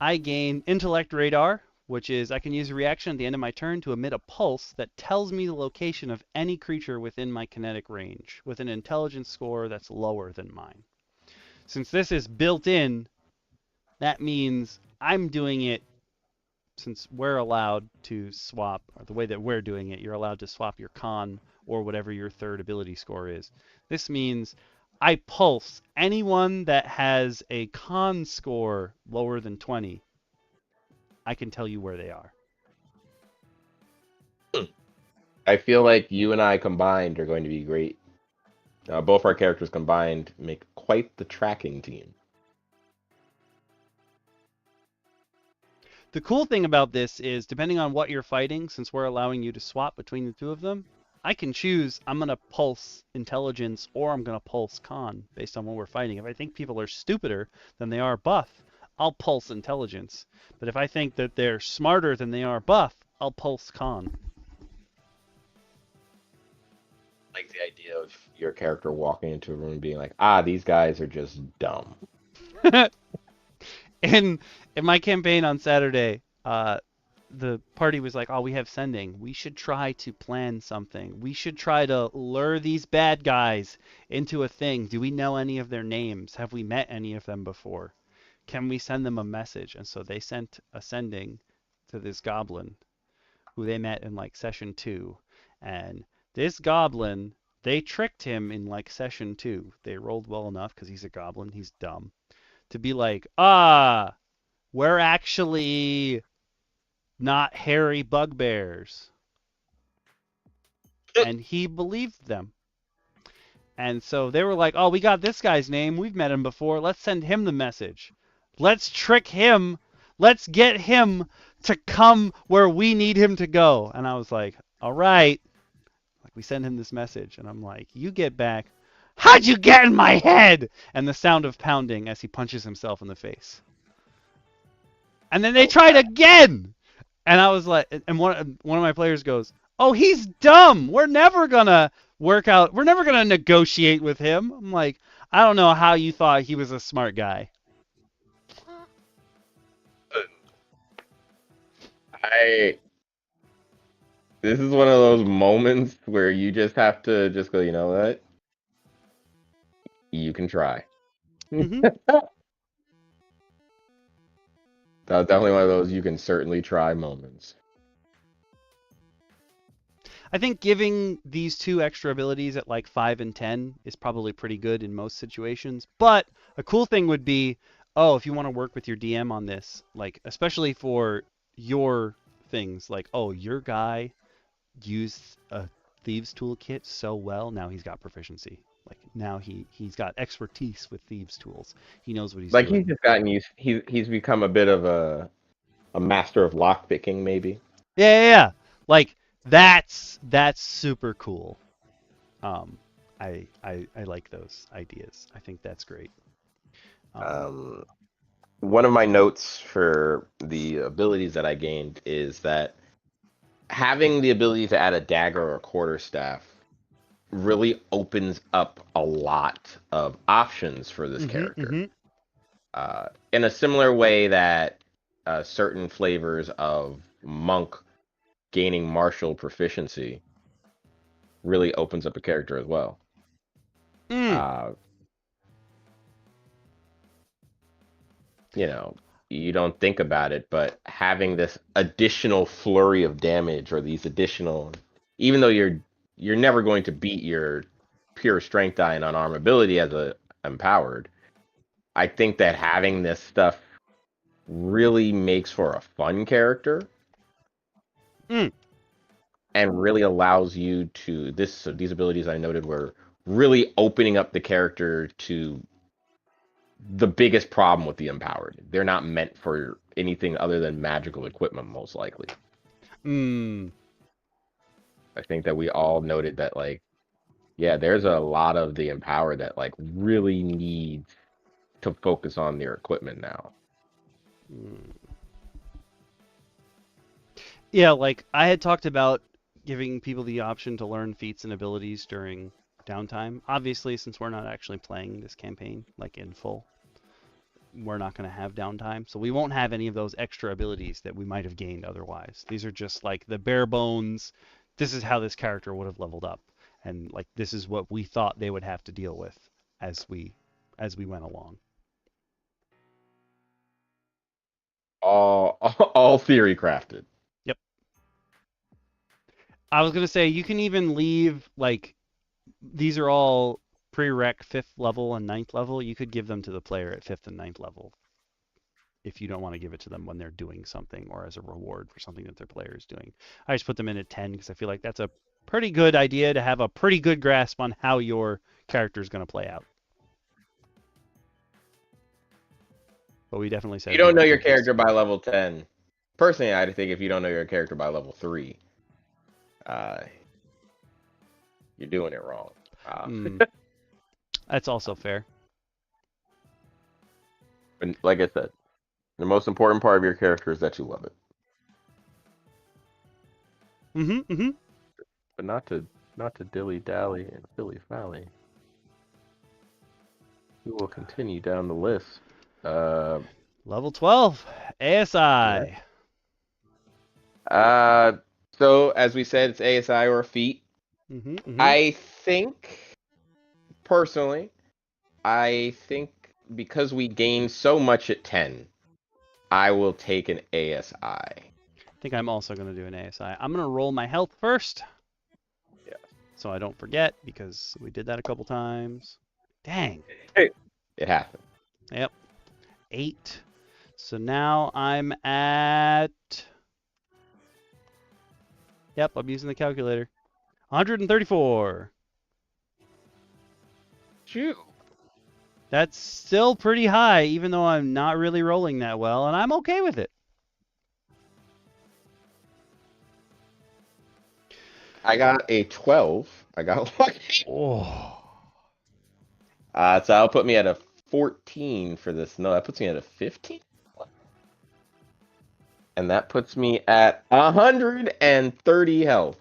I gain Intellect Radar, which is I can use a reaction at the end of my turn to emit a pulse that tells me the location of any creature within my kinetic range with an intelligence score that's lower than mine. Since this is built in, that means I'm doing it, since we're allowed to swap, or the way that we're doing it, you're allowed to swap your con or whatever your third ability score is. This means I pulse anyone that has a con score lower than 20. I can tell you where they are. I feel like you and I combined are going to be great. Both our characters combined make quite the tracking team. The cool thing about this is, depending on what you're fighting, since we're allowing you to swap between the two of them, I can choose I'm going to pulse intelligence or I'm going to pulse con based on what we're fighting. If I think people are stupider than they are buff, I'll pulse intelligence. But if I think that they're smarter than they are buff, I'll pulse con. Like the idea of your character walking into a room and being like, ah, these guys are just dumb. in in my campaign on Saturday, the party was like, "Oh, we have sending. We should try to plan something. We should try to lure these bad guys into a thing. Do we know any of their names? Have we met any of them before? Can we send them a message?" And so they sent a sending to this goblin who they met in like session 2. And this goblin, they tricked him in like session 2. They rolled well enough because he's a goblin, he's dumb, to be like, we're actually not hairy bugbears. And he believed them. And so they were like, "Oh, we got this guy's name. We've met him before. Let's send him the message. Let's trick him. Let's get him to come where we need him to go." And I was like, "All right." Like, we send him this message, and I'm like, "You get back. How'd you get in my head?" And the sound of pounding as he punches himself in the face. And then they tried again. And I was like, and one of my players goes, "Oh, he's dumb. We're never gonna work out. We're never gonna negotiate with him." I'm like, "I don't know how you thought he was a smart guy." I This is one of those moments where you just have to just go, you know what? You can try. Hmm. That was definitely one of those you can certainly try moments. I think giving these two extra abilities at like 5 and 10 is probably pretty good in most situations. But a cool thing would be, oh, if you want to work with your DM on this, like especially for your things, like, oh, your guy used a thieves toolkit so well, now he's got proficiency. Like now he's got expertise with thieves tools. He knows what he's Like he's doing. just gotten used. He's become a bit of a master of lock picking, maybe. Yeah, yeah, yeah. Like that's super cool. Um, I like those ideas. I think that's great. Um, Um, One of my notes for the abilities that I gained is that having the ability to add a dagger or a quarterstaff really opens up a lot of options for this mhm, character. mhm. In a similar way that certain flavors of monk gaining martial proficiency really opens up a character as well. Mm. Uh, you know, you don't think about it, but having this additional flurry of damage or these additional, even though you're never going to beat your pure strength die and unarmed ability as a empowered, I think that having this stuff really makes for a fun character. Mm. And really allows you to these abilities I noted were really opening up the character to the biggest problem with the empowered. They're not meant for anything other than magical equipment, most likely. Mm. I think that we all noted that, like, yeah, there's a lot of the empowered that like really needs to focus on their equipment now. Mm. Yeah, like I had talked about giving people the option to learn feats and abilities during downtime. Obviously, since we're not actually playing this campaign like in full, we're not going to have downtime. So we won't have any of those extra abilities that we might have gained otherwise. These are just like the bare bones. This is how this character would have leveled up. And like this is what we thought they would have to deal with as we went along. All theory crafted. Yep. I was going to say you can even leave like these are all prereq 5th level and 9th level. You could give them to the player at 5th and 9th level if you don't want to give it to them when they're doing something or as a reward for something that their player is doing. I just put them in at 10 because I feel like that's a pretty good idea to have a pretty good grasp on how your character is going to play out. But we definitely said You don't know your keep this. character by level 10. Personally, I think if you don't know your character by level 3, you're doing it wrong. That's also fair. But like I said, the most important part of your character is that you love it. But not to dilly dally and dilly fally. We will continue down the list. Level 12, ASI. Yeah. So as we said, it's ASI or a feat. I think, personally, because we gained so much at 10, I will take an ASI. I think I'm also going to do an ASI. I'm going to roll my health first. Yeah. So I don't forget because we did that a couple times. Dang. Hey, it happened. Yep. 8. So now I'm at... Yep, I'm using the calculator. 134. Shoot. That's still pretty high, even though I'm not really rolling that well, and I'm okay with it. I got a 12. I got lucky. Oh. So that'll put me at a 14 for this. No, that puts me at a 15. And that puts me at 130 health.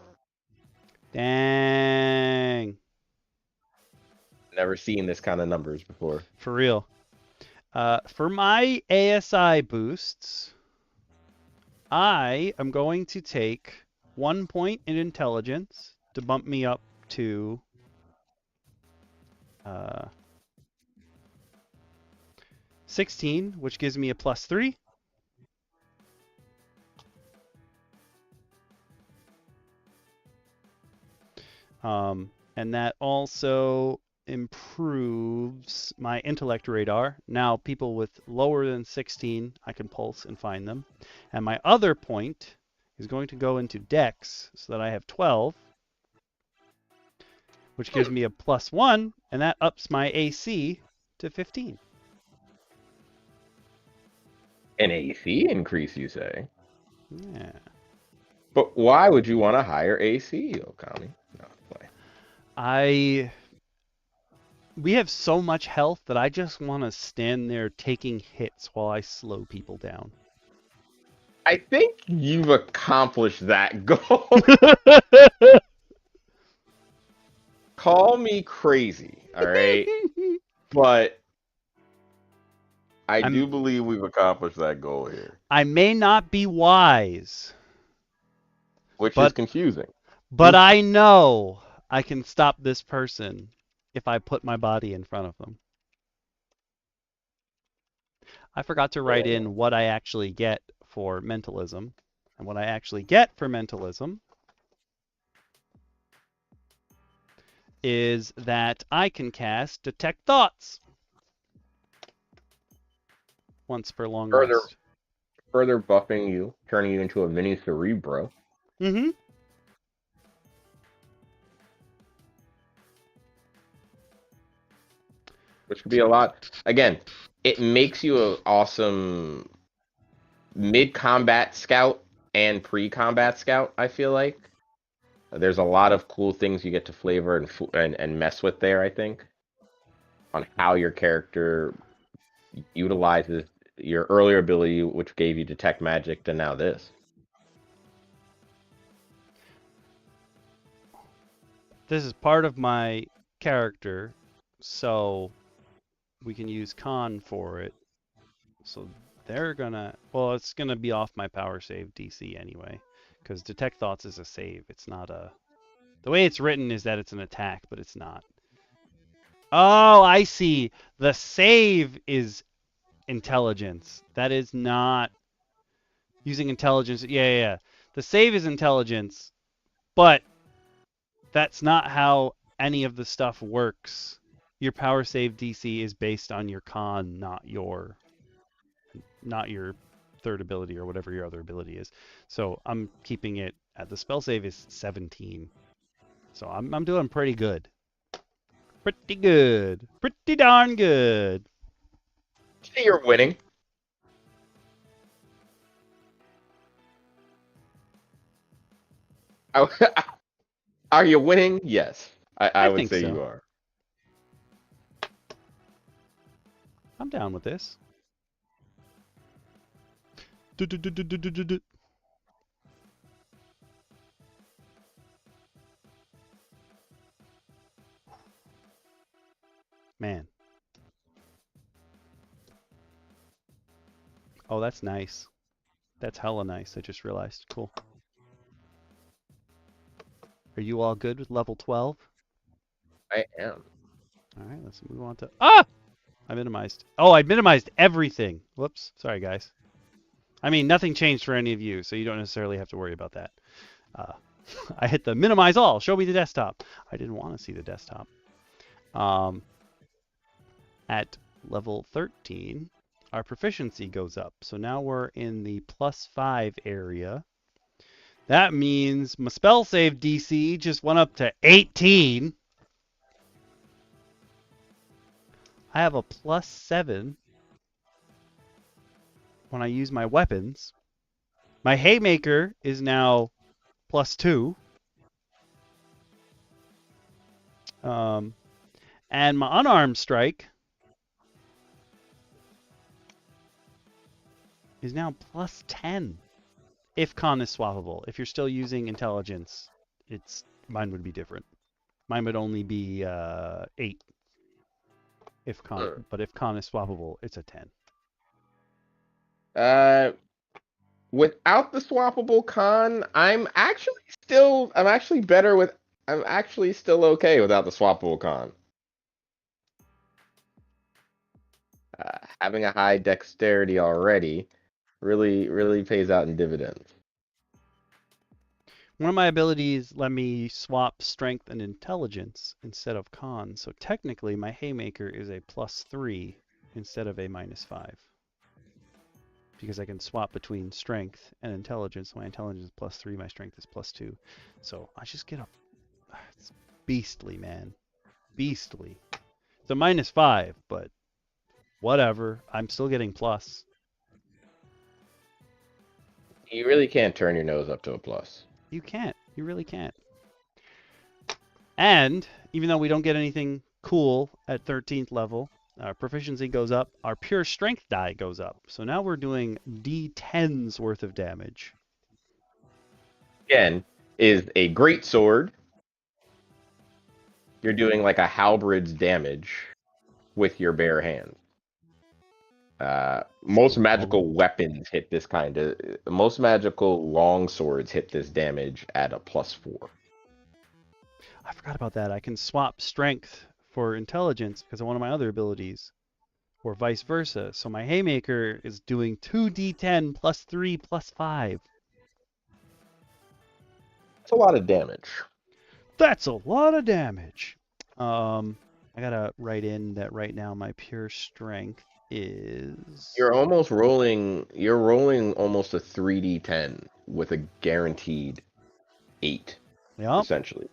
Dang. Never seen this kind of numbers before. For real. For my ASI boosts, I am going to take 1 point in intelligence to bump me up to 16, which gives me a +3. And that also improves my intellect radar. Now, people with lower than 16, I can pulse and find them. And my other point is going to go into Dex so that I have 12, which gives me a +1, and that ups my AC to 15. An AC increase, you say? Yeah. But why would you want a higher AC, Okami? No, we have so much health that I just want to stand there taking hits while I slow people down. I think you've accomplished that goal. Call me crazy, all right? But I do believe we've accomplished that goal here. I may not be wise. Which is confusing. But I know I can stop this person if I put my body in front of them. I forgot to write in what I actually get for mentalism. And what I actually get for mentalism is that I can cast Detect Thoughts once per long Further rest. further buffing you, turning you into a mini Cerebro. Mm-hmm. Which could be a lot. Again, it makes you an awesome mid-combat scout and pre-combat scout, I feel like. There's a lot of cool things you get to flavor and mess with there, I think, on how your character utilizes your earlier ability, which gave you Detect Magic, to now this. This is part of my character, so we can use con for it. So they're gonna, well, it's gonna be off my power save DC anyway, because Detect Thoughts is a save. It's not a, the way it's written is that it's an attack, but it's not. Oh, I see. The save is intelligence. That is not using intelligence. Yeah. The save is intelligence, but that's not how any of the stuff works. Your power save DC is based on your con, not your third ability or whatever your other ability is. So I'm keeping it at the spell save is 17. So I'm doing pretty good. Pretty good. Pretty darn good. You're winning. Are you winning? Yes. I I would think say so. you are. I'm down with this. Man. Oh, that's nice. That's hella nice. I just realized. Cool. Are you all good with level 12? I am. All right, let's move on to... Ah! I minimized. Oh, I minimized everything. Whoops. Sorry, guys. I mean, nothing changed for any of you, so you don't necessarily have to worry about that. I hit the minimize all. Show me the desktop. I didn't want to see the desktop. At level 13, our proficiency goes up. So now we're in the +5 area. That means my spell save DC just went up to 18. I have a +7 when I use my weapons. My haymaker is now +2. And my unarmed strike is now +10. If con is swappable. If you're still using intelligence, mine would be different. Mine would only be 8. But if con is swappable, it's a 10. Without the swappable con, I'm actually still okay without the swappable con. Having a high dexterity already really pays out in dividends. One of my abilities let me swap strength and intelligence instead of con, so technically my haymaker is a +3 instead of a -5. Because I can swap between strength and intelligence. My intelligence is +3, my strength is +2. So I just get a... It's beastly, man. Beastly. It's a -5, but whatever. I'm still getting plus. You really can't turn your nose up to a plus. You can't. You really can't. And even though we don't get anything cool at 13th level, our proficiency goes up, our pure strength die goes up. So now we're doing D10's worth of damage. Again, is a great sword. You're doing like a halberd's damage with your bare hands. Most magical weapons hit this kind of. Most magical long swords hit this damage at a +4. I forgot about that. I can swap strength for intelligence because of one of my other abilities, or vice versa. So my haymaker is doing 2d10 +3 +5. That's a lot of damage. That's a lot of damage. I gotta write in that right now my pure strength is. You're almost rolling. You're rolling almost a 3d10 with a guaranteed 8, Yep, essentially.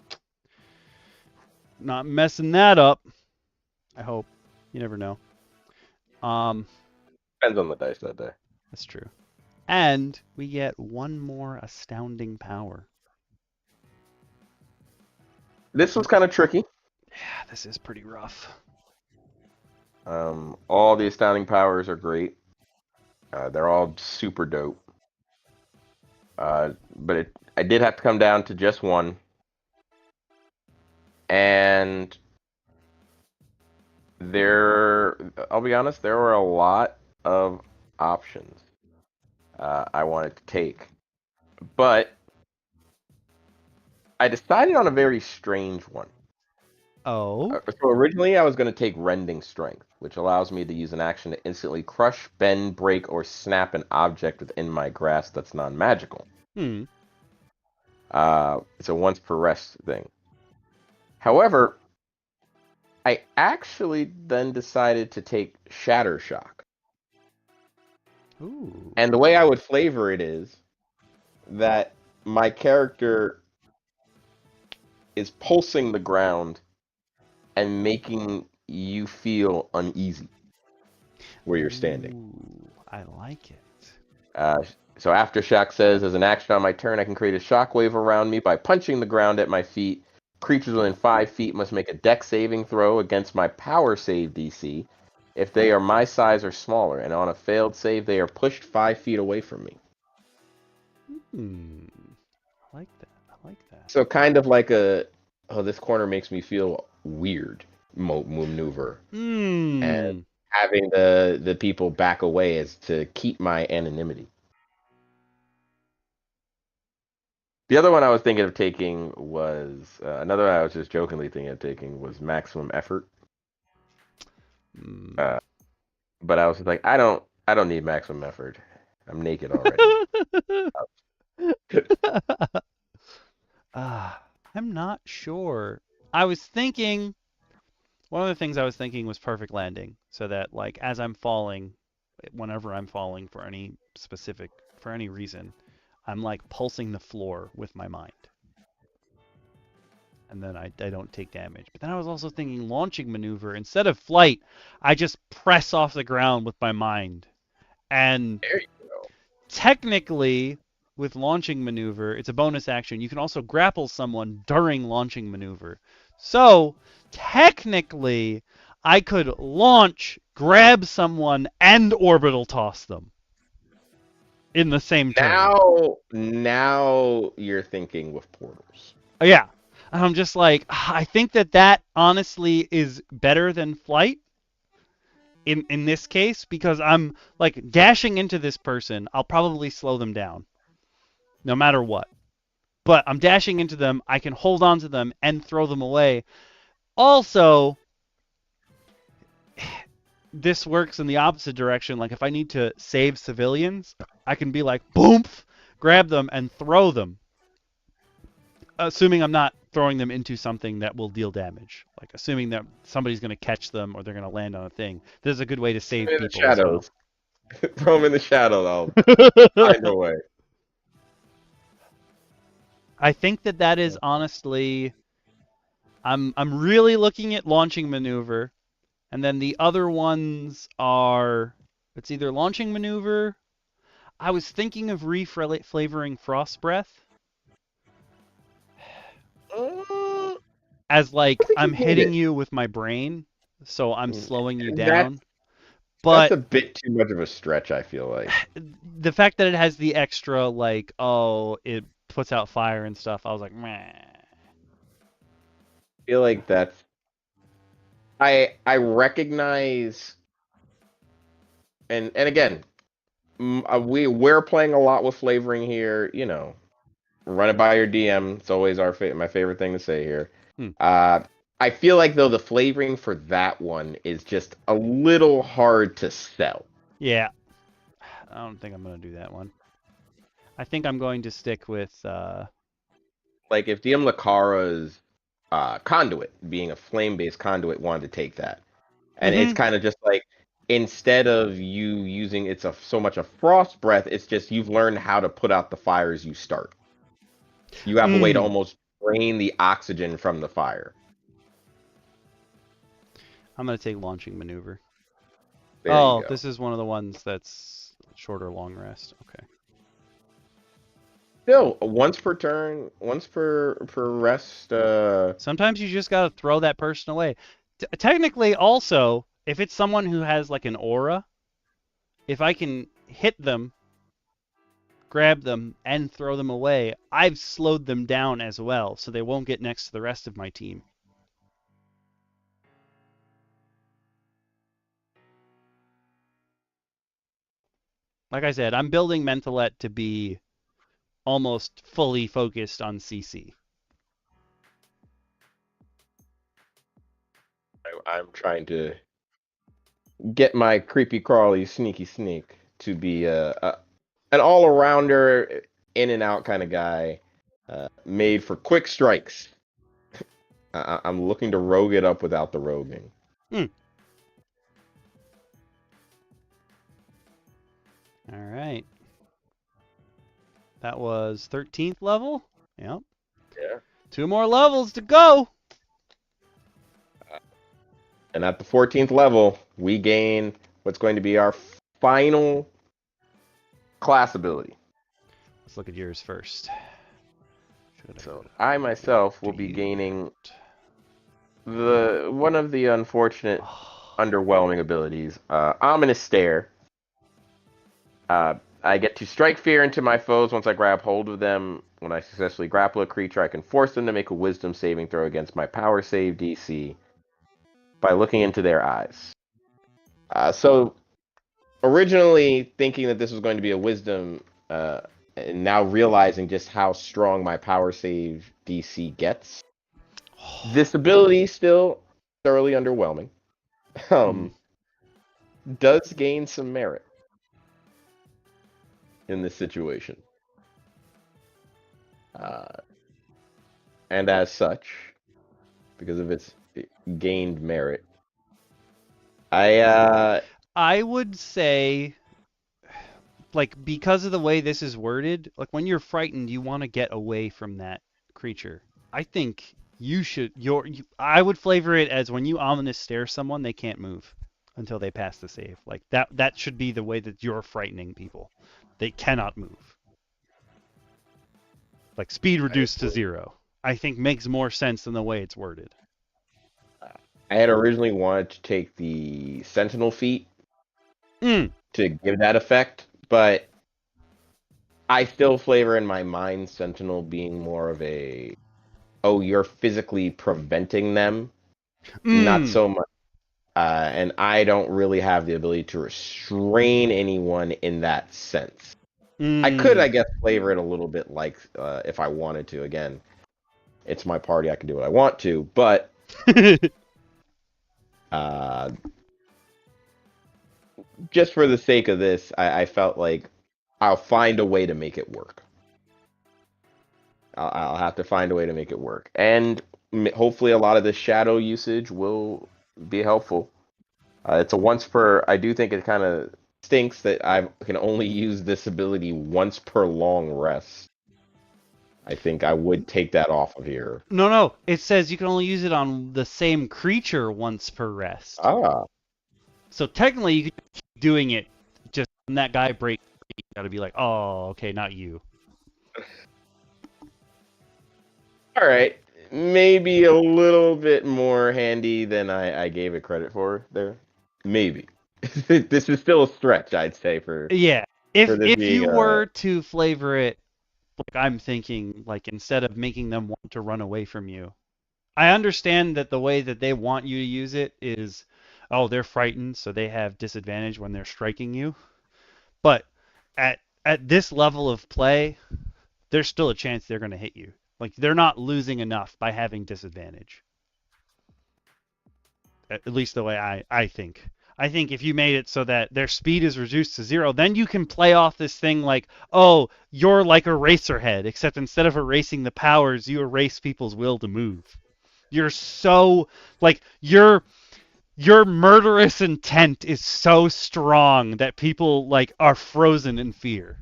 not messing that up. I hope. You never know. Um, Depends on the dice that day. that's true. And we get one more astounding power. This was kind of tricky. Yeah, this is pretty rough. All the astounding powers are great. They're all super dope. But I did have to come down to just one. And I'll be honest, there were a lot of options I wanted to take. But I decided on a very strange one. Oh. So originally I was going to take Rending Strength, which allows me to use an action to instantly crush, bend, break, or snap an object within my grasp that's non-magical. Hmm. It's a once per rest thing. However, I actually then decided to take Shatter Shock. Ooh. And the way I would flavor it is that my character is pulsing the ground and making you feel uneasy where you're standing. Ooh, I like it. Uh, so Aftershock says, as an action on my turn, I can create a shockwave around me by punching the ground at my feet. Creatures within 5 feet must make a dex saving throw against my power save DC if they are my size or smaller, and on a failed save, they are pushed 5 feet away from me. Hmm. I like that. I like that. So kind of like this corner makes me feel weird maneuver. And Hmm. having the people back away is to keep my anonymity. The other one I was thinking of taking was another one I was just jokingly thinking of taking was Maximum Effort. Hmm. Uh, but I was just like, I don't need Maximum Effort. I'm naked already. I'm not sure. I was thinking one of the things I was thinking was perfect landing, so that like as I'm falling, whenever I'm falling for any reason, I'm like pulsing the floor with my mind. And then I don't take damage. But then I was also thinking launching maneuver. Instead of flight, I just press off the ground with my mind. And There you go. technically, with launching maneuver, it's a bonus action. You can also grapple someone during launching maneuver. So, technically, I could launch, grab someone, and orbital toss them in the same turn. Now you're thinking with portals. Yeah. And I'm just like, I think that honestly is better than flight in this case because I'm like dashing into this person. I'll probably slow them down no matter what. But I'm dashing into them. I can hold on to them and throw them away. Also, this works in the opposite direction. Like if I need to save civilians, I can be like, boom, grab them and throw them. Assuming I'm not throwing them into something that will deal damage. Like assuming that somebody's going to catch them or they're going to land on a thing. This is a good way to save In the people as well. shadows. Throw them in the shadows. I'll find a way. I think that is honestly I'm really looking at launching maneuver, and then the other ones are it's either launching maneuver. I was thinking of reflavoring frost breath I as like think I'm you need hitting it. you with my brain, so I'm slowing you That down. that's But a bit too much of a stretch, I feel like. the fact that it has the extra like oh it puts out fire and stuff, I was like meh. I feel like that's I recognize and again, we're playing a lot with flavoring here, run it by your DM. It's always my favorite thing to say here. Hmm. Uh, I feel like though the flavoring for that one is just a little hard to sell. Yeah, I don't think I'm gonna do that one. I think I'm going to stick with Like if DM Lakara's conduit, being a flame-based conduit, wanted to take that. And it's Mm-hmm. kind of just like, instead of you using so much a frost breath, it's just you've learned how to put out the fires you start. You have a way to almost drain the oxygen from the fire. I'm going to take launching maneuver. There you Oh, go. this is one of the ones that's shorter long rest. Okay. Still, once per turn, once per rest. Sometimes you just got to throw that person away. Technically, also, if it's someone who has like an aura, if I can hit them, grab them, and throw them away, I've slowed them down as well, so they won't get next to the rest of my team. Like I said, I'm building Mentalette to be almost fully focused on CC. I'm trying to get my creepy crawly sneaky sneak to be an all arounder, in and out kind of guy, made for quick strikes. I'm looking to rogue it up without the roguing. All right. That was 13th level. Yep. Yeah. 2 more levels to go. And at the 14th level, we gain what's going to be our final class ability. Let's look at yours first. So I myself will be gaining one of the unfortunate, underwhelming abilities, Ominous Stare. I get to strike fear into my foes once I grab hold of them. When I successfully grapple a creature, I can force them to make a Wisdom saving throw against my Power Save DC by looking into their eyes. So originally thinking that this was going to be a Wisdom, and now realizing just how strong my Power Save DC gets, this ability still thoroughly underwhelming. Does gain some merit in this situation. And as such, because of its gained merit, I would say, like, because of the way this is worded, like when you're frightened, you want to get away from that creature. I think you should. I would flavor it as when you ominous stare someone, they can't move until they pass the save. Like that. That should be the way that you're frightening people. They cannot move. Like speed reduced to 0. I think makes more sense than the way it's worded. I had originally wanted to take the Sentinel feat to give that effect, but I still flavor in my mind Sentinel being more of a, oh, you're physically preventing them, not so much. And I don't really have the ability to restrain anyone in that sense. I could, I guess, flavor it a little bit like if I wanted to. Again, it's my party, I can do what I want to, but just for the sake of this, I felt like I'll find a way to make it work. I'll have to find a way to make it work. And hopefully a lot of the shadow usage will be helpful. It's a once per... I do think it kind of stinks that I can only use this ability once per long rest. I think I would take that off of here. No. It says you can only use it on the same creature once per rest. So technically, you could keep doing it just when that guy breaks. You gotta be like, oh, okay, not you. All right. Maybe a little bit more handy than I gave it credit for there. Maybe. This is still a stretch, I'd say, for... Yeah. If being, you were to flavor it, like I'm thinking, like instead of making them want to run away from you, I understand that the way that they want you to use it is, oh, they're frightened, so they have disadvantage when they're striking you. But at this level of play, there's still a chance they're going to hit you. Like they're not losing enough by having disadvantage. At least the way I think. I think if you made it so that their speed is reduced to 0, then you can play off this thing like, oh, you're like a racer head, except instead of erasing the powers, you erase people's will to move. You're so like your murderous intent is so strong that people like are frozen in fear.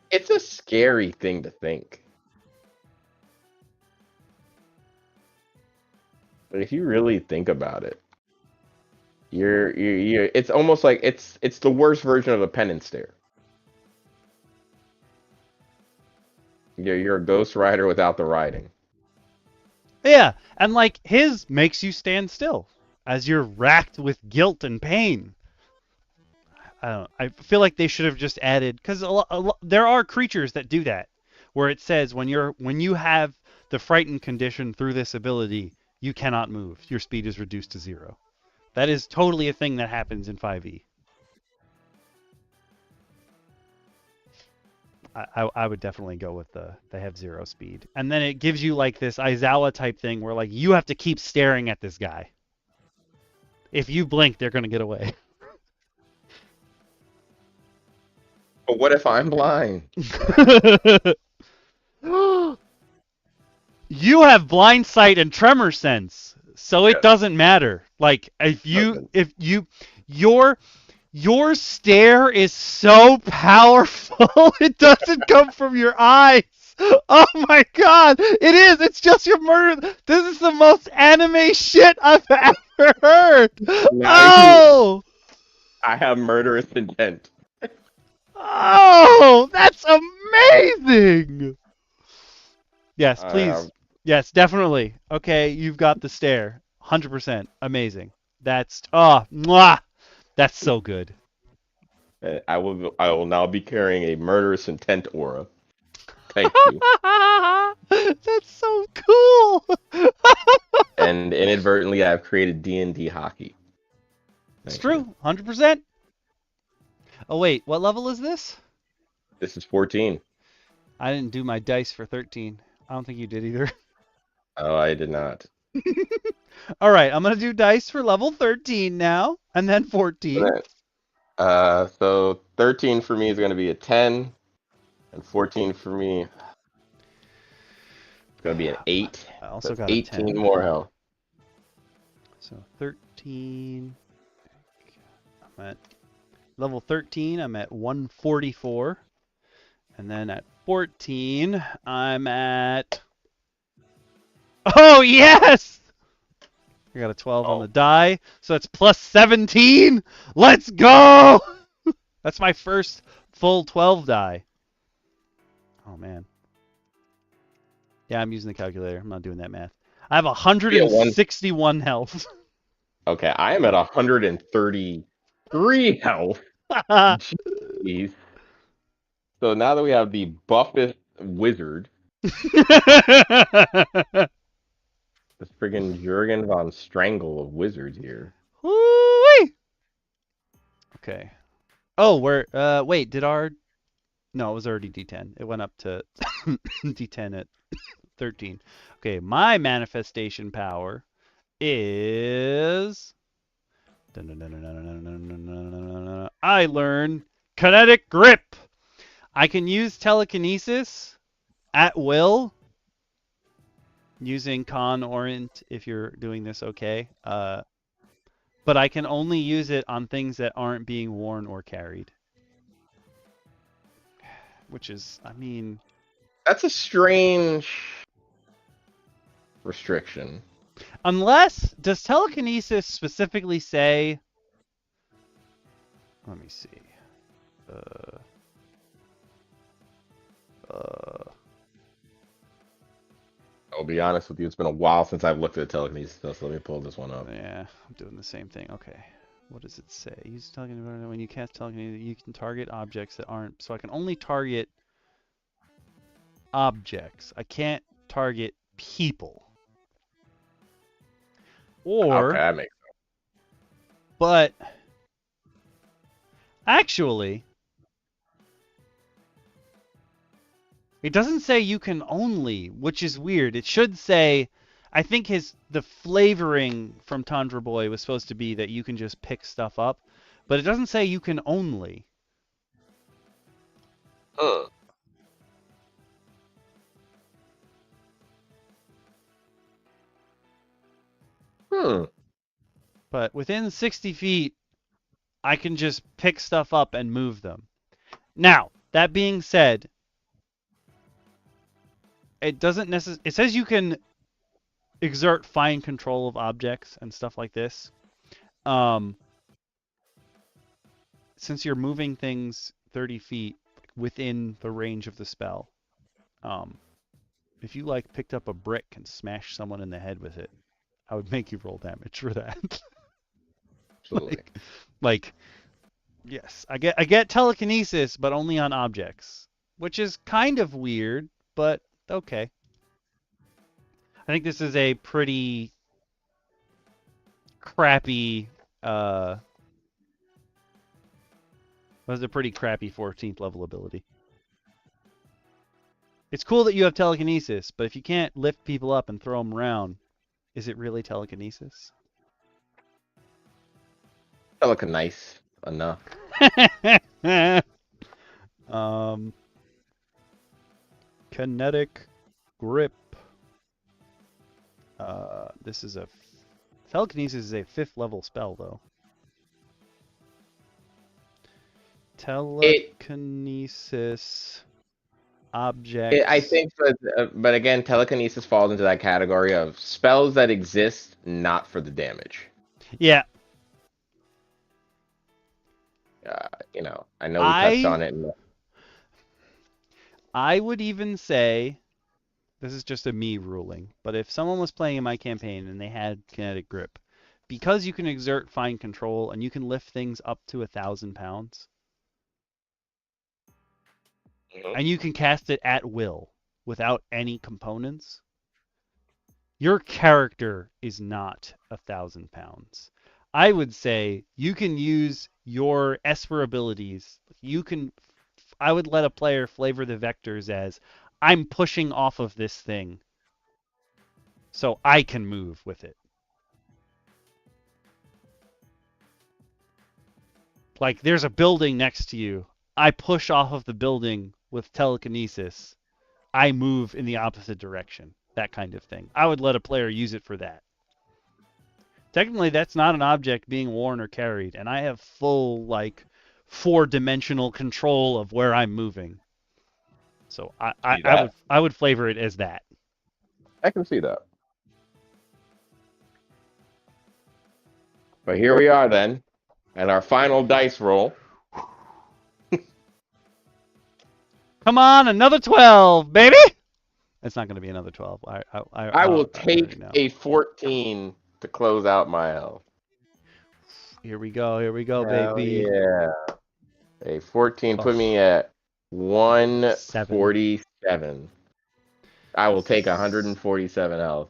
It's a scary thing to think. But if you really think about it, you're it's almost like it's the worst version of a penance stare. You're a ghost rider without the riding. Yeah, and like his makes you stand still as you're racked with guilt and pain. I don't know. I feel like they should have just added because there are creatures that do that, where it says when you have the frightened condition through this ability, you cannot move. Your speed is reduced to 0. That is totally a thing that happens in 5e. I would definitely go with they have 0 speed, and then it gives you like this Aizawa type thing where like you have to keep staring at this guy. If you blink, they're gonna get away. But what if I'm blind? You have blind sight and tremor sense, so it Yes. doesn't matter. Like if you your stare is so powerful, it doesn't come from your eyes. Oh my god, it is. It's just your murder. This is the most anime shit I've ever heard. Oh, I have murderous intent. oh, that's amazing. Yes, please. Yes, definitely. Okay, you've got the stare. 100%. Amazing. That's mwah. That's so good. I will now be carrying a murderous intent aura. Thank you. That's so cool. And inadvertently, I've created D&D hockey. It's true. 100%. Oh wait, what level is this? This is 14. I didn't do my dice for 13. I don't think you did either. Oh, I did not. All right, I'm gonna do dice for level 13 now, and then 14. So 13 for me is going to be a 10, and 14 for me is going to be an 8. I also That's got a 18 10. more health. So 13. I'm at level 13. I'm at 144, and then at 14, I'm at. Oh yes! I got a 12 on the die, so that's plus 17. Let's go! That's my first full 12 die. Oh man. Yeah, I'm using the calculator. I'm not doing that math. I have 161 health. Okay, I am at 133 health. Jeez. So now that we have the buffest wizard, this friggin' Jurgen von Strangle of wizards here. Woo-wee! Okay. Oh, wait, did our... No, it was already D10. It went up to D10 at 13. Okay, my manifestation power is... I learn kinetic grip. I can use telekinesis at will using con orient if you're doing this okay. But I can only use it on things that aren't being worn or carried. Which is, I mean... That's a strange restriction. Unless, does telekinesis specifically say... Let me see. I'll be honest with you, it's been a while since I've looked at telekinesis stuff, so let me pull this one up. Yeah, I'm doing the same thing. Okay. What does it say? Use telekinesis when you cast telekinesis, you can target objects that aren't... So I can only target objects. I can't target people. Or... Okay, that makes sense. But... Actually... It doesn't say you can only, which is weird. It should say, I think the flavoring from Tundra Boy was supposed to be that you can just pick stuff up, but it doesn't say you can only. Huh. But within 60 feet, I can just pick stuff up and move them. Now, that being said, it doesn't necessarily. It says you can exert fine control of objects and stuff like this. Since you're moving things 30 feet within the range of the spell, if you like picked up a brick and smashed someone in the head with it, I would make you roll damage for that. Absolutely. like, yes, I get telekinesis, but only on objects, which is kind of weird, but okay. I think this is a pretty crappy was a pretty crappy 14th level ability. It's cool that you have telekinesis, but if you can't lift people up and throw them around, is it really telekinesis? Telekinesis enough. Kinetic grip. This is a telekinesis is a 5th level spell though. Telekinesis objects. I think, but again, telekinesis falls into that category of spells that exist not for the damage. Yeah. I know we touched on it. I would even say, this is just a me ruling, but if someone was playing in my campaign and they had kinetic grip, because you can exert fine control and you can lift things up to 1,000 pounds, and you can cast it at will without any components, your character is not 1,000 pounds. I would say you can use your Esper abilities. I would let a player flavor the vectors as, I'm pushing off of this thing so I can move with it. Like, there's a building next to you. I push off of the building with telekinesis. I move in the opposite direction. That kind of thing. I would let a player use it for that. Technically, that's not an object being worn or carried, and I have full, 4-dimensional control of where I'm moving. So I would flavor it as that. I can see that. But here we are then, and our final dice roll. Come on, another 12, baby! It's not going to be another 12. I will take a 14 to close out my health. Here we go, baby. Yeah. A 14 put me at 147. I will take 147 health.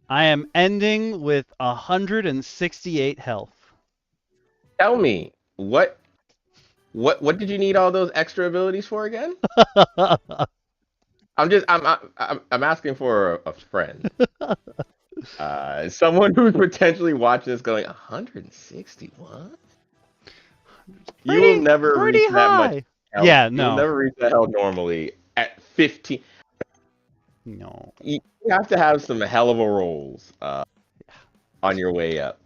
I am ending with 168 health. Tell me, what did you need all those extra abilities for again? I'm asking for a friend. Someone who's potentially watching this going, 161? You will never reach that much health. Yeah, no. You'll never reach that health normally at 15. No. You have to have some hell of a rolls on your way up.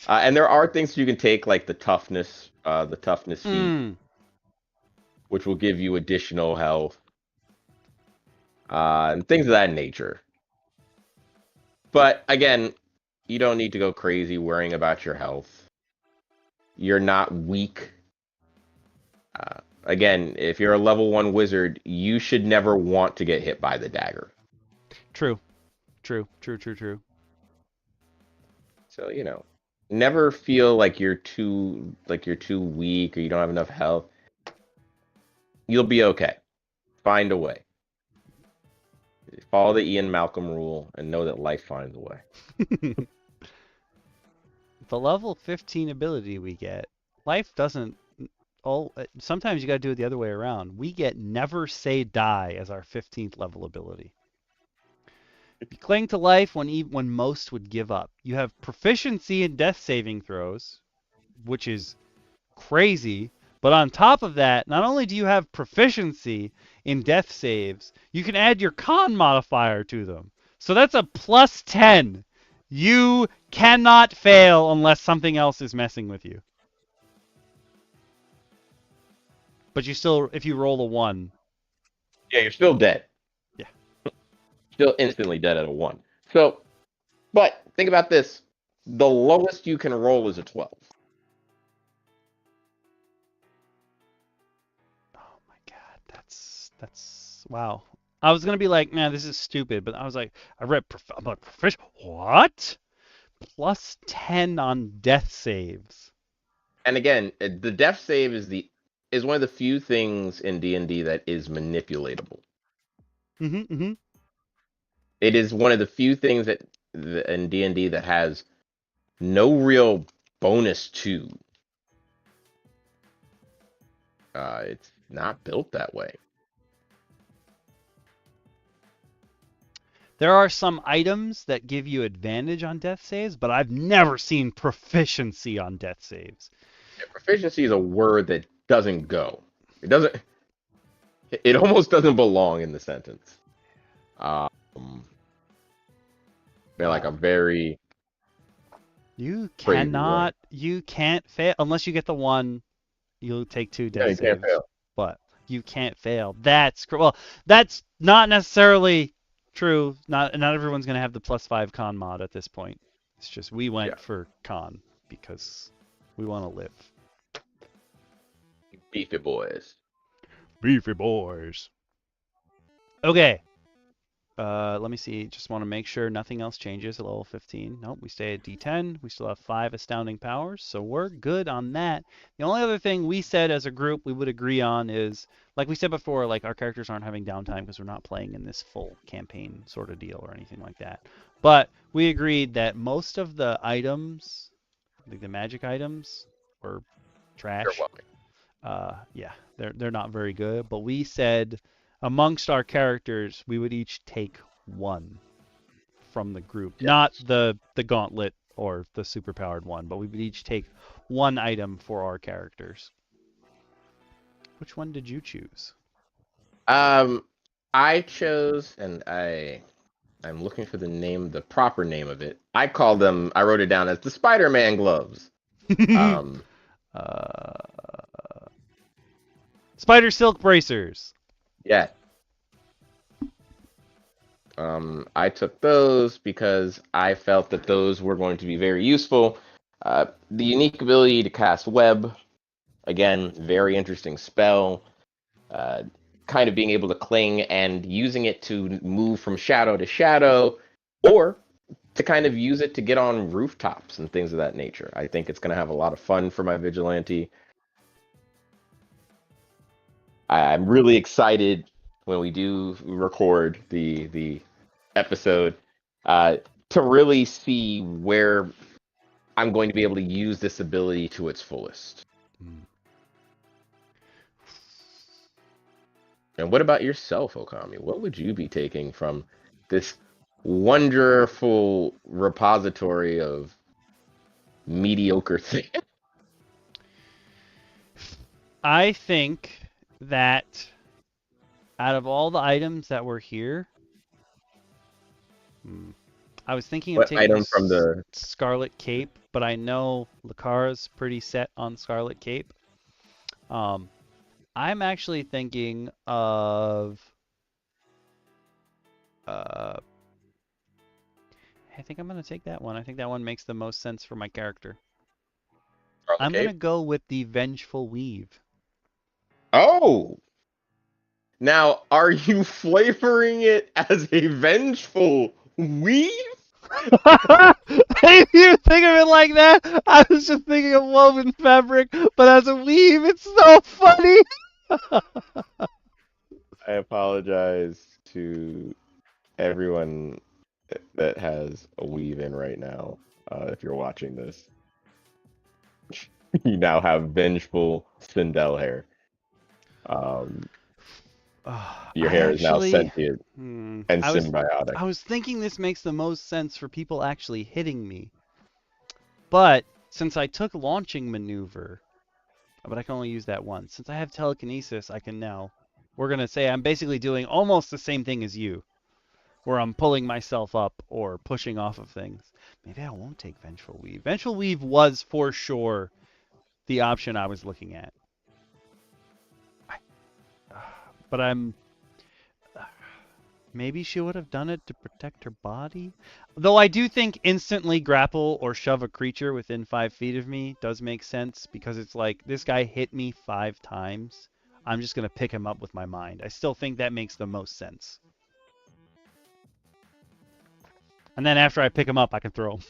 And there are things you can take, like the toughness feat, which will give you additional health. And things of that nature. But again, you don't need to go crazy worrying about your health. You're not weak. Again, if you're a level 1 wizard, you should never want to get hit by the dagger. True. So, never feel like you're too weak or you don't have enough health. You'll be okay. Find a way. Follow the Ian Malcolm rule and know that life finds a way. The level 15 ability we get, life doesn't. Sometimes you got to do it the other way around. We get never say die as our 15th level ability. You cling to life when most would give up. You have proficiency in death saving throws, which is crazy. But on top of that, not only do you have proficiency in death saves, you can add your con modifier to them. So that's a +10. You cannot fail unless something else is messing with you. But you still, if you roll a 1, Yeah, you're still dead. yeah. Still instantly dead at a 1. So, but think about this. The lowest you can roll is a 12. Oh my god, that's wow. I was gonna be like, man, this is stupid, but I was like, I'm like, proficient. What? Plus 10 on death saves. And again, the death save is one of the few things in D&D that is manipulatable. Mm-hmm. It is one of the few things that in D&D that has no real bonus to. It's not built that way. There are some items that give you advantage on death saves, but I've never seen proficiency on death saves. Proficiency is a word that doesn't go. It doesn't. It almost doesn't belong in the sentence. Um, they're like a Wow. very crazy word. You can't fail unless you get the 1. You'll take 2 Yeah, death you can't saves, fail. but you can't fail. Well, that's not necessarily true. Not everyone's gonna have the +5 con mod at this point. It's just we Yeah, went for con because we want to live. beefy boys. Beefy boys. Okay. Let me see. Just want to make sure nothing else changes at level 15. Nope, we stay at D10. We still have 5 astounding powers, so we're good on that. The only other thing we said as a group we would agree on is, like we said before, like our characters aren't having downtime because we're not playing in this full campaign sort of deal or anything like that. But we agreed that most of the items, like the magic items, were You're trash. welcome. Yeah, they're not very good. But we said amongst our characters, we would each take 1 from the group, not Yes. the gauntlet or the superpowered one, but we would each take 1 item for our characters. Which one did you choose? Um, I chose, and I'm looking for the proper name of it. I called them. I wrote it down as the Spider-Man gloves. Um, uh, Spider silk bracers. yeah. I took those because I felt that those were going to be very useful. The unique ability to cast web, again, very interesting spell. Uh, kind of being able to cling and using it to move from shadow to shadow, or to kind of use it to get on rooftops and things of that nature. I think it's going to have a lot of fun for my vigilante. I'm really excited when we do record the episode uh, to really see where I'm going to be able to use this ability to its fullest. Mm. And what about yourself, Okami? What would you be taking from this wonderful repository of mediocre things? I think that out of all the items that were here, hmm, I was thinking of What taking item from the Scarlet Cape, but I know Lakara's pretty set on Scarlet Cape. Um, I'm actually thinking of uh, I think I'm gonna take that one. I think that one makes the most sense for my character. Scarlet I'm gonna Cape? go with the Vengeful Weave. Oh, now are you flavoring it as a vengeful weave? I didn't even think of it like that. I was just thinking of woven fabric, but as a weave, it's so funny. I apologize to everyone that has a weave in right now. If you're watching this, you now have vengeful Sindel hair. Um, your I hair is now actually, sentient and I was, symbiotic. I was thinking this makes the most sense for people actually hitting me, but since I took launching maneuver, but I can only use that once. Since I have telekinesis, I can now. We're gonna say I'm basically doing almost the same thing as you. where I'm pulling myself up or pushing off of things. Maybe I won't take Vengeful Weave. Vengeful Weave was for sure the option I was looking at. But I'm maybe she would have done it to protect her body. Though I do think instantly grapple or shove a creature within 5 feet of me does make sense because it's like this guy hit me 5 times. I'm just going to pick him up with my mind. I still think that makes the most sense. And then after I pick him up, I can throw him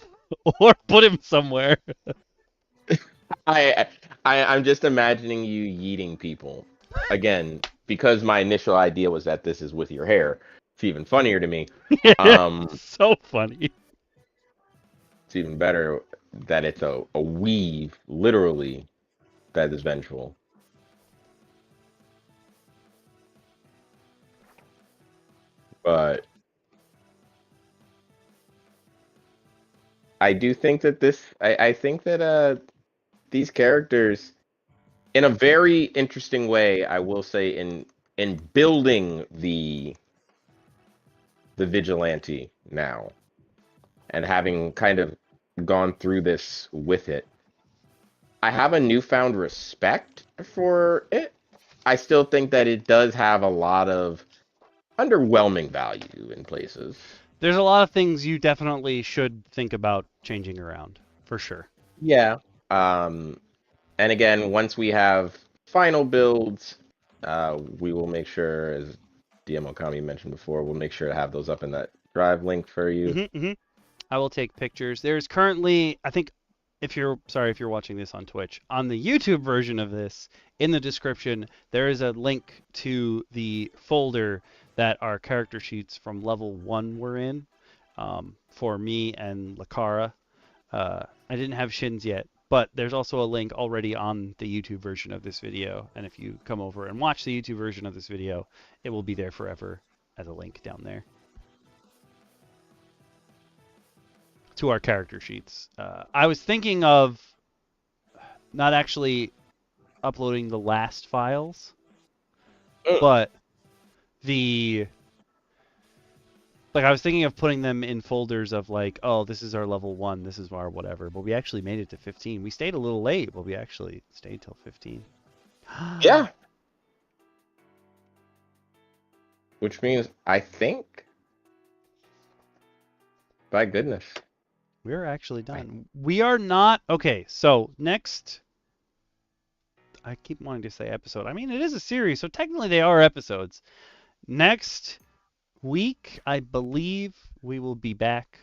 or put him somewhere. I, I'm just imagining you yeeting people. Again, because my initial idea was that this is with your hair. It's even funnier to me. Um, So funny. it's even better that it's a weave, literally, that is vengeful. But I do think that I think that these characters, in a very interesting way, I will say, in building the vigilante now, and having kind of gone through this with it, I have a newfound respect for it. I still think that it does have a lot of underwhelming value in places. There's a lot of things you definitely should think about changing around, for sure. Yeah. Um, and again, once we have final builds, we will make sure, as DM Okami mentioned before, we'll make sure to have those up in that drive link for you. I will take pictures. There's currently, I think, if you're watching this on Twitch, on the YouTube version of this, in the description, there is a link to the folder that our character sheets from level 1 were in, for me and Lakara. I didn't have Shins yet, but there's also a link already on the YouTube version of this video, and if you come over and watch the YouTube version of this video, it will be there forever as a link down there to our character sheets. I was thinking of not actually uploading the last files, but the I was thinking of putting them in folders of like, oh, this is our level 1, this is our whatever, but we actually made it to 15. We stayed a little late, but we actually stayed till 15. Yeah. Which means I think, by goodness, We're actually done. We are not okay. So next, I keep wanting to say episode. I mean, it is a series, so technically they are episodes. Next week, I believe we will be back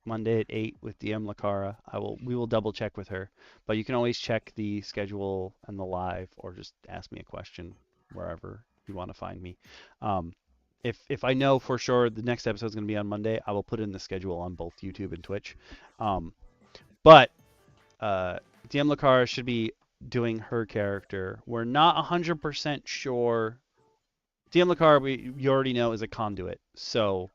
Monday at 8 with DM Lakara. We will double check with her, but you can always check the schedule and the live, or just ask me a question wherever you want to find me. If I know for sure the next episode is going to be on Monday, I will put in the schedule on both YouTube and Twitch. But DM Lakara should be doing her character. We're not 100% sure. DM Lakara, you already know, is a conduit. So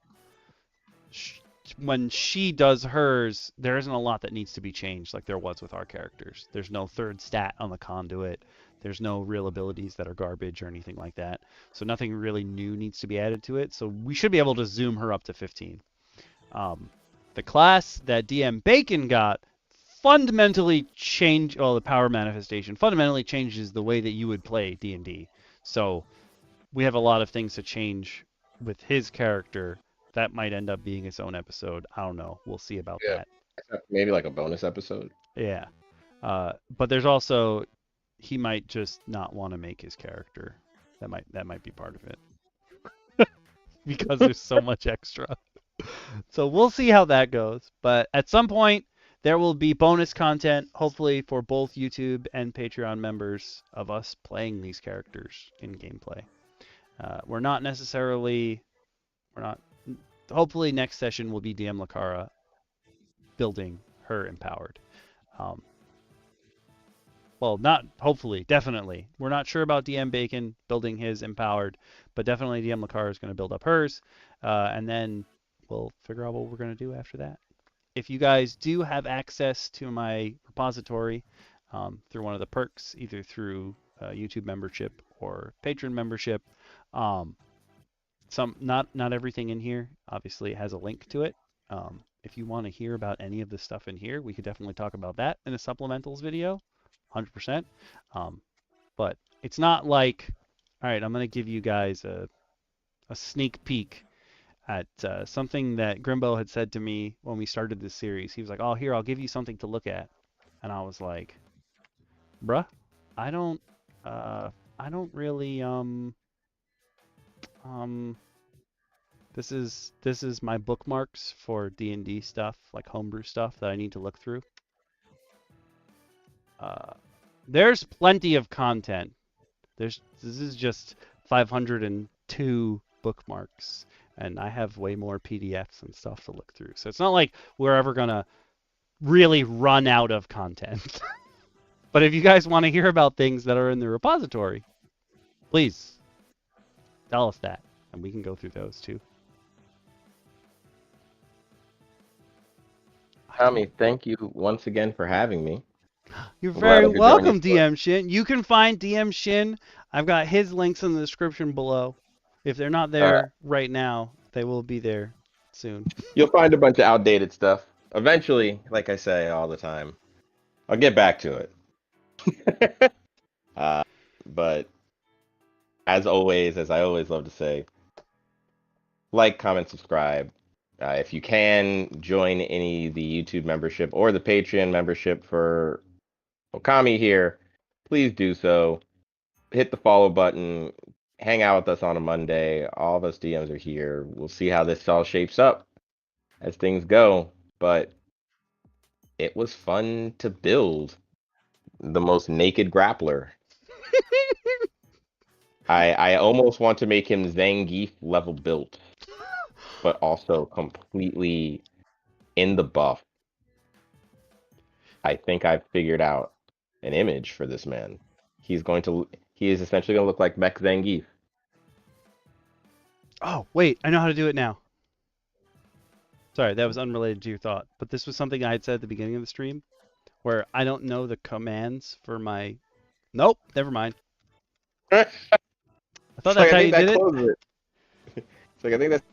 when she does hers, there isn't a lot that needs to be changed like there was with our characters. There's no third stat on the conduit. There's no real abilities that are garbage or anything like that. So nothing really new needs to be added to it. So we should be able to zoom her up to 15. The class that DM Bacon got fundamentally the power manifestation fundamentally changes the way that you would play D&D. So we have a lot of things to change with his character. That might end up being its own episode. I don't know. We'll see about yeah, that. maybe like a bonus episode. Yeah. But there's also, he might just not want to make his character. That might be part of it. Because there's so much extra. So we'll see how that goes. But at some point, there will be bonus content, hopefully for both YouTube and Patreon members, of us playing these characters in gameplay. We're not. Hopefully, next session will be DM Lakara building her empowered. Um, well, not hopefully, definitely. We're not sure about DM Bacon building his empowered, but definitely DM Lakara is going to build up hers, and then we'll figure out what we're going to do after that. If you guys do have access to my repository through one of the perks, either through YouTube membership or Patreon membership, not everything in here obviously has a link to it. If you want to hear about any of the stuff in here, we could definitely talk about that in a supplementals video, 100%. But it's not like, all right, I'm gonna give you guys a sneak peek at something that Grimbo had said to me when we started this series. He was like, "Oh, here, I'll give you something to look at," and I was like, "Bruh, I don't, uh, I don't really, um, this is my bookmarks for D&D stuff, like homebrew stuff that I need to look through. Uh, there's plenty of content. This is just 502 bookmarks, and I have way more PDFs and stuff to look through. So it's not like we're ever gonna really run out of content. But if you guys want to hear about things that are in the repository, please tell us that, and we can go through those too. Tommy, thank you once again for having me. You're I'm glad very I could join welcome, you for it. DM Shin. You can find DM Shin. I've got his links in the description below. If they're not All right. there right now, they will be there soon. You'll find a bunch of outdated stuff. Eventually, like I say all the time, I'll get back to it. uh, but as always, as I always love to say, like, comment, subscribe. If you can, join any of the YouTube membership or the Patreon membership for Okami here. Please do so. Hit the follow button. Hang out with us on a Monday. All of us DMs are here. We'll see how this all shapes up as things go. But it was fun to build the most naked grappler. I almost want to make him Zangief level built, but also completely in the buff. I think I've figured out an image for this man. He is essentially going to look like Mech Zangief. Oh, wait, I know how to do it now. Sorry, that was unrelated to your thought, but this was something I had said at the beginning of the stream where I don't know the commands for my. Nope, never mind. I thought It's like that's I how think you did that it. closes it. It's like I think that's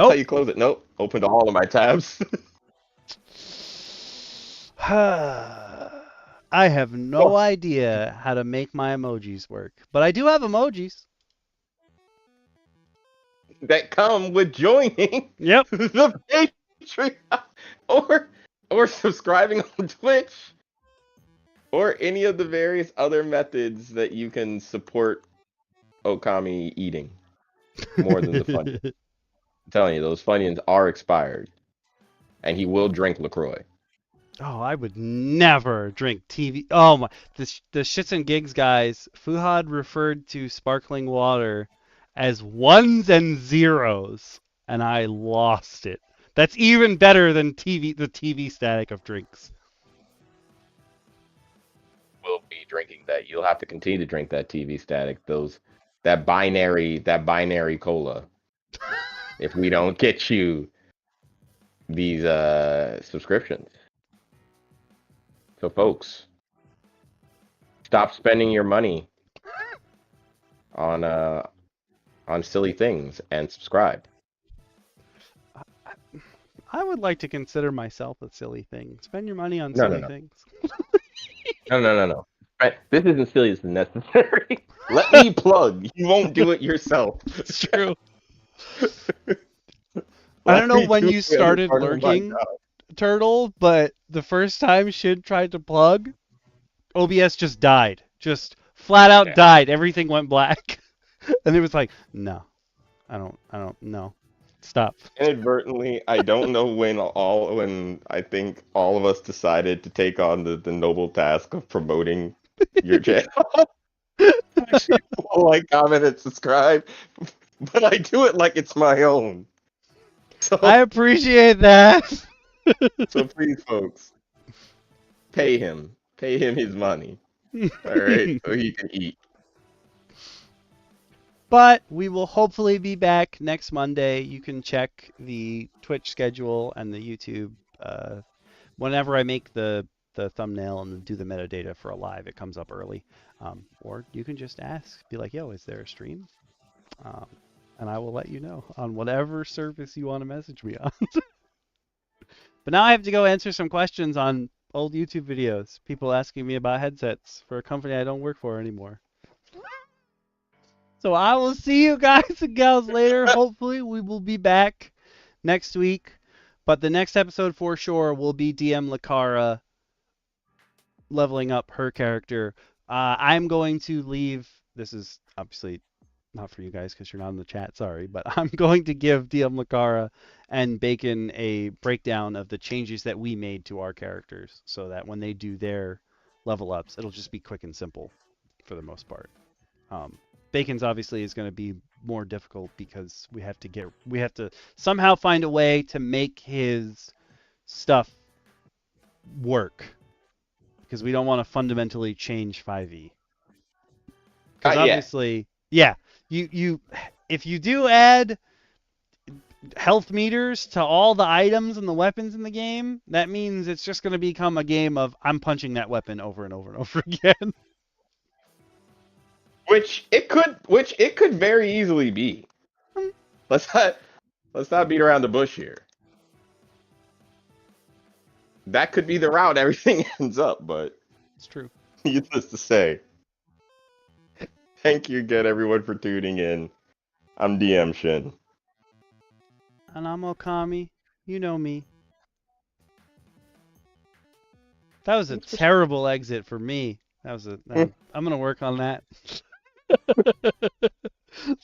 how Nope. you close it. Nope. Open to all of my tabs. I have no idea how to make my emojis work, but I do have emojis. That come with joining Yep. the Patreon or subscribing on Twitch or any of the various other methods that you can support Okami eating more than the Funyuns. I'm telling you, those Funyuns are expired, and he will drink LaCroix. Oh, I would never drink TV. Oh my, the shits and gigs guys. Fuhad referred to sparkling water as ones and zeros, and I lost it. That's even better than the TV static of drinks. Will be drinking that. You'll have to continue to drink that TV static. That binary cola. If we don't get you these subscriptions. So folks, stop spending your money on silly things and subscribe. I would like to consider myself a silly thing. Spend your money on No, no, silly no. things. No. Right. This isn't silly, it's necessary. Let me plug. You won't do it yourself. It's true. I don't Let know me when do you the other started part of my lurking, job. Turtle, but the first time Shid tried to plug, OBS just died. Just flat out Yeah. died. Everything went black. And it was like, no, I don't, no. Stop. Inadvertently, I don't know when I think all of us decided to take on the noble task of promoting your channel. Actually, like, comment, and subscribe, but I do it like it's my own. I So, appreciate that. so please, folks, pay him his money. All right, so he can eat. But we will hopefully be back next Monday. You can check the Twitch schedule and the YouTube. Whenever I make the thumbnail and do the metadata for a live, it comes up early. Or you can just ask, be like, yo, is there a stream? and I will let you know on whatever service you want to message me on. But now I have to go answer some questions on old YouTube videos. People asking me about headsets for a company I don't work for anymore. So I will see you guys and gals later. Hopefully we will be back next week. But the next episode for sure will be DM Lakara leveling up her character. I'm going to leave. This is obviously not for you guys because you're not in the chat, sorry, but I'm going to give DM Lakara and Bacon a breakdown of the changes that we made to our characters so that when they do their level ups, it'll just be quick and simple for the most part. Bacon's obviously is going to be more difficult because we have to somehow find a way to make his stuff work because we don't want to fundamentally change 5e. Because obviously, yeah, you if you do add health meters to all the items and the weapons in the game, that means it's just going to become a game of I'm punching that weapon over and over and over again. Which it could very easily be. Let's not beat around the bush here. That could be the route everything ends up, but It's true. Needless to say. Thank you again, everyone, for tuning in. I'm DM Shin. And I'm Okami. You know me. That was a terrible exit for me. I'm gonna work on that.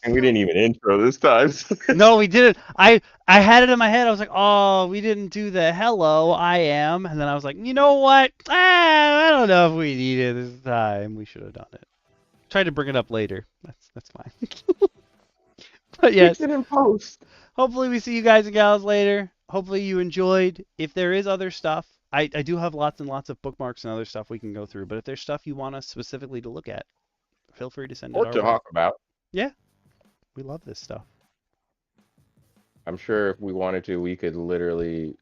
And we didn't even intro this time. No, we didn't. I had it in my head. I was like, oh, we didn't do the hello, I am. And then I was like, you know what? I don't know if we need it this time. We should have done it. Try to bring it up later. That's fine. But yes. Fix it in post. Hopefully we see you guys and gals later. Hopefully you enjoyed. If there is other stuff, I do have lots and lots of bookmarks and other stuff we can go through. But if there's stuff you want us specifically to look at, feel free to send it Or our to way. talk about. Yeah. We love this stuff. I'm sure if we wanted to, we could literally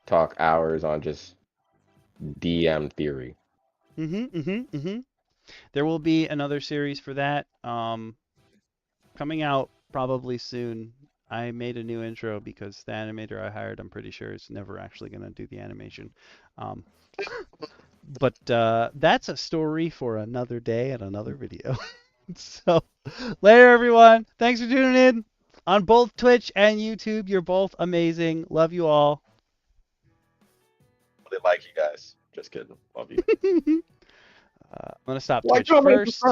talk hours on just DM theory. There will be another series for that coming out probably soon. I made a new intro because the animator I hired, I'm pretty sure, is never actually going to do the animation. But that's a story for another day and another video. So later, everyone. Thanks for tuning in on both Twitch and YouTube. You're both amazing. Love you all. They like you guys. Just kidding. Love you. I'm going to stop Twitch first.